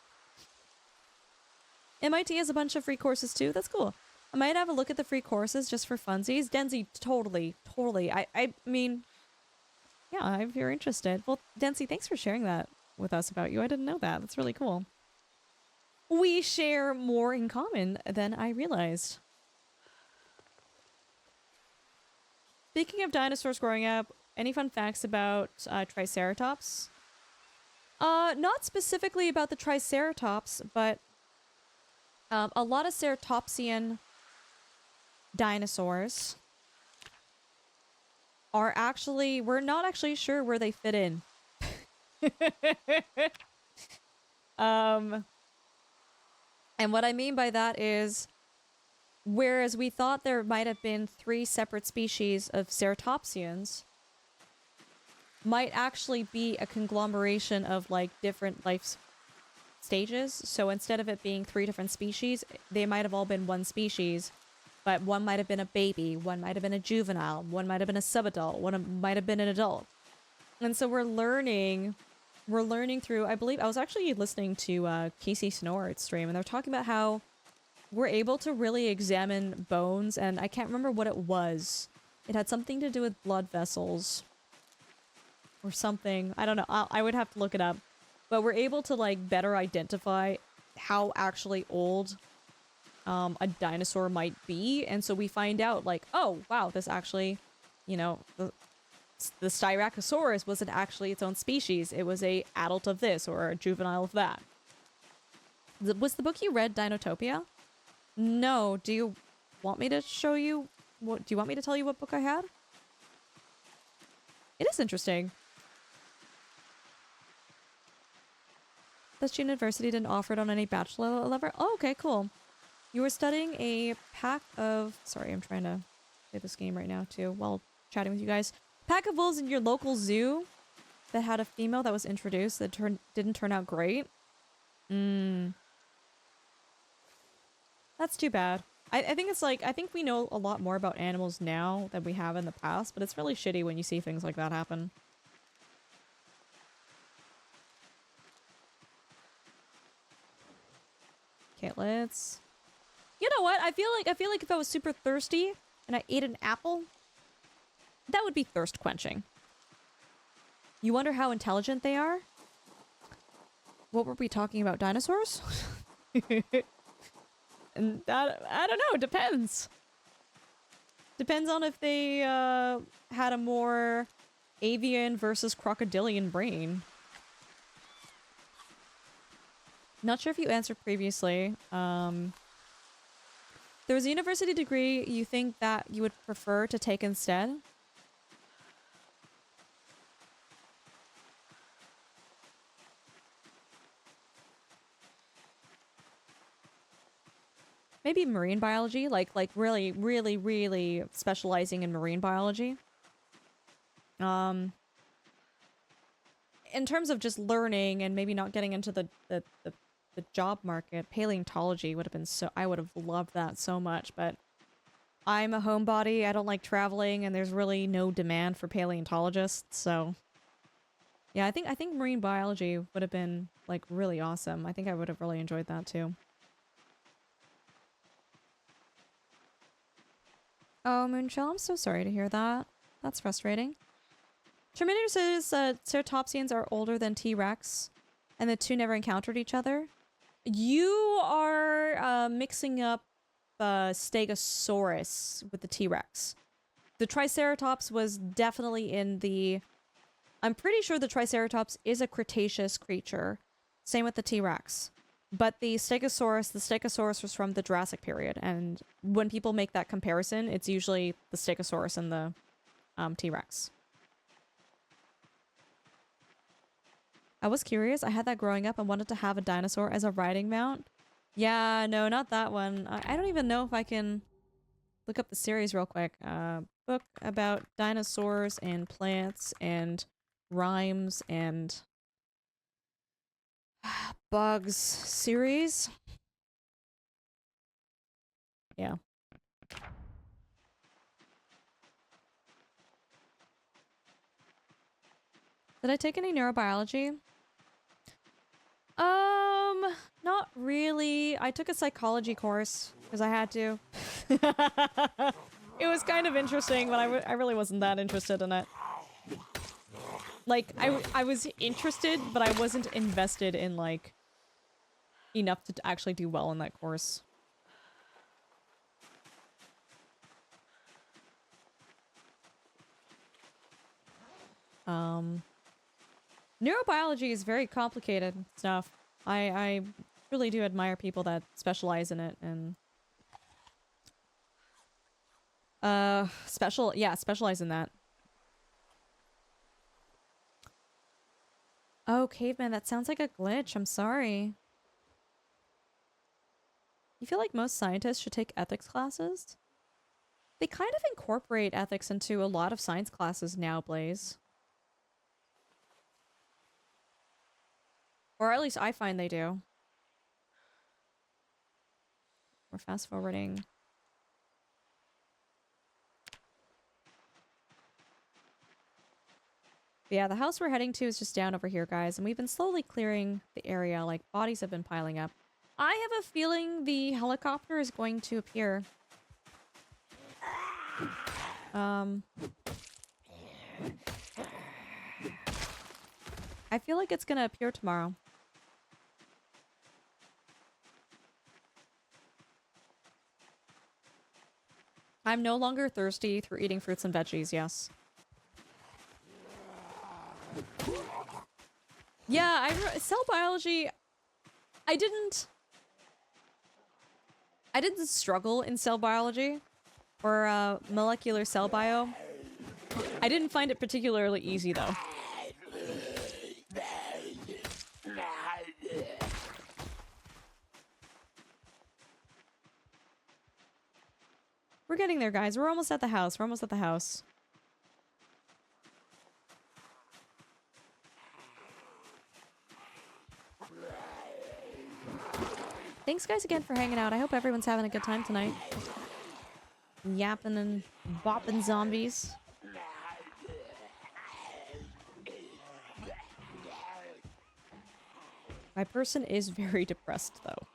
MIT has a bunch of free courses too. That's cool. I might have a look at the free courses just for funsies. Denzi, totally. I mean, yeah, if you're interested. Well, Denzi, thanks for sharing that with us about you. I didn't know that. That's really cool. We share more in common than I realized. Speaking of dinosaurs growing up, any fun facts about Triceratops? Not specifically about the Triceratops, but a lot of ceratopsian dinosaurs are actually, we're not actually sure where they fit in. And what I mean by that is, whereas we thought there might have been 3 separate species of ceratopsians, might actually be a conglomeration of like different life stages. So instead of it being 3 different species, they might have all been one species, but one might have been a baby, one might have been a juvenile, one might have been a subadult, one might have been an adult. And so we're learning through, I believe, I was actually listening to Casey Snowart's stream, and they're talking about how we're able to really examine bones, and I can't remember what it was. It had something to do with blood vessels or something. I don't know. I would have to look it up. But we're able to like better identify how actually old a dinosaur might be, and so we find out like, oh wow, this actually, you know, the Styracosaurus wasn't actually its own species. It was a adult of this or a juvenile of that. Was the book you read Dinotopia? No. Do you want me to show you? What do you want me to tell you what book I had? It is interesting. This university didn't offer it on any bachelor level. Oh, okay, cool. You were studying a pack of... Sorry, I'm trying to play this game right now, too, while chatting with you guys. Pack of wolves in your local zoo that had a female that was introduced that didn't turn out great. That's too bad. I think it's like... I think we know a lot more about animals now than we have in the past, but it's really shitty when you see things like that happen. Okay, let's... You know what? I feel like if I was super thirsty and I ate an apple, that would be thirst quenching. You wonder how intelligent they are? What were we talking about? Dinosaurs? And that, I don't know, it depends. Depends on if they had a more avian versus crocodilian brain. Not sure if you answered previously. There was a university degree you think that you would prefer to take instead? Maybe marine biology, like really specializing in marine biology. In terms of just learning and maybe not getting into the job market, paleontology would have been so... I would have loved that so much, but I'm a homebody, I don't like traveling, and there's really no demand for paleontologists, so... Yeah, I think marine biology would have been, like, really awesome. I think I would have really enjoyed that, too. Oh, Moonshell, I'm so sorry to hear that. That's frustrating. Terminator says ceratopsians are older than T-Rex, and the two never encountered each other. You are mixing up Stegosaurus with the T-Rex. The Triceratops was definitely in the... I'm pretty sure the Triceratops is a Cretaceous creature. Same with the T-Rex. But the Stegosaurus was from the Jurassic period, and when people make that comparison, it's usually the Stegosaurus and the T-Rex. I was curious. I had that growing up and wanted to have a dinosaur as a riding mount. Yeah, no, not that one. I don't even know if I can look up the series real quick. Book about dinosaurs and plants and Rhymes and Bugs series. Yeah. Did I take any neurobiology? Not really. I took a psychology course because I had to. It was kind of interesting, but I really wasn't that interested in it. Like, I was interested, but I wasn't invested in, like, enough to actually do well in that course. Neurobiology is very complicated stuff. I really do admire people that specialize in it and specialize in that. Oh, caveman, that sounds like a glitch. I'm sorry. You feel like most scientists should take ethics classes? They kind of incorporate ethics into a lot of science classes now, Blaze. Or at least I find they do. We're fast forwarding. Yeah, the house we're heading to is just down over here, guys, and we've been slowly clearing the area, like bodies have been piling up. I have a feeling the helicopter is going to appear. I feel like it's gonna appear tomorrow. I'm no longer thirsty through eating fruits and veggies, yes. Yeah, cell biology, I didn't struggle in cell biology or molecular cell bio. I didn't find it particularly easy though. We're getting there, guys. We're almost at the house. We're almost at the house. Thanks, guys, again for hanging out. I hope everyone's having a good time tonight. Yapping and bopping zombies. My person is very depressed, though.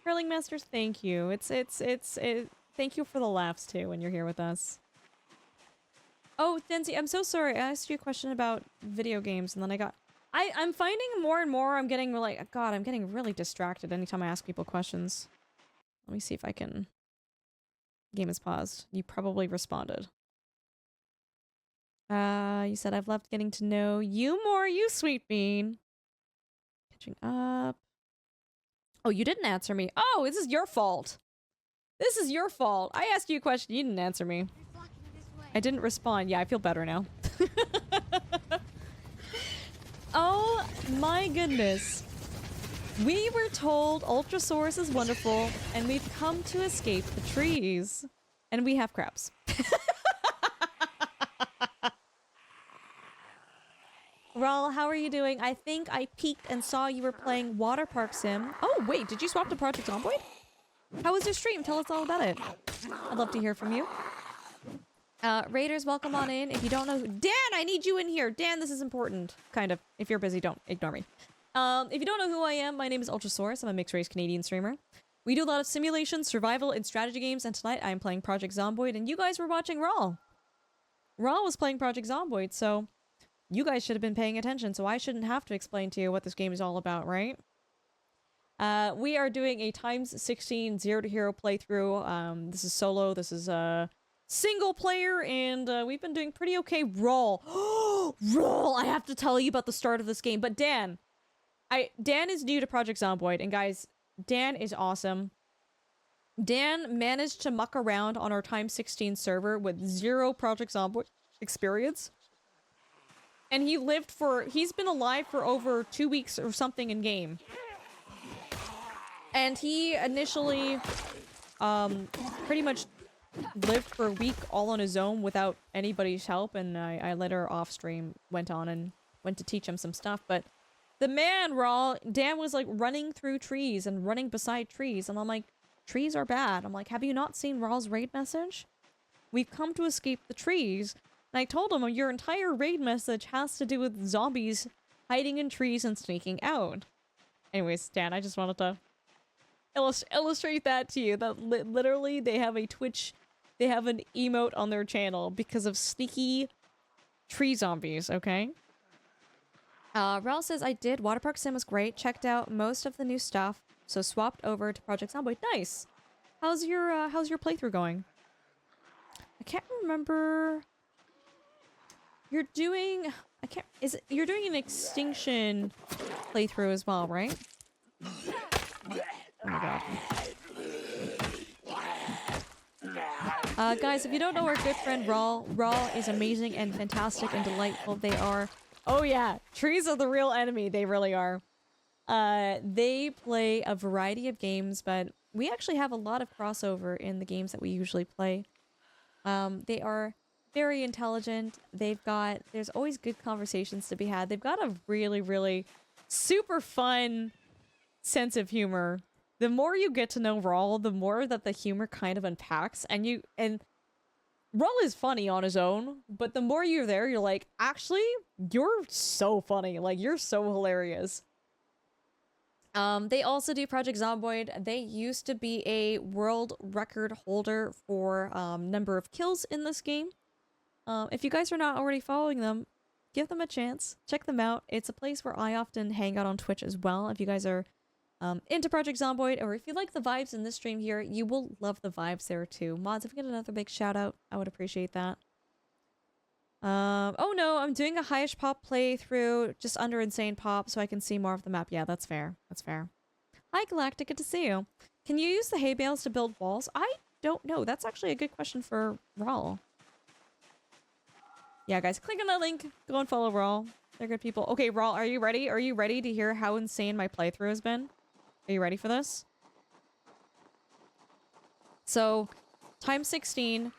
Curling Masters, thank you. Thank you for the laughs, too, when you're here with us. Oh, Denzi, I'm so sorry. I asked you a question about video games, and then I'm finding more and more I'm getting, like, God, I'm getting really distracted anytime I ask people questions. Let me see if I can... Game is paused. You probably responded. You said, I've loved getting to know you more, you sweet bean. Catching up. Oh, you didn't answer me. Oh, this is your fault. This is your fault. I asked you a question. You didn't answer me. I didn't respond. Yeah, I feel better now. Oh my goodness. We were told Ultrasaurus is wonderful, and we've come to escape the trees. And we have crabs. Raul, how are you doing? I think I peeked and saw you were playing Water Park Sim. Oh, wait, did you swap to Project Zomboid? How was your stream? Tell us all about it. I'd love to hear from you. Raiders, welcome on in. If you don't know Dan, I need you in here. Dan, this is important. Kind of. If you're busy, don't ignore me. If you don't know who I am, my name is Ultrasaurus. I'm a mixed-race Canadian streamer. We do a lot of simulation, survival, and strategy games, and tonight I'm playing Project Zomboid, and you guys were watching Raw. Raw was playing Project Zomboid, so you guys should have been paying attention, so I shouldn't have to explain to you what this game is all about, right? We are doing a times 16 zero to hero playthrough. This is solo, this is single player, and we've been doing pretty okay. Roll. Roll! I have to tell you about the start of this game, but Dan is new to Project Zomboid, and guys, Dan is awesome. Dan managed to muck around on our times 16 server with 0 Project Zomboid experience. And he's been alive for over 2 weeks or something in game. And he initially, pretty much lived for a week all on his own without anybody's help, and I later off stream went on and went to teach him some stuff. But the man, Dan was like running through trees and running beside trees, and I'm like, trees are bad. I'm like, have you not seen Raw's raid message? We've come to escape the trees. And I told him, your entire raid message has to do with zombies hiding in trees and sneaking out. Anyways, Dan, I just wanted to illustrate that to you. That literally they have a Twitch, they have an emote on their channel because of sneaky tree zombies, okay? Rel says, I did. Water Park Sim was great. Checked out most of the new stuff, so swapped over to Project Zomboid. Nice! How's your playthrough going? I can't remember... You're doing... You're doing an Extinction playthrough as well, right? Oh my god. Guys, if you don't know our good friend Raw is amazing and fantastic and delightful. They are... Oh yeah, trees are the real enemy. They really are. They play a variety of games, but we actually have a lot of crossover in the games that we usually play. They are very intelligent. There's always good conversations to be had. They've got a really, really super fun sense of humor. The more you get to know Rawl, the more that the humor kind of unpacks, and Rawl is funny on his own, but the more you're there, you're like, actually, you're so funny. Like, you're so hilarious. They also do Project Zomboid. They used to be a world record holder for number of kills in this game. If you guys are not already following them, give them a chance. Check them out. It's a place where I often hang out on Twitch as well. If you guys are into Project Zomboid, or if you like the vibes in this stream here, you will love the vibes there too. Mods, if we get another big shout out, I would appreciate that. Oh no, I'm doing a highish pop playthrough just under insane pop so I can see more of the map. Yeah, that's fair. That's fair. Hi Galactic, good to see you. Can you use the hay bales to build walls? I don't know. That's actually a good question for Rawl. Yeah, guys, click on that link. Go and follow Rawl. They're good people. Okay, Rawl, are you ready? Are you ready to hear how insane my playthrough has been? Are you ready for this? So, time 16,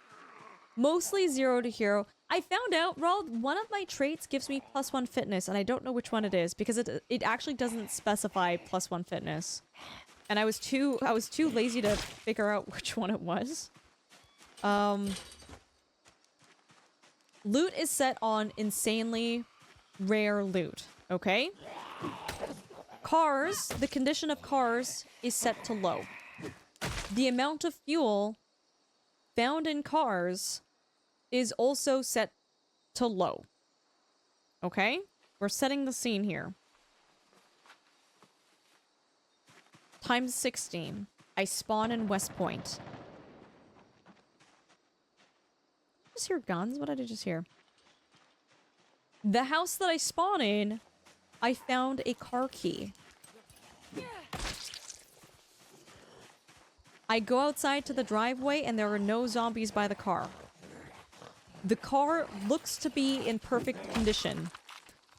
mostly 0 to hero. I found out, Rawl, one of my traits gives me +1 fitness, and I don't know which one it is because it actually doesn't specify +1 fitness, and I was too lazy to figure out which one it was. Loot is set on insanely rare loot. Okay. Cars, the condition of cars is set to low. The amount of fuel found in cars is also set to low. Okay? We're setting the scene here. Times 16. I spawn in West Point. Just hear guns? What did I just hear? The house that I spawn in, I found a car key. I go outside to the driveway and there are no zombies by the car. The car looks to be in perfect condition.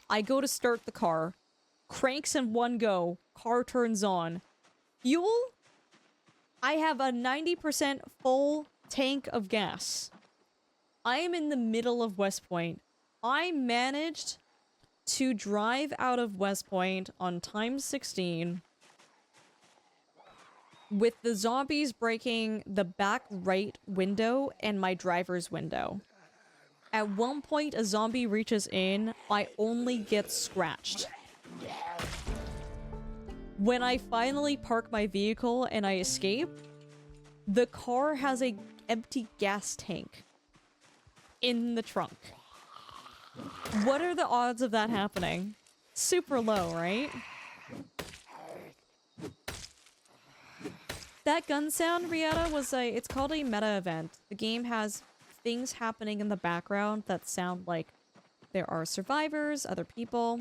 I go to start the car. Cranks in one go. Car turns on. Fuel? I have a 90% full tank of gas. I am in the middle of West Point. I managed to drive out of West Point on time 16 with the zombies breaking the back right window and my driver's window. At one point, a zombie reaches in, I only get scratched. When I finally park my vehicle and I escape, the car has an empty gas tank in the trunk. What are the odds of that happening? Super low, right? That gun sound, Rihanna, was it's called a meta event. The game has things happening in the background that sound like there are survivors, other people.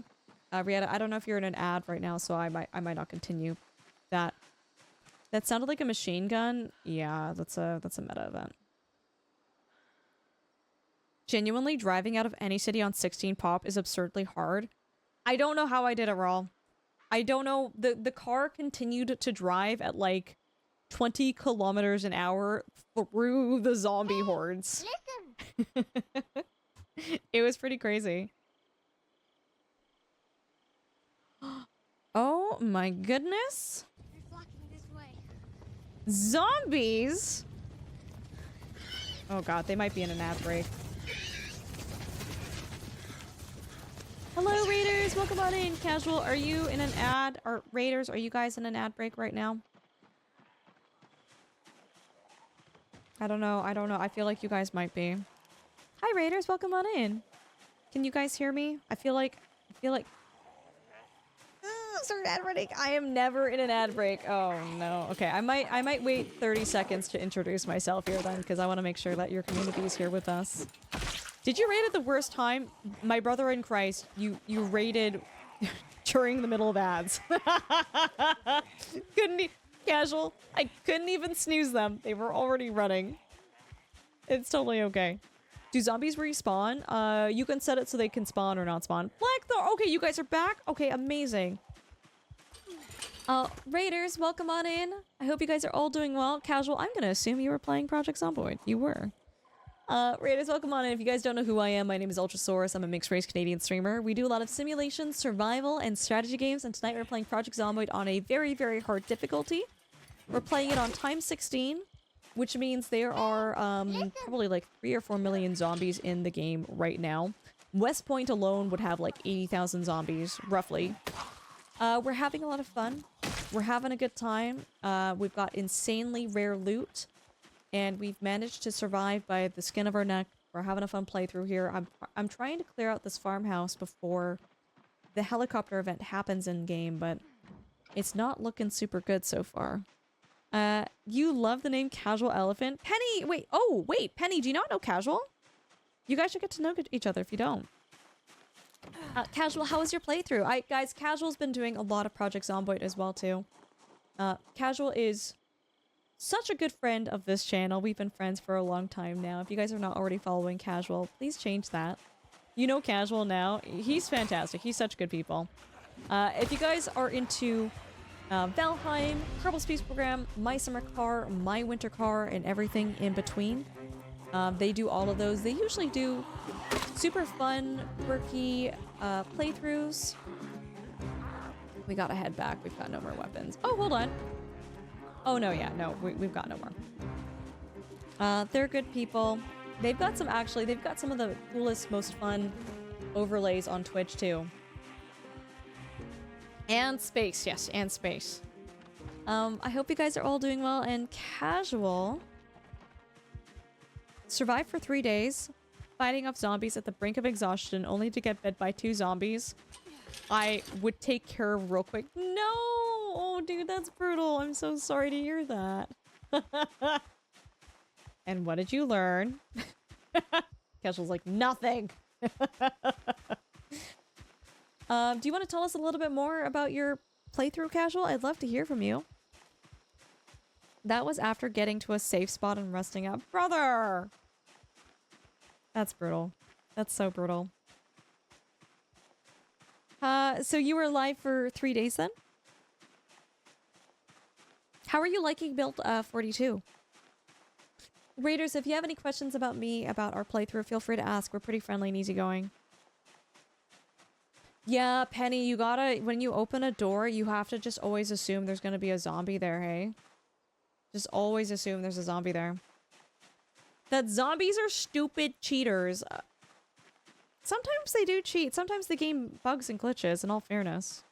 Rihanna, I don't know if you're in an ad right now, so I might not continue that. That sounded like a machine gun. Yeah, that's a meta event. Genuinely, driving out of any city on 16 pop is absurdly hard. I don't know how I did it, Raw. I don't know. The car continued to drive at like 20 kilometers an hour through the zombie hordes. Listen. It was pretty crazy. Oh my goodness. They're flocking this way. Zombies? Oh god, they might be in an ad break. Hello, Raiders! Welcome on in. Casual, are you in an ad? Or Raiders, are you guys in an ad break right now? I don't know. I feel like you guys might be. Hi, Raiders. Welcome on in. Can you guys hear me? I feel like... Sorry, ad break. I am never in an ad break. Oh, no. Okay, I might wait 30 seconds to introduce myself here then, because I want to make sure that your community is here with us. Did you raid at the worst time? My brother in Christ, you raided during the middle of ads. Casual. I couldn't even snooze them. They were already running. It's totally okay. Do zombies respawn? You can set it so they can spawn or not spawn. Blackthorn! Okay, you guys are back? Okay, amazing. Raiders, welcome on in. I hope you guys are all doing well. Casual, I'm gonna assume you were playing Project Zomboid. You were. Raiders, welcome on in. If you guys don't know who I am, my name is Ultrasaurus. I'm a mixed-race Canadian streamer. We do a lot of simulation, survival, and strategy games, and tonight we're playing Project Zomboid on a very, very hard difficulty. We're playing it on time 16, which means there are probably like 3 or 4 million zombies in the game right now. West Point alone would have like 80,000 zombies, roughly. We're having a lot of fun. We're having a good time. We've got insanely rare loot. And we've managed to survive by the skin of our neck. We're having a fun playthrough here. I'm trying to clear out this farmhouse before the helicopter event happens in-game, but it's not looking super good so far. You love the name Casual Elephant? Penny! Wait, oh, wait, Penny, do you not know Casual? You guys should get to know each other if you don't. Casual, how was your playthrough? Guys, Casual's been doing a lot of Project Zomboid as well, too. Casual is such a good friend of this channel. We've been friends for a long time now. If you guys are not already following Casual, please change that. You know Casual now. He's fantastic. He's such good people. If you guys are into Valheim, Kerbal Space Program, My Summer Car, My Winter Car, and everything in between, they do all of those. They usually do super fun, quirky playthroughs. We gotta head back. We've got no more weapons. Oh, hold on. Oh, no, yeah, no, we've got no more. They're good people. They've got some of the coolest, most fun overlays on Twitch, too. And space, yes, and space. I hope you guys are all doing well, and Casual survived for 3 days, fighting off zombies at the brink of exhaustion, only to get bit by 2 zombies. I would take care of real quick. No! Oh, dude, that's brutal. I'm so sorry to hear that. And what did you learn? Casual's like, nothing! Do you want to tell us a little bit more about your playthrough, Casual? I'd love to hear from you. That was after getting to a safe spot and resting up. Brother! That's brutal. That's so brutal. So you were alive for 3 days then? How are you liking Build 42? Raiders, if you have any questions about me, about our playthrough, feel free to ask. We're pretty friendly and easygoing. Yeah, Penny, you gotta... When you open a door, you have to just always assume there's gonna be a zombie there, hey? Just always assume there's a zombie there. That zombies are stupid cheaters. Sometimes they do cheat. Sometimes the game bugs and glitches, in all fairness.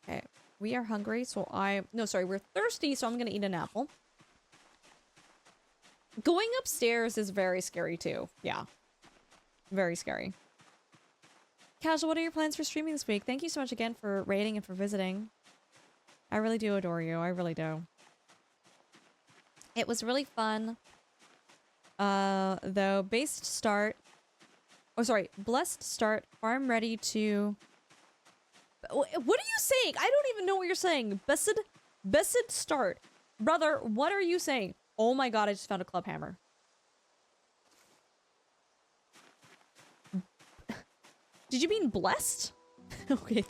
Okay, we are hungry, so no, sorry, we're thirsty, so I'm gonna eat an apple. Going upstairs is very scary, too. Yeah. Very scary. Casual, what are your plans for streaming this week? Thank you so much again for raiding and for visiting. I really do adore you. I really do. It was really fun. Though, based start... Oh, sorry. Blessed start. Farm ready to... What are you saying? I don't even know what you're saying. Blessed start. Brother, what are you saying? Oh my god, I just found a club hammer. Did you mean blessed? Okay.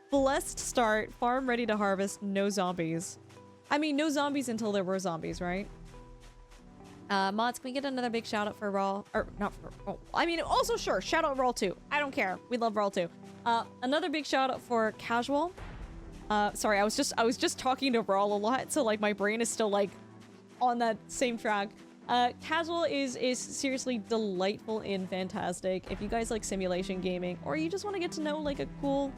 Blessed start. Farm ready to harvest. No zombies. I mean, no zombies until there were zombies, right? Mods, can we get another big shout out for Raw? Or not for... Oh, I mean, also sure. Shout out Raw too. I don't care. We love Raw too. Another big shout out for Casual. Sorry, I was just talking to Raw a lot, so like my brain is still like on that same track. Casual is seriously delightful and fantastic. If you guys like simulation gaming, or you just want to get to know like a cool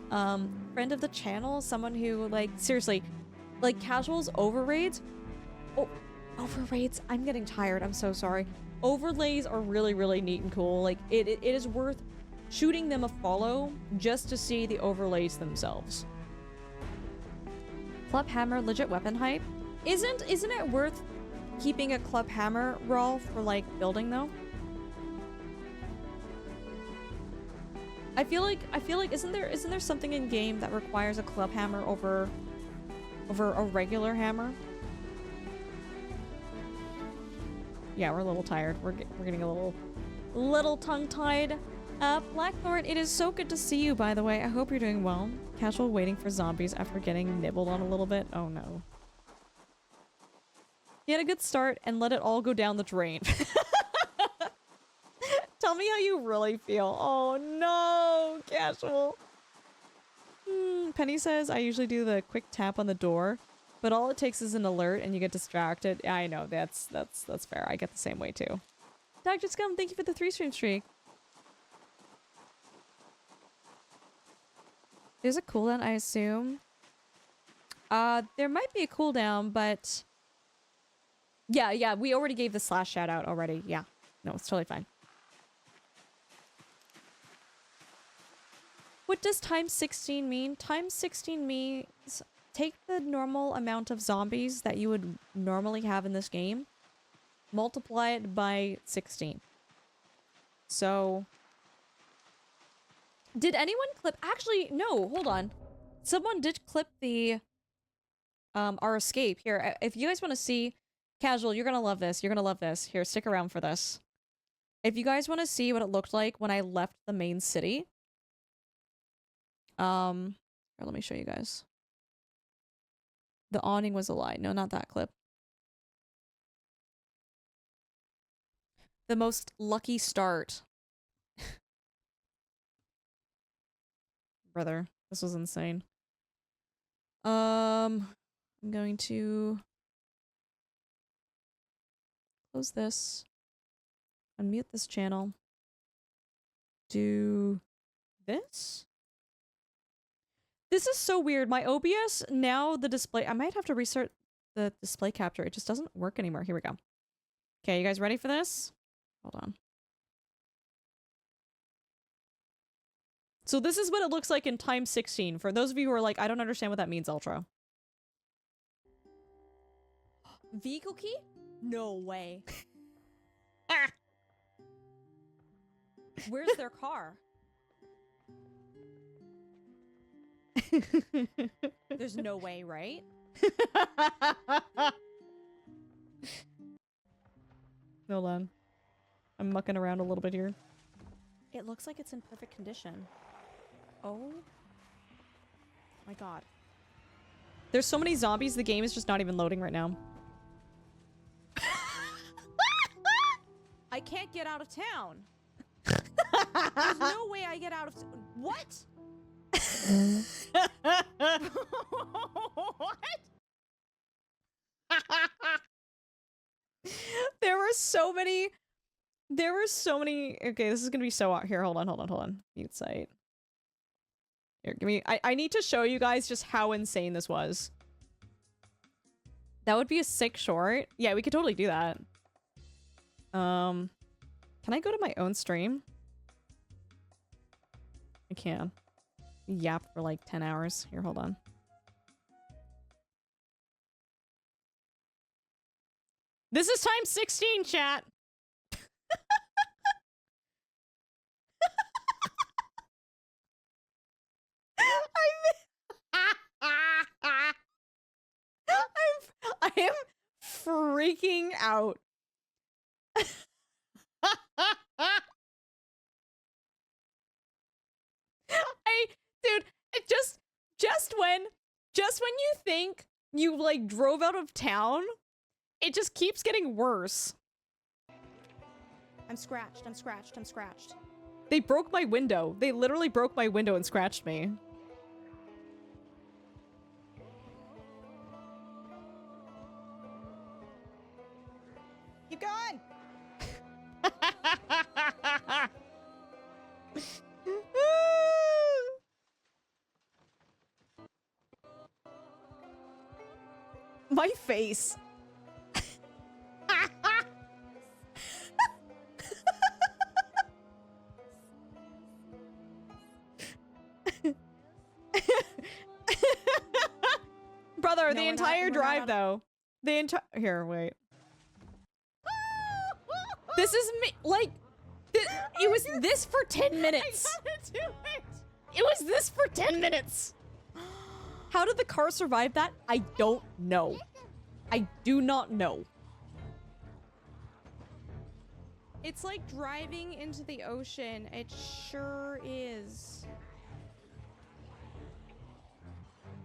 friend of the channel, someone who like seriously like Casual's overraids. Oh, overraids. I'm getting tired. I'm so sorry. Overlays are really, really neat and cool. Like it is worth shooting them a follow just to see the overlays themselves. Club hammer legit weapon hype. Isn't it worth keeping a club hammer roll for like building though? I feel like isn't there something in game that requires a club hammer over a regular hammer? Yeah, we're a little tired. We're getting a little tongue-tied. Blackthorn, it is so good to see you, by the way. I hope you're doing well. Casual waiting for zombies after getting nibbled on a little bit. Oh no. You had a good start and let it all go down the drain. Tell me how you really feel. Oh no, Casual. Penny says I usually do the quick tap on the door, but all it takes is an alert and you get distracted. I know, that's fair. I get the same way too. Dr. Scum, thank you for the 3-stream streak. There's a cooldown, I assume. There might be a cooldown, but yeah, we already gave the slash shout out already. Yeah. No, it's totally fine. What does times 16 mean? Times 16 means take the normal amount of zombies that you would normally have in this game, multiply it by 16. So, did anyone clip? Actually, no, hold on. Someone did clip the, our escape. Here, if you guys want to see, Casual, you're gonna love this. You're gonna love this. Here, stick around for this. If you guys want to see what it looked like when I left the main city, here, let me show you guys. The awning was a lie. No, not that clip. The most lucky start. Brother, this was insane. I'm going to close this. Unmute this channel. Do this? This is so weird. My OBS, now the display... I might have to restart the display capture. It just doesn't work anymore. Here we go. Okay, you guys ready for this? Hold on. So this is what it looks like in times 16. For those of you who are like, I don't understand what that means, Ultra. Vehicle key? No way. Where's their car? There's no way, right? Hold on. I'm mucking around a little bit here. It looks like it's in perfect condition. Oh my god. There's so many zombies, the game is just not even loading right now. I can't get out of town. There's no way I get out of what? What? There were so many. Okay, this is gonna be so here. Hold on. Mute site. Here, give me. I need to show you guys just how insane this was. That would be a sick short. Yeah, we could totally do that. Can I go to my own stream? I can. Yap for like 10 hours. Here, hold on. This is time 16, chat. I am freaking out. Dude, it just when you think you like drove out of town, it just keeps getting worse. I'm scratched, I'm scratched, I'm scratched. They broke my window. They literally broke my window and scratched me. Keep going! My face. Brother, the entire drive though. The entire here, wait. This is me like it was this for 10 minutes. I gotta do it. It was this for 10 minutes. How did the car survive that? I don't know. I do not know. It's like driving into the ocean. It sure is.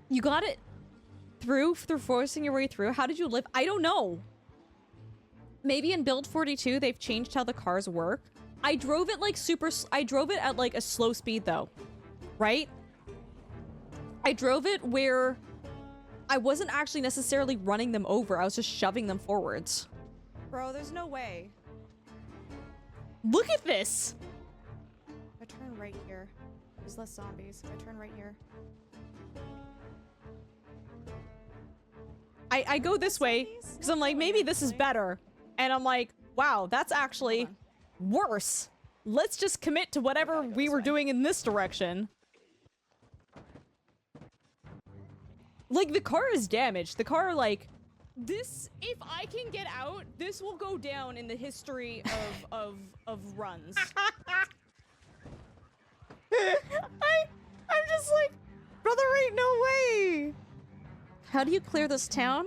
You got it through forcing your way through? How did you live? I don't know. Maybe in Build 42, they've changed how the cars work. I drove it like I drove it at like a slow speed though, right? I drove it where I wasn't actually necessarily running them over. I was just shoving them forwards. Bro, there's no way. Look at this. I turn right here. There's less zombies. I turn right here. I go this way because I'm like, maybe this is better. And I'm like, wow, that's actually worse. Let's just commit to whatever we were doing in this direction. Like, the car is damaged. The car, like, this, if I can get out, this will go down in the history of runs. I'm just like, brother, ain't no way. How do you clear this town?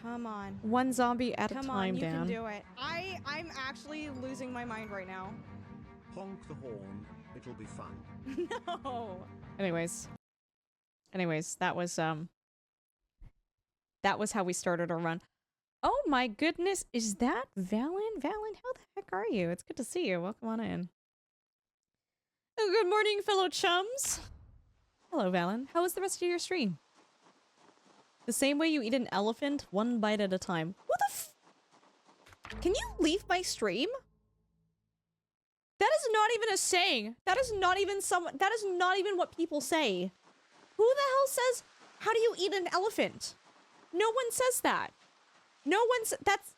Come on. One zombie at a time, Dan. Come on, you can do it. I'm actually losing my mind right now. Honk the horn. It'll be fun. No. Anyways, that was how we started our run. Oh my goodness, is that Valen? Valen, how the heck are you? It's good to see you. Welcome on in. Oh, good morning, fellow chums. Hello, Valen. How was the rest of your stream? The same way you eat an elephant, one bite at a time. What the f- Can you leave my stream? That is not even a saying. That is not even that is not even what people say. Who the hell says, how do you eat an elephant? No one says that. No one that's...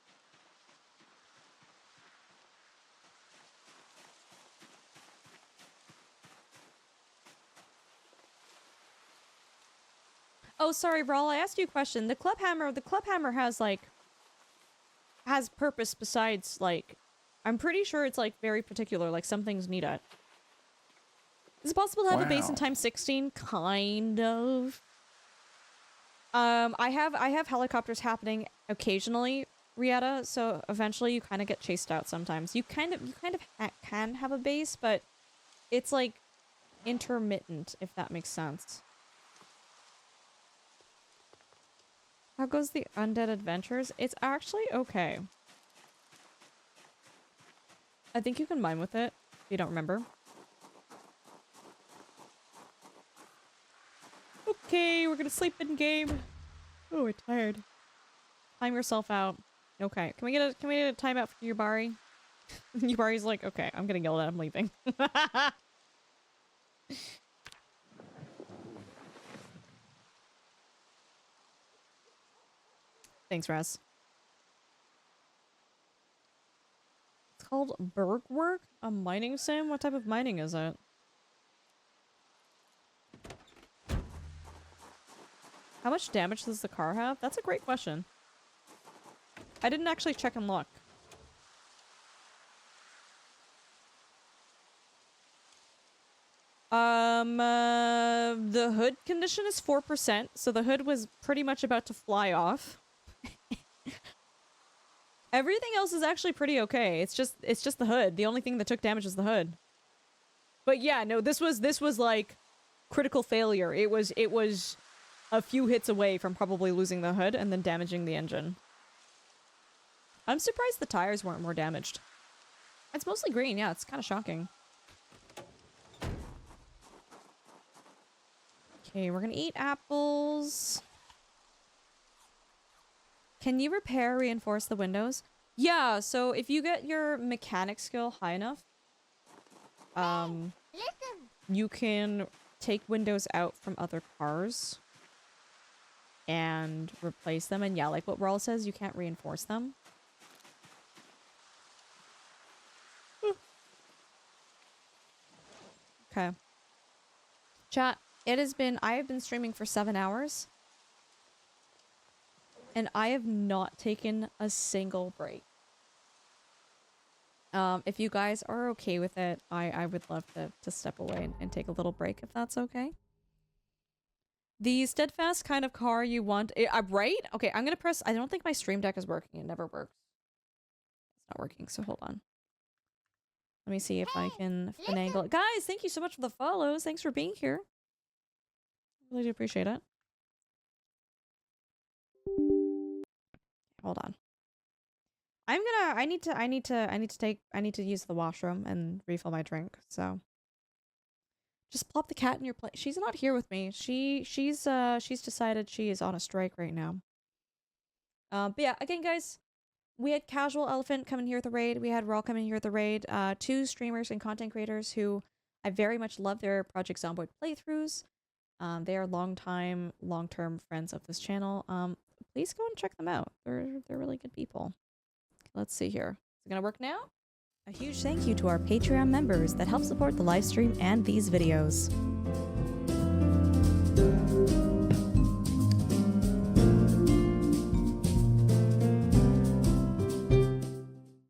Oh, sorry, Brawl, I asked you a question. The club hammer has, like... has purpose besides, like... I'm pretty sure it's, like, very particular, like, some things need it. Is it possible to have a base in time 16? Kind of. I have helicopters happening occasionally, Rieta, so eventually you kind of get chased out sometimes. You kind of can have a base, but it's, like, intermittent, if that makes sense. How goes the Undead Adventures? It's actually okay. I think you can mine with it, if you don't remember. Okay, we're gonna sleep in game. Oh, we're tired. Time yourself out. Okay, can we get a timeout for Yubari? Yubari's like, okay, I'm getting yelled at, I'm leaving. Thanks, Raz. It's called Bergwork? A mining sim? What type of mining is it? How much damage does the car have? That's a great question. I didn't actually check and look. The hood condition is 4%, so the hood was pretty much about to fly off. Everything else is actually pretty okay. It's just the hood. The only thing that took damage was the hood. But yeah, no, this was like critical failure. It was a few hits away from probably losing the hood and then damaging the engine. I'm surprised the tires weren't more damaged. It's mostly green, yeah, it's kind of shocking. Okay, we're gonna eat apples. Can you repair, reinforce the windows? Yeah, so if you get your mechanic skill high enough, Listen. you can take windows out from other cars and replace them. And yeah, like what Rawl says, you can't reinforce them. Okay. Chat, I have been streaming for 7 hours. And I have not taken a single break. If you guys are okay with it, I would love to step away and take a little break if that's okay. The steadfast kind of car you want, right? Okay, I'm gonna press, I don't think my stream deck is working. It never works. It's not working, so hold on. Let me see if I can finagle it. Guys, thank you so much for the follows. Thanks for being here. Really do appreciate it. Hold on. I need to use the washroom and refill my drink, so. Just plop the cat in your place. She's not here with me. She's decided she is on a strike right now. But yeah, again guys, we had Casual Elephant come in here at the raid. We had Raw come in here at the raid. 2 streamers and content creators who I very much love their Project Zomboid playthroughs. They are long-term friends of this channel. Please go and check them out. They're really good people. Let's see here. Is it gonna work now? A huge thank you to our Patreon members that help support the live stream and these videos.